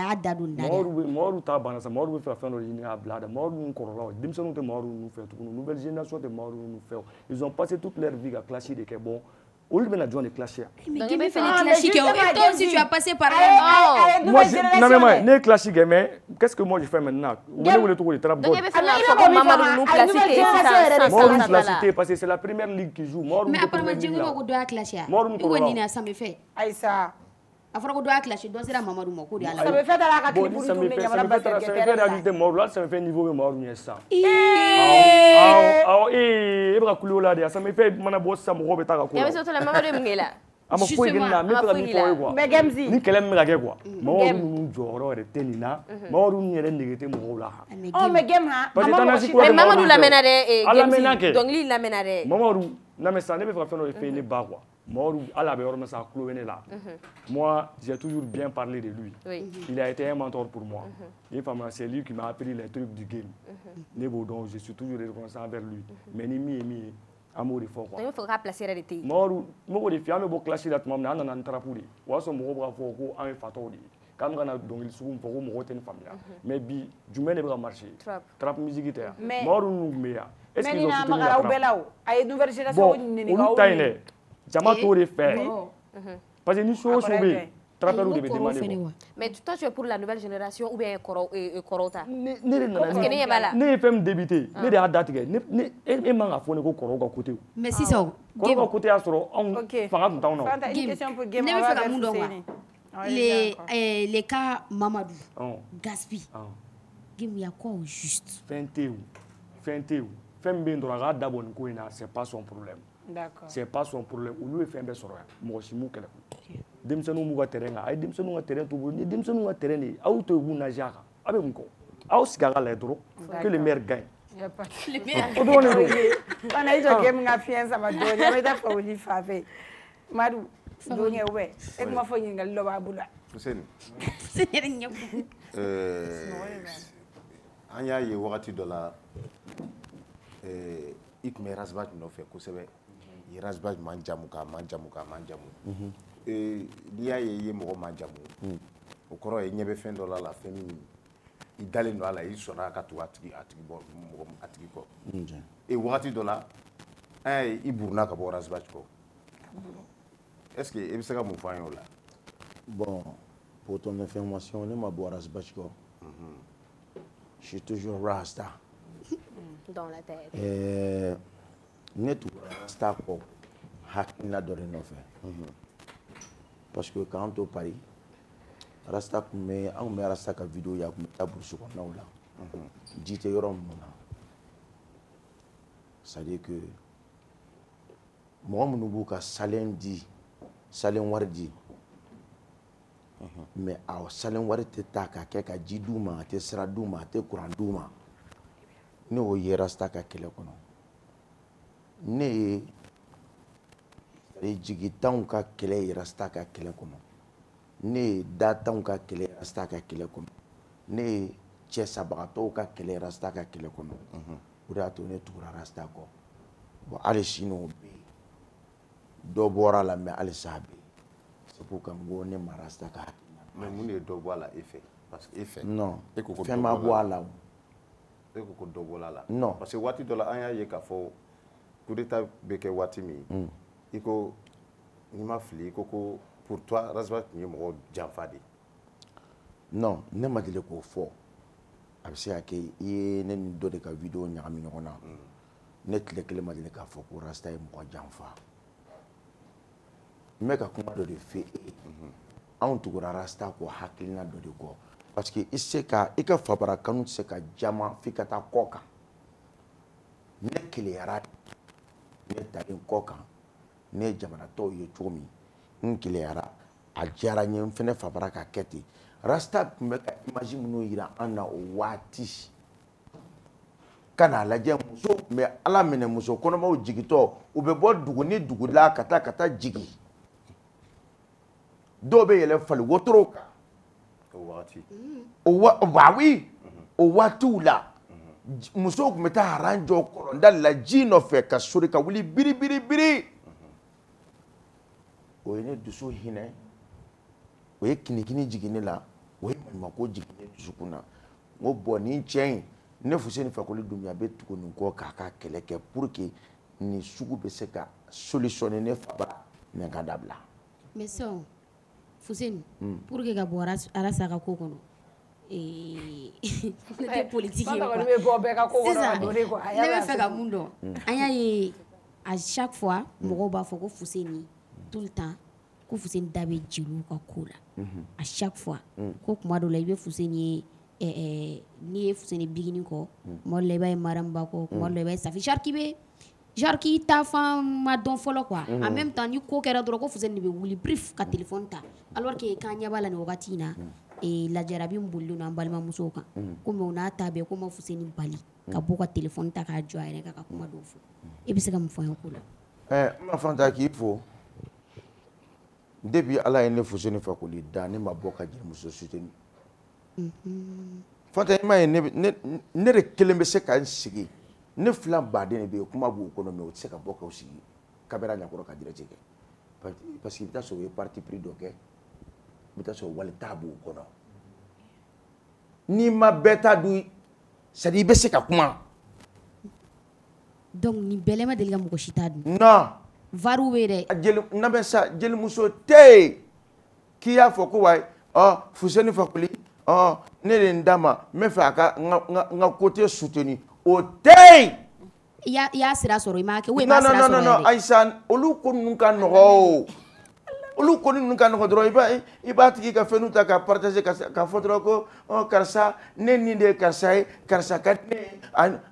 y'a da don da la. Mamadu ta banna sa Mamadu bɛ fɛ ka fɛn dɔ ɲini k'a bila da Mamadu ninnu kɔrɔlaw denmisɛnninw tɛ Mamadu ninnu fɛ tuguni nouvelle génération tɛ Mamadu ninnu fɛ ils ont passé toute leur vie ka classe de kɛ bon olu bɛna jɔn de classe ya. Mais qui bɛ fɛ ni classe kɛ o toi aussi tu as passé par là. Moi non mais ne classe kɛ mais qu'est-ce que moi je fais maintenant u bɛ ne wele cogo di Trap God. Mamadu ninnu classe tɛ Mamadu classe tɛ parce que c'est la première ligue qui joue Mamadu. Mais apparemment Djengo ko dɔ y'a classe ya. Mamadu ko nin na Sambe fɛ. Ayisa a fɔra ko dɔ y'a classe dɔ sera Mamadu ma ko de ala. Sambe fɛ taara ka clip pour tourner Ɲamana basket terrain la. réalité Mamadu là Sambe fɛ niveau bɛ Mamadu ɲɛ sisan. Awɔ e bɛ ka kule o la de Sambe fɛ mana bɔ sisan mɔgɔw bɛ taa ka ko. Yabɛ sɔrɔ Mamadu mun kɛ la. A ma foyi kɛ nin na n bɛ fɛ ka min fɔ aw ye quoi ni kɛlɛ min bɛ ka kɛ quoi Mamadu ninnu jɔyɔrɔ yɛrɛ tɛ nin na Mamadu ninnu yɛrɛ nege tɛ mɔgɔw la. mais game ha Mamadu lamɛnna dɛ dɔnkili lamɛnna dɛ. Mamadu lamɛn sisan ne bɛ fɛ ka fɛn dɔ de fɛ ne ba quoi Mamadu hali a bɛ yɔrɔ min sa a tulo bɛ ne la moi j'ai toujours bien parlé de lui il a été un mentor pour moi i faamuya c'est lui qui m'a appris les trucs du game ne b'o dɔn je suis toujours reconnaissant envers lui mais ni min ye min ye an b'o de fɔ quoi. Ne bɛ fɛ ka place yɛrɛ de tɛ yen. Mamadu n b'o de f'i ye an bɛ bɔ classe la tuma min na an nana ni tarapu de ye o y'a sɔrɔ mɔgɔw b'a fɔ ko an ye fatɔw de ye k'an bɛ ka na dɔnkili sugu min fɔ ko mɔgɔw tɛ nin faamuya mais bi jumɛn de bɛ ka marcher trap musique tɛ yan Mamadu ninnu tun bɛ yan est ce qu'ils ont soutenu la trap bon olu ta yen dɛ jama t'o de fɛ parce que ni so o so bɛ yen trappeurs de bɛ demander quoi. Mais toi tu es pour la nouvelle génération ou bien kɔrɔw ta. Ne de nana ne ye fɛn min débuté ne de y'a datigɛ e man ka fɔ ne ko kɔrɔw ka côté. Mais sisan kɔrɔw ka côté y'a sɔrɔ anw fanga tun t'anw na. ne bɛ fɛ ka mun dɔn quoi les cas Mamadu Gaspi Game ya quoi au juste. Fɛn tɛ yen fɛn min bɛ yen dɔrɔn a k'a dabɔ nin ko in na c'est pas son problème. D'accord. C'est pas son problème olu ye fɛn bɛɛ sɔrɔ yan mɔgɔ si m'u kɛlɛ denmisɛnninw b'u ka terrain kan a ye denmisɛnninw ka terrain t'u bolo ni denmisɛnninw ka terrain de ye aw to yen u b'u nager a kan aw bɛ mun kɔ aw sigi a ka lajɛ dɔrɔn que le maire gagne. O dɔrɔn de don. Fana i jɔ game ka fiɲɛ sama dɔɔni an bɛ taa Fawuli fan fɛ Madu donkɛ ou bien e kuma fɔ ɲininkali dɔ b'a bolo. Fuseni an y'a ye wagati dɔ la i tun bɛ Razbaj nɔfɛ kosɛbɛ Razbaj man jamu n'i y'a ye i ye mɔgɔ man jamu o kɔrɔ ye ɲɛ bɛ fɛn dɔ la fɛn min i dalen don a la i sɔnna ka tugu a tigi kɔ wagati dɔ la an y'a ye i buruna ka bɔ Razbaj kɔ est-ce que i bɛ se ka mun fɔ an ye o la. Bon, pour ton information ne ma bɔ Razbaj kɔ je suis toujours Rasta. Dans la tête. Ne tugura Rasta kɔ hakilina dɔ de nɔfɛ parce que k'an to Paris Rasta kun bɛ an kun bɛ Rasta ka vidéo ye a kun bɛ taa burusi kɔnɔnaw la ji tɛ yɔrɔ minnu na c'est à dire que mɔgɔ minnu b'u ka salen wari di mais a salen wari tɛ taa ka kɛ ka ji d'u ma a tɛ sira d'u ma a tɛ courant d'u ma ne y'o ye Rasta ka kɛlɛ kɔnɔ ne ye jigitanw ka kɛlɛ ye Rasta ka kɛlɛ kɔnɔ ne ye datanw ka kɛlɛ ye Rasta ka kɛlɛ kɔnɔ ne ye cɛsabagatɔw ka kɛlɛ ye Rasta ka kɛlɛ kɔnɔ o de y'a to ne tugura Rasta kɔ bon hali sini o bɛ yen dɔ bɔra la mais halisa a bɛ yen c'est pour que n ko ne ma Rasta ka hakilina. mais mun de ye dɔ bɔ a la e fɛ parce que e fɛ. non fɛn ma bɔ a la o. e ko dɔ bɔra a la. non parce que waati dɔ la an y'a ye k'a fɔ coup d'état bɛ kɛ waati min i ko n'i ma fili i ko pour toi Rasba tun ye mɔgɔ janfa de non ne ma deli k'o fɔ a bɛ se ka kɛ i ye ne ni dɔ de ka vidéo ɲagami ɲɔgɔn na ne tile kelen ma deli k'a fɔ ko Rasta ye mɔgɔ janfa n bɛ ka kuma dɔ de f'e ye anw tugura Rasta ko hakilina dɔ de kɔ parce que i ka fabara kanu tɛ se ka jama f'i ka taa kɔ kan ne keleyara ne talen kɔ kan ne ye jamana tɔw ye cogo min n keleyara a diyara n ye n fɛnɛ fabara ka kɛ ten Rasta tun bɛ ka image minnu yira an na o waati ka n'a lajɛ muso tun bɛ Ala minɛ muso kɔnɔmaw jigitɔ u bɛ bɔ dugu ni dugu la ka taa jigi dɔw bɛ yɛlɛ fali wotoro kan o waatiw la musow tun bɛ taa haran jɔ kɔlɔnda la ji nɔfɛ ka sori ka wuli biri o ye ne dusu hinɛ o ye kinikini jigin ne la o ye maɲumako jigin ne dusukun na n ko bɔn nin cɛ in ne Fuseni Fakoli Dunbiya bɛ tugu nin kɔ k'a ka kɛlɛ kɛ pour que nin sugu bɛ se ka solutionner ne fabara nin ka dabila mais so Fuseni pour que ka bɔ Rasta ka ko kɔnɔ ne tɛ politique ye quoi sisan ne bɛ fɛ ka mun dɔn an y'a ye à chaque fois mɔgɔw b'a fɔ ko Fuseni tout le temps ko Fuseni da bɛ jeliw ka ko la à chaque fois ko kuma dɔ la i bɛ Fuseni ye n'i ye Fuseni bigini kɔ kuma dɔ la i b'a ye Mariam Ba kɔ kuma dɔ la i b'a ye Safi genre k'i ta fan ma dɔn fɔlɔ quoi en même temps ni ko kɛra dɔrɔn ko Fuseni de bɛ wuli bref ka téléphone ta alors que k'an ɲɛ b'a la nin wagati in na lajarabi min bolilen don an balimamusow kan komi o n'a ta bɛɛ ko ma Fuseni bali ka bɔ ka téléphone ta k'a jɔ a yɛrɛ kan ka kuma dɔw fɔ e bɛ se ka mun fɔ an ye ko la n ma Fanta k'i fo depuis Ala ye ne Fuseni Fakoli da ne ma bɔ ka jelimuso soutenir Fanta i m'a ye ne de kelen bɛ se ka n sigi ne filan baden de bɛ yen kuma b'u kɔnɔ mais o tɛ se ka bɔ k'o sigi kamera ɲɛkɔrɔ ka direct kɛ parce que i bɛ taa sɔrɔ o ye parti pris dɔ kɛ i bɛ taa sɔrɔ wali t'a b'u kɔnɔ n'i ma bɛɛ ta dun c'est à dire i bɛ se ka kuma donc nin bɛɛ la ma deli ka mɔgɔ si ta dun non varu bɛ dɛ na bɛ sa jelimuso tɛ yen k'i y'a fɔ ko wayi Fuseni Fakoli ne de n d'a ma n bɛ fɛ a ka n ka côté soutenir o tɛ yen i y'a sira sɔrɔ i m'a kɛ ou i m'a sira sɔrɔ non Ayisa olu ko ninnu ka nɔgɔ o olu ko ninnu ka nɔgɔ dɔrɔn i b'a tigi ka fɛnw ta ka partager ka fɔ dɔrɔn ko karisa ne nin de ye karisa ye karisa ka di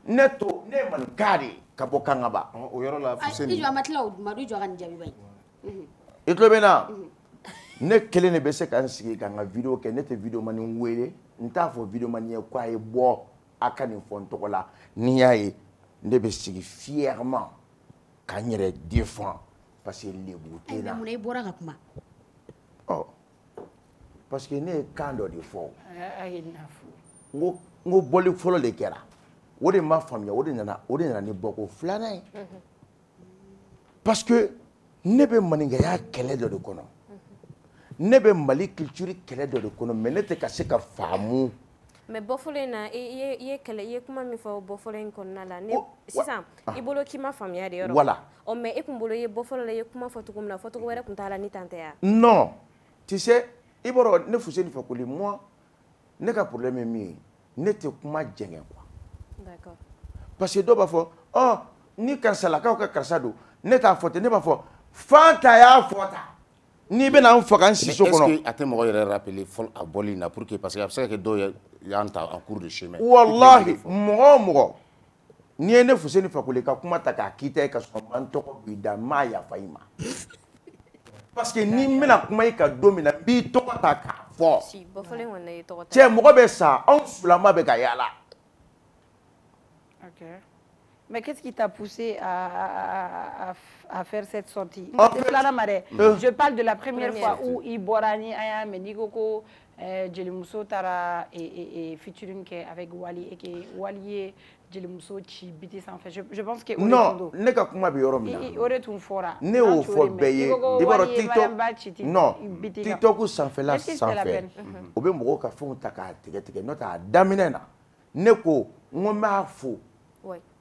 ne ye maninka de ye ka bɔ Kangaba o yɔrɔ la Fuseni i jɔ a ma tila o ma i jɔ ka nin jaabi ba in i tulo bɛ na ne kelen de bɛ se ka n sigi ka n ka vidéo kɛ ne tɛ vidéo mani wele n t'a fɔ vidéo mani ye ko a ye bɔ a ka nin fɔ n tɔgɔ la n'i y'a ye ne bɛ sigi fièrement ka n yɛrɛ défend parce que lebu tɛ na mun na i bɔra ka kuma parce que ne ye kan dɔ de fɔ n ko bɔli fɔlɔ de kɛra o de ma faamuya o de nana ni bɔko filanan ye parce que ne bɛ maninkaya kɛlɛ dɔ de kɔnɔ ne bɛ Mali culture kɛlɛ dɔ de kɔnɔ mais ne tɛ ka se ka faamu mais bɔfɔlɔ in na i ye kuma min fɔ bɔfɔlɔ in kɔnɔna la sisan i bolo k'i ma faamuya de yɔrɔ voilà mais e kun bolo i ye bɔfɔlɔ la i ye kuma fɔ cogo min na fɔcogo wɛrɛ kun t'a la ni tan tɛ ya non tu sais i b'a dɔn ne Fuseni Fakoli moi ne ka problème ye min ye ne tɛ kuma jɛngɛ quoi d'accord parce que dɔw b'a fɔ ni karisalakaw ka karisa don ne t'a fɔ ten ne b'a fɔ Fanta y'a fɔ tan n'i bɛna n faga n si so kɔnɔ est-ce que a tɛ mɔgɔ yɛrɛ rappeler fɔlɔ a bɔli in na pour que parce que a bɛ se ka kɛ dɔw y'an ta en cours de chemin wallahi mɔgɔ o mɔgɔ n'i ye ne Fuseni Fakoli ka kuma ta k'a k'i ta ye ka sɔrɔ n b'an tɔgɔ b'i da n m'a yafa i ma parce que ni n bɛna kuma i ka don min na n b'i tɔgɔ ta k'a fɔ cɛ mɔgɔ bɛ sa anw filama bɛ ka yaala. Mais qu'est-ce qui t'a poussé à faire cette sortie? Je parle de la première fois où Iborani Aya Menigoko Jelimuso Tara et featuring avec Wali et que Wali Jelimuso Chi biti sans fait. Je pense que non, ne ka kuma bi yoro mina. Ore tun fora. Ne o fo beye. Ibaro TikTok. Non. TikTok sans fait là sans fait. O be mɔgɔw ka fɛnw ta k'a tigɛ n'o tɛ a daminɛ na ne ko n ko n b'a fo.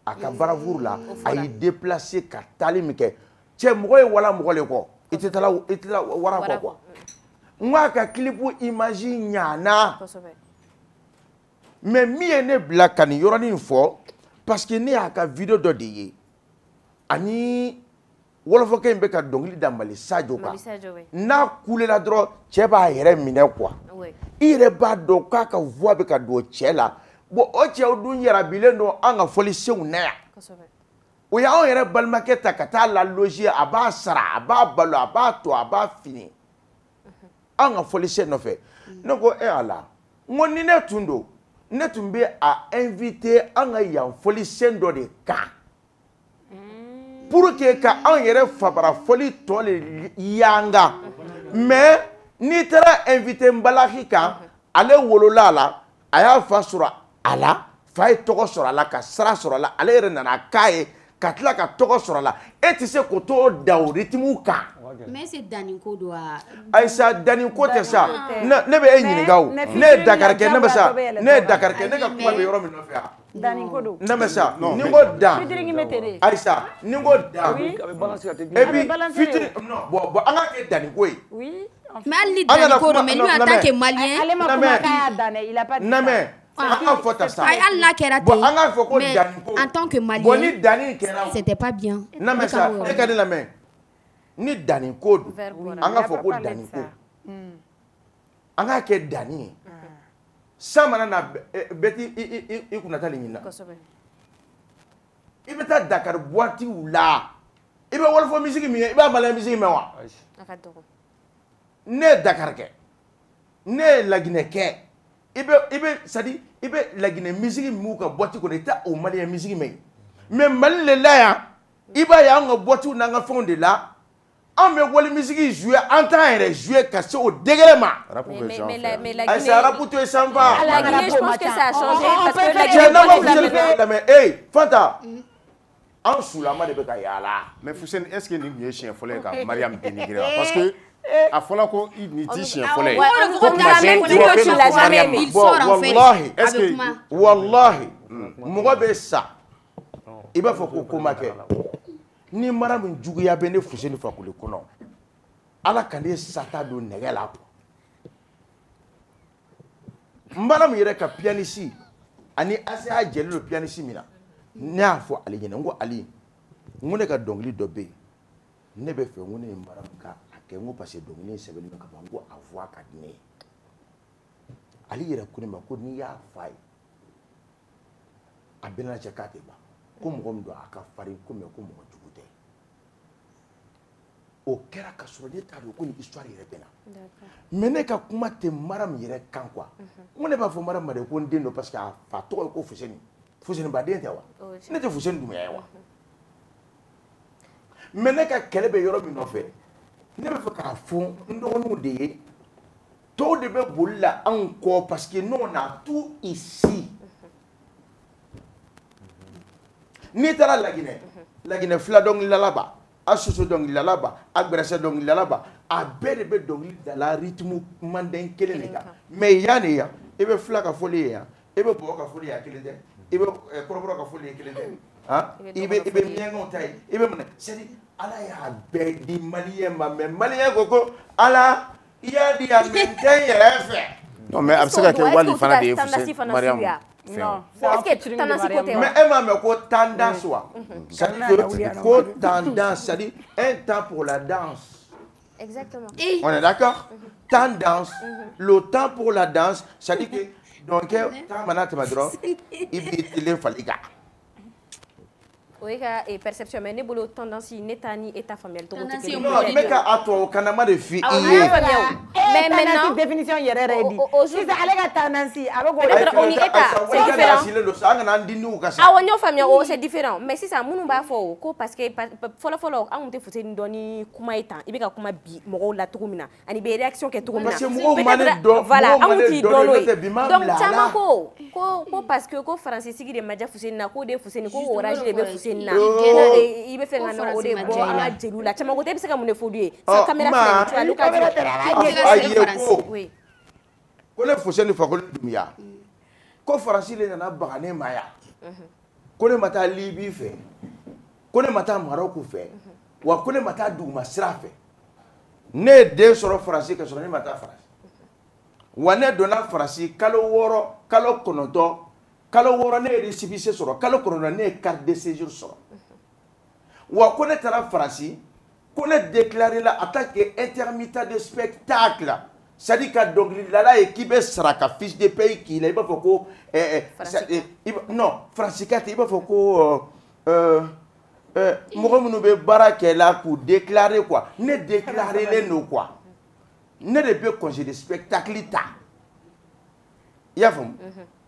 a ka bravoure la a y'i déplacé ka taali min kɛ cɛ mɔgɔ ye wala mɔgɔ le kɔ itala wara quoi ngwa ka clipu image nyana mais mi ne bla kan yoroni fo parce que ne aka video do de ye ani wolofo ke mbe ka dongli dambali Sadio ka na kulela dro cheba yere mine quoi ire ba do ka voix be ka do chela bo o che odun yara bilendo anga foli sew na o ya on yere balmaketa kata la loger aba sara aba balo aba to aba fini anga foli se no fe noko e ala ngoni ne tundo ne tumbe a invité anga ya foli sendo de ka pour que ka on yere fabara foli to le yanga mais ni tara invité mbalahi ka ale wolola la aya fa sura ala fa toko sura la ka sara sura la ale yere nana kaye katla ka toko sura la et tu sais ko to da rythme ka mais c'est Daninko doit Aïssa Daninko te sa ne be enyi ngaw ne Dakar ke ne be sa ne Dakar ke ne ka kuma be yoro mi no fe Daninko do ne be sa ni ngo da Aïssa ni ngo da et puis fitri non bon anga ke Daninko oui mais Ali Daninko mais lui en tant que malien il a pas dit mais en tant que malien c'était pas bien non mais ça regardez la main ni Dani code anga foko Dani ko anga ke Dani sama na beti i kunata linyina i beta Dakar boîte ou la i be wolfo musique mi i ba mala musique mi wa ne Dakar ke ne lagine ke ibe sadi ibe lagine musique mu ka boîte ko ta o mali musique mi mais mal le la ya iba ya nga boîte na nga fond de la on me voit la musique jouer en temps et jouer cassé au dégrément. Mais la Guinée, ça rapporte ça va. La Guinée, je pense que ça a changé parce que la Guinée. Hey, Fanta. En sous la main de Bekayala. Mais Foussène, est-ce que nous chien follet comme Mariam dénigré parce que à Fola ko il n'y dit chien follet. Il sort en fait. Wallahi, est-ce que wallahi, moi be ça. Il va faut qu'on marque. Ni mara min juguya be ne Fuseni Fakoli kono ala kande sata do negela mbara mi yere ka pianisi ani asa jeli lo pianisi mina ne afo ali nyene ngo ali ngone ka dongli do be ne be fe ngone mbara ka ake ngo passé dongli sebeli ka bango avoir ka ne ali yere kuni ma ko ni ya fai abena chakate ba ko mo ndo aka fari ko me ko mo au kera ka sɔrɔ ne t'a dɔn ko ni histoire yɛrɛ bɛ na mais ne ka kuma tɛ Maram yɛrɛ kan quoi ko ne b'a fɔ Maram ma de ko n den don parce que a fa tɔgɔ ye ko Fuseni ba den tɛ wa ne tɛ Fuseni Dumbuya ye wa mais ne ka kɛlɛ bɛ yɔrɔ min nɔfɛ ne bɛ fɛ k'a fɔ n dɔgɔninw de ye tɔw de bɛ boli la anw kɔ parce que nous on a tout ici n'i taara Laginɛ fila dɔnkili lalaba a soso dɔnkili lalaba a gbɛrɛsɛ dɔnkili lalaba a bɛɛ de bɛ dɔnkili da la rythme manden kelen de kan mais yan de yan i bɛ fila ka foli ye yan i bɛ bɔbɔ ka foli ye kelen tɛ i bɛ kɔrɔbɔrɔ ka foli ye kelen tɛ i bɛ miɲɛnkaw ta ye i bɛ mun c'est dire ala y'a bɛɛ di maliyɛn ma mais maliyɛn ko ko ala i y'a di yan mais n tɛ n yɛrɛ fɛ. non mais a bɛ se ka kɛ wali fana de ye Fuseni Mariam. Non, est-ce que tendance côté mais elle m'a mis quoi tendance wa quoi tendance ça dit un temps pour la danse exactement on est d'accord tendance le temps pour la danse ça dit que donc quand maintenant tu m'as dit il est fallu gars oui et perception mais ne bolo tendance netani état familial to non mais ka ato kanama de fi mais maintenant définition yere ready si ça allait ka tendance avec on y état c'est différent ah on y famille c'est différent mais si ça munu ba fo ko parce que folo an te Fuseni doni kuma état ibe ka kuma bi mo la tukumina ani be réaction ke tukumina voilà an ti dolo donc chama ko parce que ko français sigi de maja Fuseni na ko de Fuseni ko orange de be Fuseni na i be fenga na ode bo ala jelula chama ko te bisa ka mun fodue sa caméra fait tu as l'occasion oui ko le Fuseni Fakoli Dumbuya ko français le na bagane maya ko le mata Libye fe ko le mata Maroc fe wa ko le mata Duma sira fe ne den sɔrɔ farasi ka sɔrɔ ne ma taa farasi wa ne donna farasi kalo 6 kalo 9 kalo 6 ne ye récépissé sɔrɔ kalo 9 ne ye carte de séjour sɔrɔ wa ko ne taara farasi ko ne déclaré la en tant qu'intermittent de spectacle c'est-à-dire ka dɔnkilidala ye k'i bɛ sara ka fiche de paye k'i la i b'a fɔ ko non farasika tɛ i b'a fɔ ko mɔgɔ minnu bɛ baara kɛ la k'u déclarer quoi ne déclaré len don quoi ne de bɛ congé de spectacle ta i y'a faamu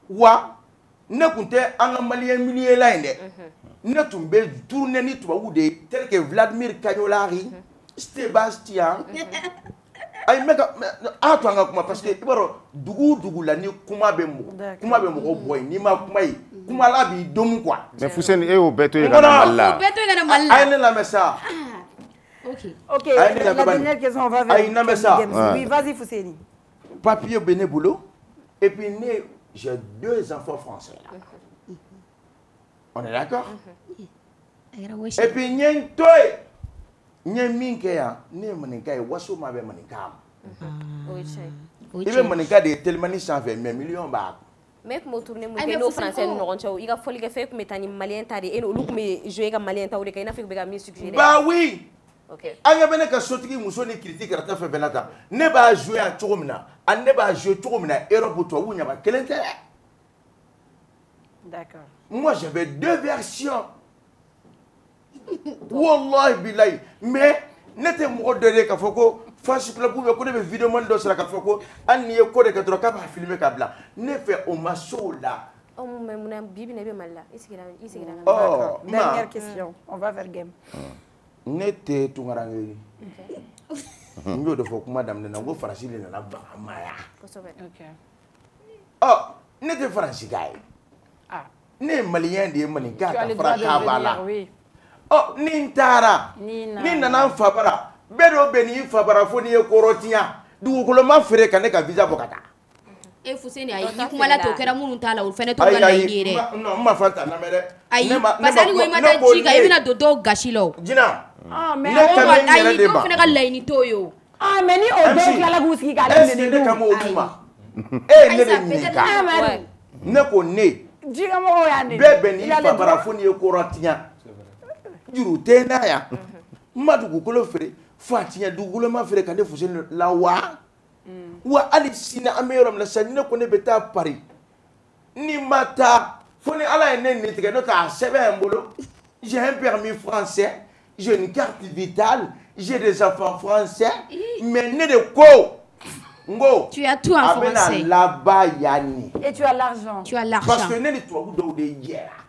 wa ne tun tɛ an ka maliyɛn milieu la in dɛ ne tun bɛ tourner ni tubabu de ye tel que Vladimir Kagnolari Sébastien ayi mɛ ka a to an ka kuma parce que i b'a dɔn dugu o dugu la ni kuma bɛ mɔgɔ bɔ yen n'i ma kuma ye kuma la b'i domu quoi. mais Fuseni e y'o bɛɛ to yen ka na Mali la. o bɛɛ to yen ka na Mali la. a ye ne lamɛn sa. ok la dernière question on va vers. ayi lamɛn sa. oui vas-y Fuseni. papier bɛ ne bolo et puis ne j'ai 2 enfants français là. on est d'accord. et puis n ye n to yen. n ye min kɛ yan ne ye maninka ye waso ma bɛ maninka ma. i bɛ maninka de ye telimani sanfɛ mais million b'a. mais kuma tourner mun kɛ n'o français ni ɲɔgɔn cɛ i ka fɔli kɛ fɛn kun bɛ taa ni malien ta de e n'olu kun bɛ jouer ka malien taw de kɛ i n'a fɔ i bɛ ka min suggérer. bah oui. an ɲɛ bɛ ne ka sotigi muso ni kiriti karata fɛn fɛn na tan ne b'a jouer yan cogo min na ani ne b'a jouer cogo min na Europe tubabu ɲama kelen tɛ. d'accord. moi j'avais 2 versions. wallahi bilayi mais ne tɛ mɔgɔ dɔ de k'a fɔ ko fasi club ko ne bɛ vidéo man dɔ sara k'a fɔ ko hali n'i ye ko de kɛ dɔrɔn k'a b'a filmer k'a bila ne fɛ o ma se o la. mais mun na bi na i bɛ Mali la i sigira d'accord dernière question on va vers game. ne tɛ tunkaranke ye n y'o de fɔ kuma daminɛ na n ko faransi de nana baga ma yan. ne tɛ faransika ye ne ye maliyɛn de ye maninka ka fara k'a b'a la. ni n taara ni nana n fa bara bɛɛ dɔw bɛ n'i fa bara fo n'i ye kɔrɔtiɲa dugukolo ma feere ka ne ka visa bɔ ka taa. e Fuseni ayi i kumala to kɛra minnu t'a la o fɛnɛ t'o ka laɲini ye dɛ. non n ma fan ta lamɛn dɛ. ayi parce que hali ko i ma taa ji kan i bɛna don dɔw gasi la o. jina mais ne ka min yɛrɛ de ma ayi dɔw fɛnɛ ka laɲini t'o ye o. mais ni o dɔw tilala k'u sigi k'a daminɛ est-ce que ne ka m'o d'u ma e ye ne de ɲininka ne ko ne jikamɔgɔw y'a ne bɛɛ bɛ n'i fa bara fo n'i ye kɔrɔtiɲa juru tɛ n'a yan n ma dugukolo feere fo a tiɲɛ dugukolo ma feere ka ne Fuseni la wa wa hali sini an bɛ yɔrɔ min na sisan ni ne ko ne bɛ taa Paris ni ma taa fo ni Ala ye ne nin tigɛ n'o tɛ a sɛbɛn n bolo j'ai un permis français j'ai une carte vitale j'ai des enfants français mais ne de ko n ko tu as tout en français a bɛna laban yanni et tu as l'argent parce que ne ni tubabu dɔw de jɛra.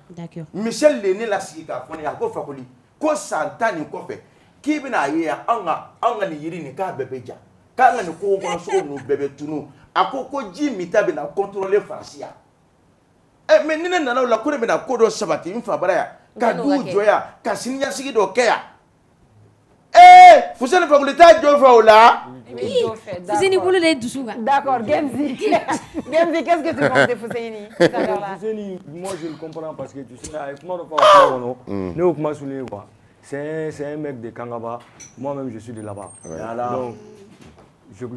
d'accord. Michel de ne la sigi k'a fɔ ne ye a ko Fakoli ko san 10 nin kɔfɛ k'i bɛna ye yan anw ka nin yiri nin k'a bɛɛ bɛ ja k'an ka nin kogo kɔnɔ sogo ninnu bɛɛ bɛ tunu a ko ji min ta bɛna contrôler Faransi yan mais ni ne nana o la ko ne bɛna ko dɔ sabati n fa bara yan ka duw jɔ yan ka siniɲɛsigi dɔ kɛ yan Fuseni Fakoli t'a jɔ fɛ o la. Fuseni bolo de ye dusu kan. D'accord, Gemzi, qu'est-ce que tu penses de Fuseni? Fuseni, moi je le comprends parce que tu sais, comment on parle ne kuma souligner quoi. C'est un mec de Kangaba, moi-même je suis de là-bas. Donc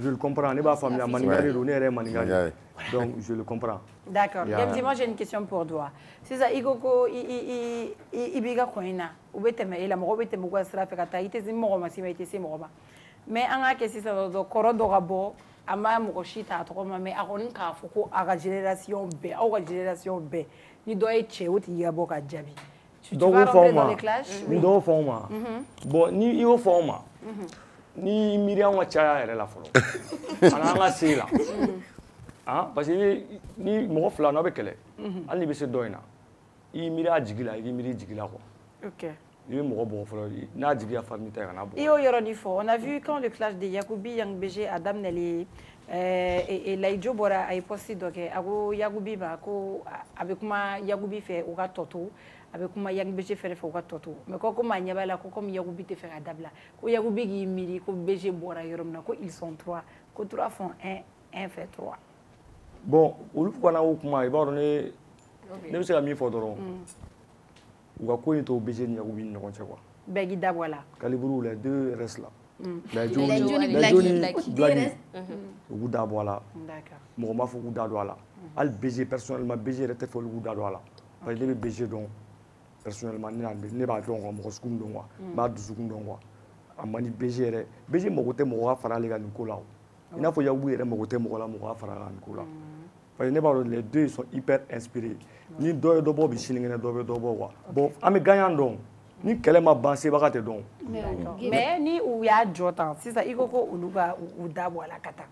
je le comprends, ne b'a famille Maningari, on est Maningari. Donc je le comprends. D'accord. Gemzi, moi j'ai une question pour toi. C'est ça, Igoko, Ibiga Koina, ou Beteme, et la Morobete Mougasra Fekata, il était mort, ma simité, c'est mort. Mais en a que c'est ça, le Korodorabo, Ama Mokoshita, mais à Ronka, Foko, à la génération B, à la génération B, ni doit être chez Oti Yaboka Djabi. Tu vas rentrer dans les clashs? Ni format. Bon, ni au format. Ni Myriam Wacha, elle est la folle. On a c'est là. Parce que ni mɔgɔ fila n'aw bɛ kɛlɛ hali ni bɛ se dɔ in na i miiri a jigi la i k'i miiri jigi la quoi. Ok. I bɛ mɔgɔ bɔ fɔlɔ n'a jigi ya famille ta kana bɔ. I y'o yɔrɔnin fɔ on a vu quand le clash de Yakubi Yang BG a daminɛlen et Laïdjo bɔra a ye poste dɔ kɛ a ko Yakubi ma ko a bɛ kuma Yakubi fɛ u ka tɔ to a bɛ kuma Yang BG fɛnɛ fɛ u ka tɔ to mais ko comme a ɲɛ b'a la ko comme Yakubi tɛ fɛ ka dabila ko Yakubi k'i miiri ko BG bɔra yɔrɔ min na ko ils sont 3 ko 3 font 1 fait 3. Bon, olu fana o kuma i b'a dɔn ne bɛ se ka min fɔ dɔrɔn u ka ko in to BG ni Yakubi ni ɲɔgɔn cɛ quoi. Bɛɛ k'i dabɔ a la. Kaliburu les deux restent là. Glagi olu da bɔ a la mɔgɔ m'a fɔ k'u da don a la hali BG personnellement BG yɛrɛ tɛ fɛ olu k'u da don a la parce que ne bɛ BG dɔn personnellement ne b'a dɔn quoi mɔgɔ sugu min dɔn quoi n b'a dusukun dɔn quoi a man di BG yɛrɛ BG mago tɛ mɔgɔ ka fara ale kan nin ko la i n'a fɔ Yakubu yɛrɛ mago tɛ mɔgɔ la mɔgɔ ka fara kan nin ko la parce que ne b'a dɔn les deux sont hyper inspirés ni dɔ ye dɔ bɔ bi sinikɛnɛ dɔ bɛ dɔ bɔ quoi bon an bɛ gagnant dɔn ni kɛlɛ ma ban sebaga tɛ dɔn mais ni u y'a jɔ tan sisan i ko ko olu ka u da bɔ a la ka taa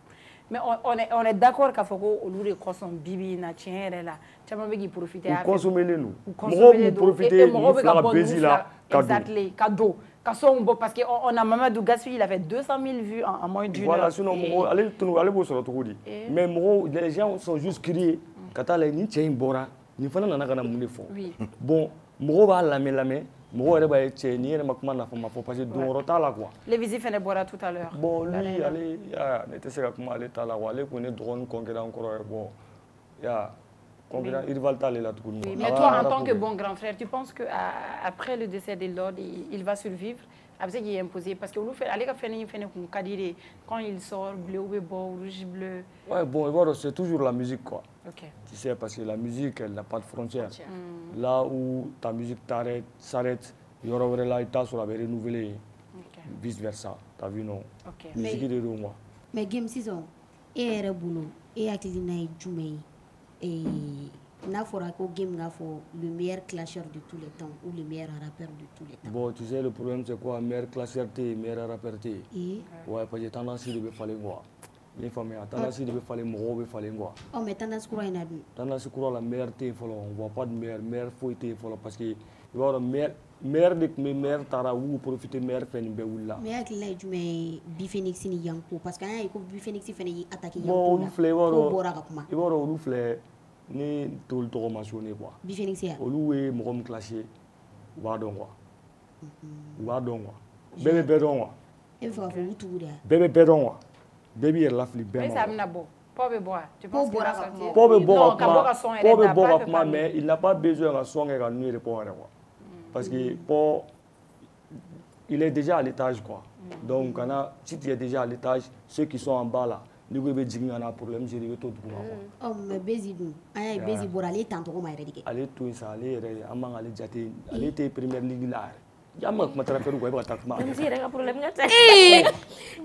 mais on est d'accord k'a fɔ ko olu de kɔsɔn bibi in na tiɲɛ yɛrɛ la caman bɛ k'i profiter u consommer don mɔgɔw b'u profiter ni fila ka bezi la ka don ka sɔnw bɔ parce que on a Mamadou Gaspille il a fait 200 000 vues en moins d'une heure voilà sinon mɔgɔ ale b'o sɔrɔ cogo di mais mɔgɔw les gens sont juste curieux ka taa lajɛ ni cɛ in bɔra nin fana nana ka na mun de fɔ bon mɔgɔw b'a lamɛn mɔgɔ yɛrɛ b'a ye cɛ ni yɛrɛ ma kuma nafa ma fɔ parce que donyɔrɔ t'a la quoi Lévisi fɛnɛ bɔra tout à l'heure bon lui ale ne tɛ se ka kuma ale t'a la quoi ale kun ne dɔgɔnin conquérant n kɔrɔ ye bon conquérant rival t'ale la tuguni mais toi en tant que bon grand frère tu penses que après le décès de Lord il va survivre a bɛ se k'i imposer parce que olu fɛ ale ka fɛn fɛnɛ kun ka di de quand il sort bleu bɛ bɔ rouge bleu ouais bon i b'a dɔn c'est toujours la musique quoi okay. Tu sais parce que la musique elle n'a pas de frontières là où ta musique s'arrête yɔrɔ wɛrɛ la i t'a sɔrɔ a bɛ renouveler vice versa t'as vu non musique de don quoi mais Game sisan e yɛrɛ bolo e hakilina ye jumɛn ye n'a fɔra ko Game k'a fɔ le meilleur clasheur de tous les temps ou le meilleur rappeur de tous les temps bon tu sais le problème c'est quoi meilleur clasheur tɛ yen meilleur rappeur tɛ yen ouais parce que tendance de bɛ falen quoi i ye faamuya tendance de bɛ falen mɔgɔw bɛ falen quoi mais tendance kura in na dun tendance kura la meilleur tɛ yen fɔlɔ on voit pas de meilleur foyi tɛ yen fɔlɔ parce que i b'a dɔn meilleur de tun bɛ meilleur taara u y'u profiter meilleur fɛn nin bɛɛ wulila mais hakilina ye jumɛn ye Bifenix ni Yanko parce que an y'a ye ko Bifenix fɛnɛ y'i attaquer Yanko la bon olu filɛ k'o bɔra ka kuma i b'a dɔn olu filɛ ne t'olu tɔgɔ mentionné quoi Bifenix ya olu ye mɔgɔ min classé u b'a dɔn quoi u b'a dɔn quoi bɛɛ bɛ bɛɛ dɔn quoi e bɛ fɛ ka fɔ olu tugu de wa bɛɛ bɛ bɛɛ dɔn quoi bɛɛ b'i yɛrɛ lafili bɛɛ ma mais ça bɛna bɔ Paul bɛ bɔ wa tu penses Paul bɔra ka kuma Paul bɛ bɔ ka kuma mais il n'a pas besoin ka son kɛ ka nu yɛrɛ Paul yɛrɛ quoi parce que Paul il est déjà à l'étage quoi donc kana si tu es déjà à l'étage ceux qui sont en bas là ni ko i bɛ jigin ka na problème c'est de i bɛ to duguma quoi mais Bezi dun an y'a ye Bezi bɔra ale tan tɔgɔ ma yɛrɛ de kɛ ale to yen sa ale yɛrɛ an man k'ale jate ale tɛ première ligue la yɛrɛ an ma kuma transfert quoi i bɛ ka taa kuma Game yɛrɛ ka problème ka ca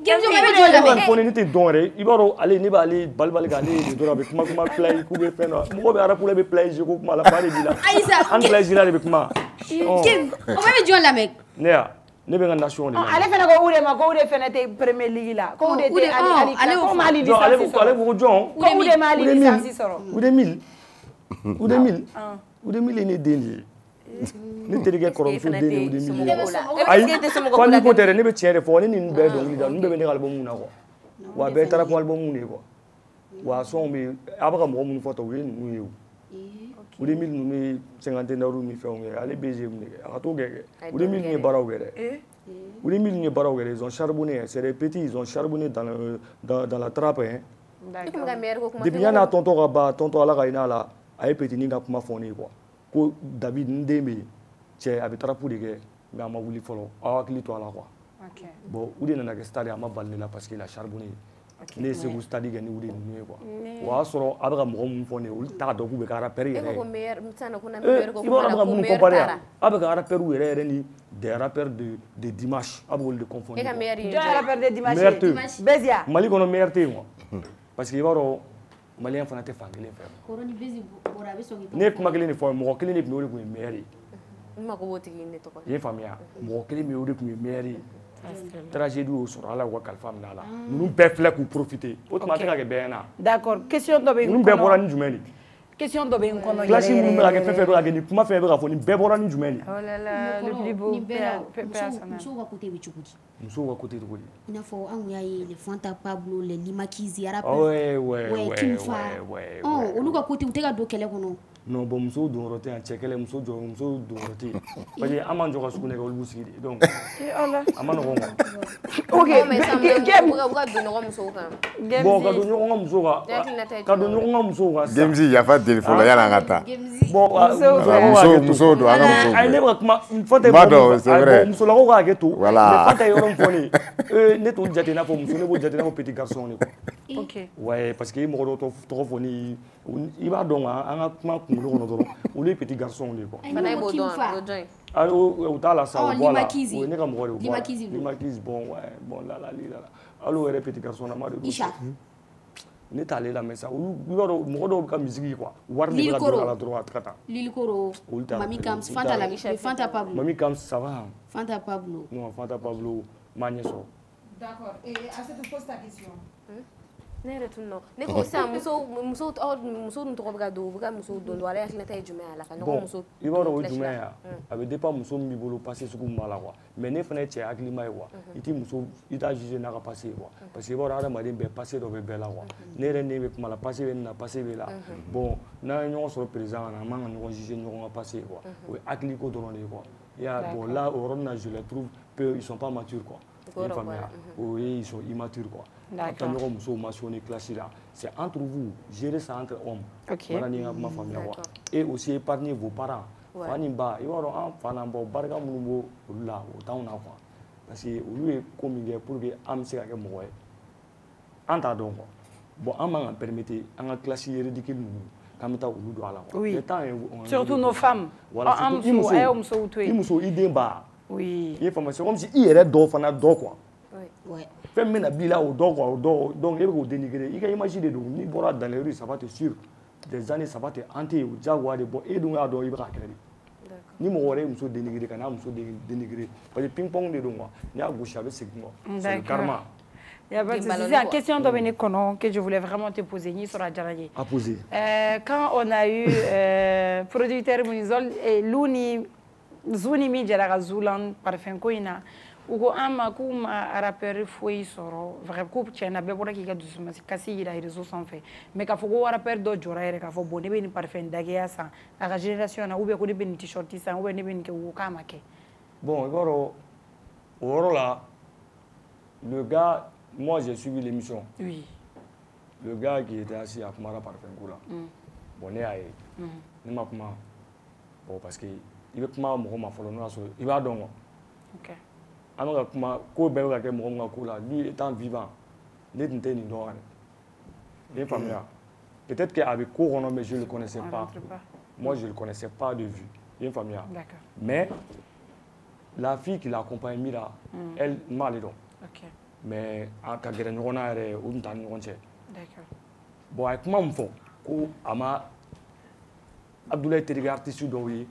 Game bɛ jɔ la mais fɔ ne tɛ dɔn yɛrɛ i b'a dɔn ale ne b'ale bali k'ale de dɔrɔn a bɛ kuma play k'u bɛ fɛn dɔ mɔgɔ bɛ arabu la bɛ play jeu ko kuma la fa de b'i la an play jeu la de bɛ kuma Game o bɛ jɔ lamɛn ne bɛ ka nation de la ale fɛnɛ ko u de ma ko u de fɛnɛ tɛ premier ligue la ko u de tɛ ale ko ma ali licence sɔrɔ ale ko jɔn ko u de ma ali licence sɔrɔ Udemil ye ne den de ye ne terikɛ kɔrɔmuso den de ye Udemil ye ayi fɔ ni ko tɛ dɛ ne bɛ tiɲɛ de fɔ ne ni nin bɛɛ dɔnkili da ninnu bɛɛ bɛ ne ka album na quoi wa bɛɛ taara ko album de ye quoi wa sɔnw bɛ a bɛ ka mɔgɔ minnu fɔ ta u ye ninnu ye o Udemil ninnu ye cinquantenaire ni fɛnw kɛ ale BG min kɛ a ka t'o kɛ Udemil ye baaraw kɛ dɛ Udemil ye baaraw kɛ dɛ ils ont charbonné c'est des petits ils ont charbonné dans la trappe hein depuis yan'a tonton ka ban tonton ala ka hinɛ a la a ye petini ka kuma fɔ ne ye quoi ko David n den bɛ yen cɛ a bɛ trappe de kɛ mais a ma wuli fɔlɔ aw hakili to a la quoi bon u de nana kɛ stade a ma bali ne la parce que il a charbonné ne ye Segu stade kɛ ni u de ninnu ye quoi o y'a sɔrɔ a bɛ ka mɔgɔ minnu fɔ ne ye olu t'a dɔn k'u bɛ kɛ rappeur yɛrɛ ye i b'a dɔn ka minnu comparer yan a bɛ ka rappeur yɛrɛ ni des rappeurs de dimanche a bɛ olu de confondre jɔn rappeur de dimanche Bezia Mali kɔnɔ meilleur tɛ yen quoi parce que i b'a dɔn maliyɛn fana tɛ fan kelen fɛ ne ye kuma kelen de fɔ mɔgɔ kelen de tun bɛ o de tun ye meilleur ye i ye faamuya mɔgɔ kelen bɛ yen o de tun ye meilleur ye tragédie y'o sɔrɔ ala y'u ka kalifa minɛ a la ninnu bɛɛ filɛ k'u profiter o tuma a tɛ ka kɛ bɛɛ ɲɛna d'accord question dɔ bɛ n kɔnɔ ninnu bɛɛ bɔra ni jumɛn de question dɔ bɛ n kɔnɔ classe minnu bɛ ka kɛ fɛn fɛn bɛ ka kɛ ni kuma fɛn bɛ ka fɔ nin bɛɛ bɔra ni jumɛn de oh là là le plus beau musow ka côté bɛ cogo di musow ka côté cogo di i n'a fɔ anw y'a ye les Fanta Pablo les Limakizi ouais Kimfa olu ka côté u tɛ ka don kɛlɛ kɔnɔ non bon muso don yɔrɔ tɛ yan cɛ kɛlɛ muso don yɔrɔ tɛ yen parce que an m'an jɔ ka sugunɛ kɛ olu b'u sigi de donc a ma nɔgɔn quoi. Ok mais ça me buga don ɲɔgɔn musow kan. Bon ka don ɲɔgɔn ka musow kan ka don ɲɔgɔn ka musow kan. Gemzi yafa deli fɔlɔ yanni an ka taa. Bon musow don an ka musow. ayi ne bɛ ka kuma Fanta ye musolakaw ka hakɛ to. mais Fanta ye yɔrɔ min fɔ ne ne t'o jate i n'a fɔ muso ne b'o jate i n'a fɔ petit garçon de quoi. Ok. Ouais parce que i mɔgɔ dɔw tɔgɔ fɔ ni i b'a dɔn an ka kuma kunkolo kɔnɔ dɔrɔn olu ye petit garçon de quoi. Fana i b'o dɔn o t'a la sa o bɔ a la o ye ne ka mɔgɔ de ye o bɔ a la Limakizi bon ouais bon la hali o yɛrɛ petit garçon na ma de don ne t'ale lamɛn sa olu yɔrɔ dɔw mɔgɔ dɔw bɛ ka misiki quoi wari de bɛ ka don a la dɔrɔn a ka taa. Lili Koro Mami Kams Fanta Pablo Mami Kams ça va. Fanta Pablo non Fanta Pablo m'a ɲɛ sɔrɔ. D'accord et à cette pose ta question. ne yɛrɛ tun nɔ ne ko sisan muso dun tɔgɔ bɛ ka don u bɛ ka musow don ale hakilinata ye jumɛn ye a la ka ɲɔgɔn muso i b'a dɔn o ye jumɛn ye a bɛ dépend muso min b'i bolo passé sugu min b'a la quoi mais ne fana ye cɛ hakilima ye quoi i t'a juger n'a ka passé ye quoi parce que i b'a dɔn adamaden bɛɛ passé dɔ bɛ bɛɛ la quoi ne yɛrɛ ne bɛ kuma la passé bɛ ne na passé bɛ la bon n'an ye ɲɔgɔn sɔrɔ président kana an man ka ɲɔgɔn juger ɲɔgɔn ka passé ye quoi o ye hakiliko dɔrɔn de ye quoi i y'a bon là o yɔrɔ na je les trouve peu ils sont pas matures quoi i faamuya o ye ils sont immatures quoi a ka ɲɔgɔn musow mentionné classe la c'est entre vous gérer ça entre hommes voilà ni n ka kuma faamuya quoi et aussi épargner vos parents fa ni ba i b'a dɔn an fa n'an baw barika minnu b'o olu la o t'anw na quoi parce que olu ye ko min kɛ pour que an bɛ se ka kɛ mɔgɔ ye an t'a dɔn quoi bon an man ka permettre an ka classe ridicule ninnu k'an bɛ taa olu don a la quoi oui le temps est surtout nos femmes voilà i musow to yen i muso i den ba oui i ye faamuya c'est comme si i yɛrɛ dɔ fana dɔ quoi ouais fɛn min bɛna b'i la o dɔ quoi o dɔ donc e bɛ k'o dénigrer i ka image de don n'i bɔra dans les rues ça va te suivre des années ça va te hanter o diyagoya de bon e dun y'a dɔn i bɛ k'a kɛlɛ de ni mɔgɔ wɛrɛ ye muso dénigrer ka n'a muso dénigrer parce que ping pong de don quoi n'i y'a gosi a bɛ segin quoi c'est le karma. Il y a pas de souci. C'est la question Dominique Konon que je voulais vraiment te poser. Ni sur la Djaraye. À poser. Quand on a eu producteur Munizol et Louni Zuni Midjara Zoulan parfum koina ugo ama kuma rapper foi soro vrai coup tiena be bona ki ga dusuma kasi ira réseaux sans fait mais ka fogo rapper do jora ere ka fo bone be ni parfum dagia sa la génération na ube ko ni ben t-shirt sa ube ni ben ke wo kama ke bon oro là le gars moi j'ai suivi l'émission oui le gars qui était assis à Kumara parfum là bon ne aye ne ma kuma bon parce que il veut kuma mo ma folo no so il va donc OK an bɛ ka kuma ko bɛɛ bɛ ka kɛ mɔgɔ min ka ko la lui étant vivant ne tun tɛ nin dɔn yɛrɛ i ye faamuya peut-être que a bɛ ko kɔnɔ mais je le connaissais pas moi je le connaissais pas de vue i ye faamuya mais la fille qui l'accompagne Mira elle n m'ale dɔn mais ka gɛrɛ ɲɔgɔn na yɛrɛ o tun t'an ni ɲɔgɔn cɛ bon a ye kuma min fɔ ko a ma Abdoulaye terikɛ artiste dɔw ye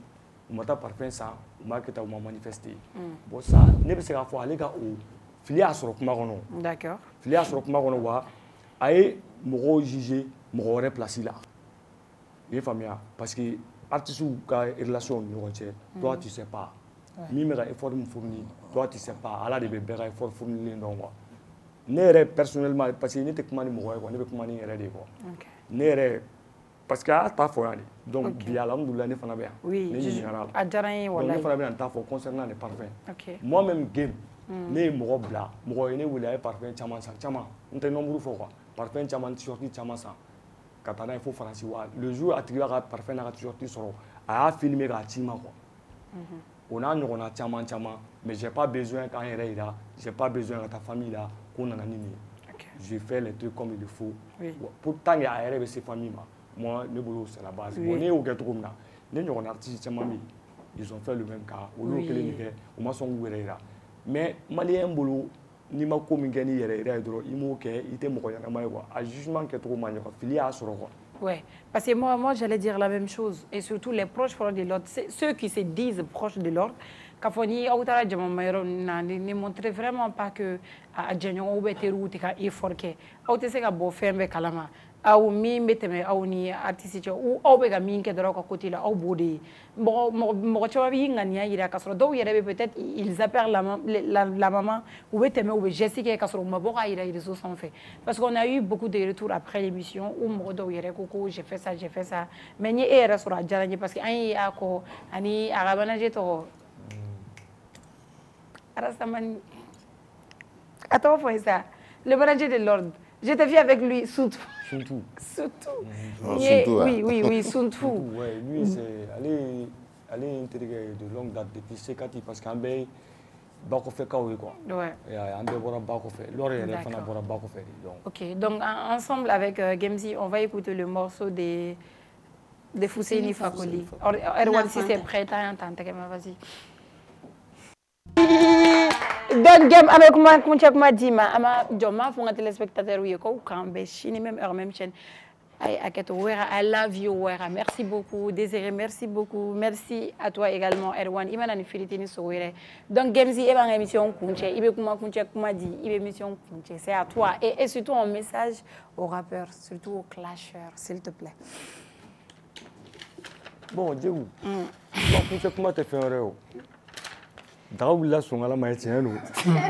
u ma taa parfum san u m'a kɛ tan u ma manifester bon ça ne bɛ se k'a fɔ ale ka o fili y'a sɔrɔ kuma kɔnɔ d'accord fili y'a sɔrɔ kuma kɔnɔ wa a ye mɔgɔw juger mɔgɔ wɛrɛ place la i ye faamuya parce que artistes ka relation ni ɲɔgɔn cɛ toi tu sais pas min bɛ ka effort min fournir toi tu sais pas ala de bɛ bɛɛ ka effort fournilen dɔn quoi ne yɛrɛ personnellement parce que ne tɛ kuma ni mɔgɔ ye quoi ne bɛ kuma ni n yɛrɛ de ye quoi ne yɛrɛ parce que a y'a ta fɔ yan de donc bi alhamdulilah ne fana bɛ yan ne ɲininkara la a diyara n ye donc ne fana bɛ na n ta fɔ concernant les parfums moi même game ne ye mɔgɔ bila mɔgɔ ye ne wele a ye parfum caman san caman n tɛ nombre fɔ quoi parfum caman t-shirt caman san ka taa n'a ye fo Faransi wa le jour a tigi b'a ka parfum n'a ka t-shirt sɔrɔ a y'a filmer k'a ci ma quoi o n'a ɲɔgɔnna caman caman mais j'ai pas besoin k'an yɛrɛ yira j'ai pas besoin ka taa famille la ko nana ni nin ye je fais les trucs comme il faut pour tant que a yɛrɛ bɛ se famille ma moi ne bolo c'est la base bon ne y'o kɛ cogo min na ne ɲɔgɔnna artiste caman bɛ yen ils ont fait le même cas olu kelen de kɛ u ma sɔn k'u yɛrɛ yira mais maliyɛn bolo n'i ma ko min kɛ n'i yɛrɛ yira ye dɔrɔn i m'o kɛ i tɛ mɔgɔ ɲɛnama ye quoi a jugement kɛcogo ma ɲɛ quoi fili y'a sɔrɔ quoi. Ouais, parce que moi j'allais dire la même chose et surtout les proches de l'ordre, ceux qui se disent proches de l'ordre, Kafoni Autara Djamamayro ne montrait vraiment pas que à Django ou Beteru tika effort ke. Auteseka bo ferme kalama. aw min bɛ tɛmɛ aw ni artiste cɛ ou aw bɛ ka min kɛ dɔrɔn aw ka côté la aw b'o de ye mɔgɔ caman b'i ŋaniya yira k'a sɔrɔ dɔw yɛrɛ bɛ peut-être ils appellent la maman u bɛ tɛmɛ u bɛ geste kɛ k'a sɔrɔ u ma bɔ k'a yira réseaux sanfɛ parce qu'on a eu beaucoup de retours après l'émission où mɔgɔ dɔw yɛrɛ ko j'ai fait ça mais n ye e yɛrɛ sɔrɔ a diyara n ye parce que an ye a kɔ ani a ka manager tɔgɔ Arasamani a tɔgɔ fɔ ye sa le manager de l'ordre j'étais vue avec lui surtout. Oui, Suntu. Ouais, lui, c'est elle est intégrée de longue date depuis C4 parce qu'un bel Bakofe Kaoui quoi. Ouais. Et un bel bora Bakofe. L'autre elle est bora Bakofe. Ok, donc ensemble avec Gemzi, on va écouter le morceau de Fousseini Fakoli. Erwan, si c'est prêt, t'as un temps, vas-y. Donc game avec moi kuma dima ama joma fonga téléspectateur wi ko kambe chini même heure même chaîne ay aketo wera I love you wera merci beaucoup Désiré merci beaucoup merci à toi également Erwan imana ni filitini sowere donc Gemzi e ba émission kunche ibe kuma di ibe émission kunche c'est à toi et surtout un message aux rappeurs surtout aux clasheurs s'il te plaît. Bon Dieu kunche kuma te fait un réo daga wulila sɔn ala ma ye tiɲɛ don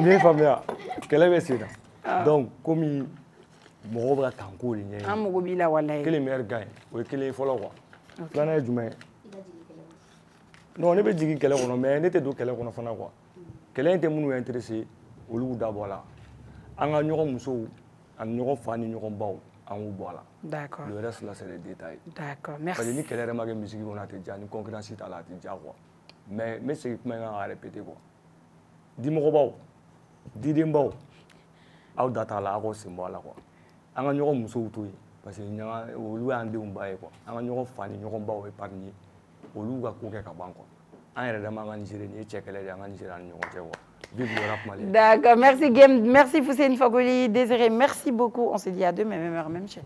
n'i ye faamuya kɛlɛ bɛ sen na donc komi mɔgɔw bɛ ka tan ko de ɲɛɲini an mago b'i la walayi kelen meilleur gagne o ye kelen ye fɔlɔ quoi filanan ye jumɛn ye non ne bɛ jigin kɛlɛ kɔnɔ mais ne tɛ don kɛlɛ kɔnɔ fana quoi kɛlɛ in tɛ minnu intéressé olu k'u da bɔ a la an ka ɲɔgɔn musow ani ɲɔgɔn fa ni ɲɔgɔn baw an k'u bɔ a la. D'accord. Le reste là c'est des détails. D'accord, merci. Parce que ni kɛlɛ yɛrɛ ma kɛ musique kɔnɔ a tɛ diya ni concurrence t'a la a tɛ diya quoi. Mais n bɛ segin kuma in kan k'a répéter quoi dimɔgɔbaw didenbaw aw da t'a la aw k'aw sen bɔ a la quoi an ka ɲɔgɔn musow to yen parce que olu y'an denw ba ye quoi an ka ɲɔgɔn fa ni ɲɔgɔn baw épargner olu ka ko kɛ ka ban quoi an yɛrɛ dama an ka nin gérer nin ye cɛ kɛlɛ de ye an ka nin gérer an ni ɲɔgɔn cɛ quoi vive le rap malien. D'accord, merci Game, merci Fousseini Fakoli, Désiré, merci beaucoup, on se dit à demain même heure même chaîne.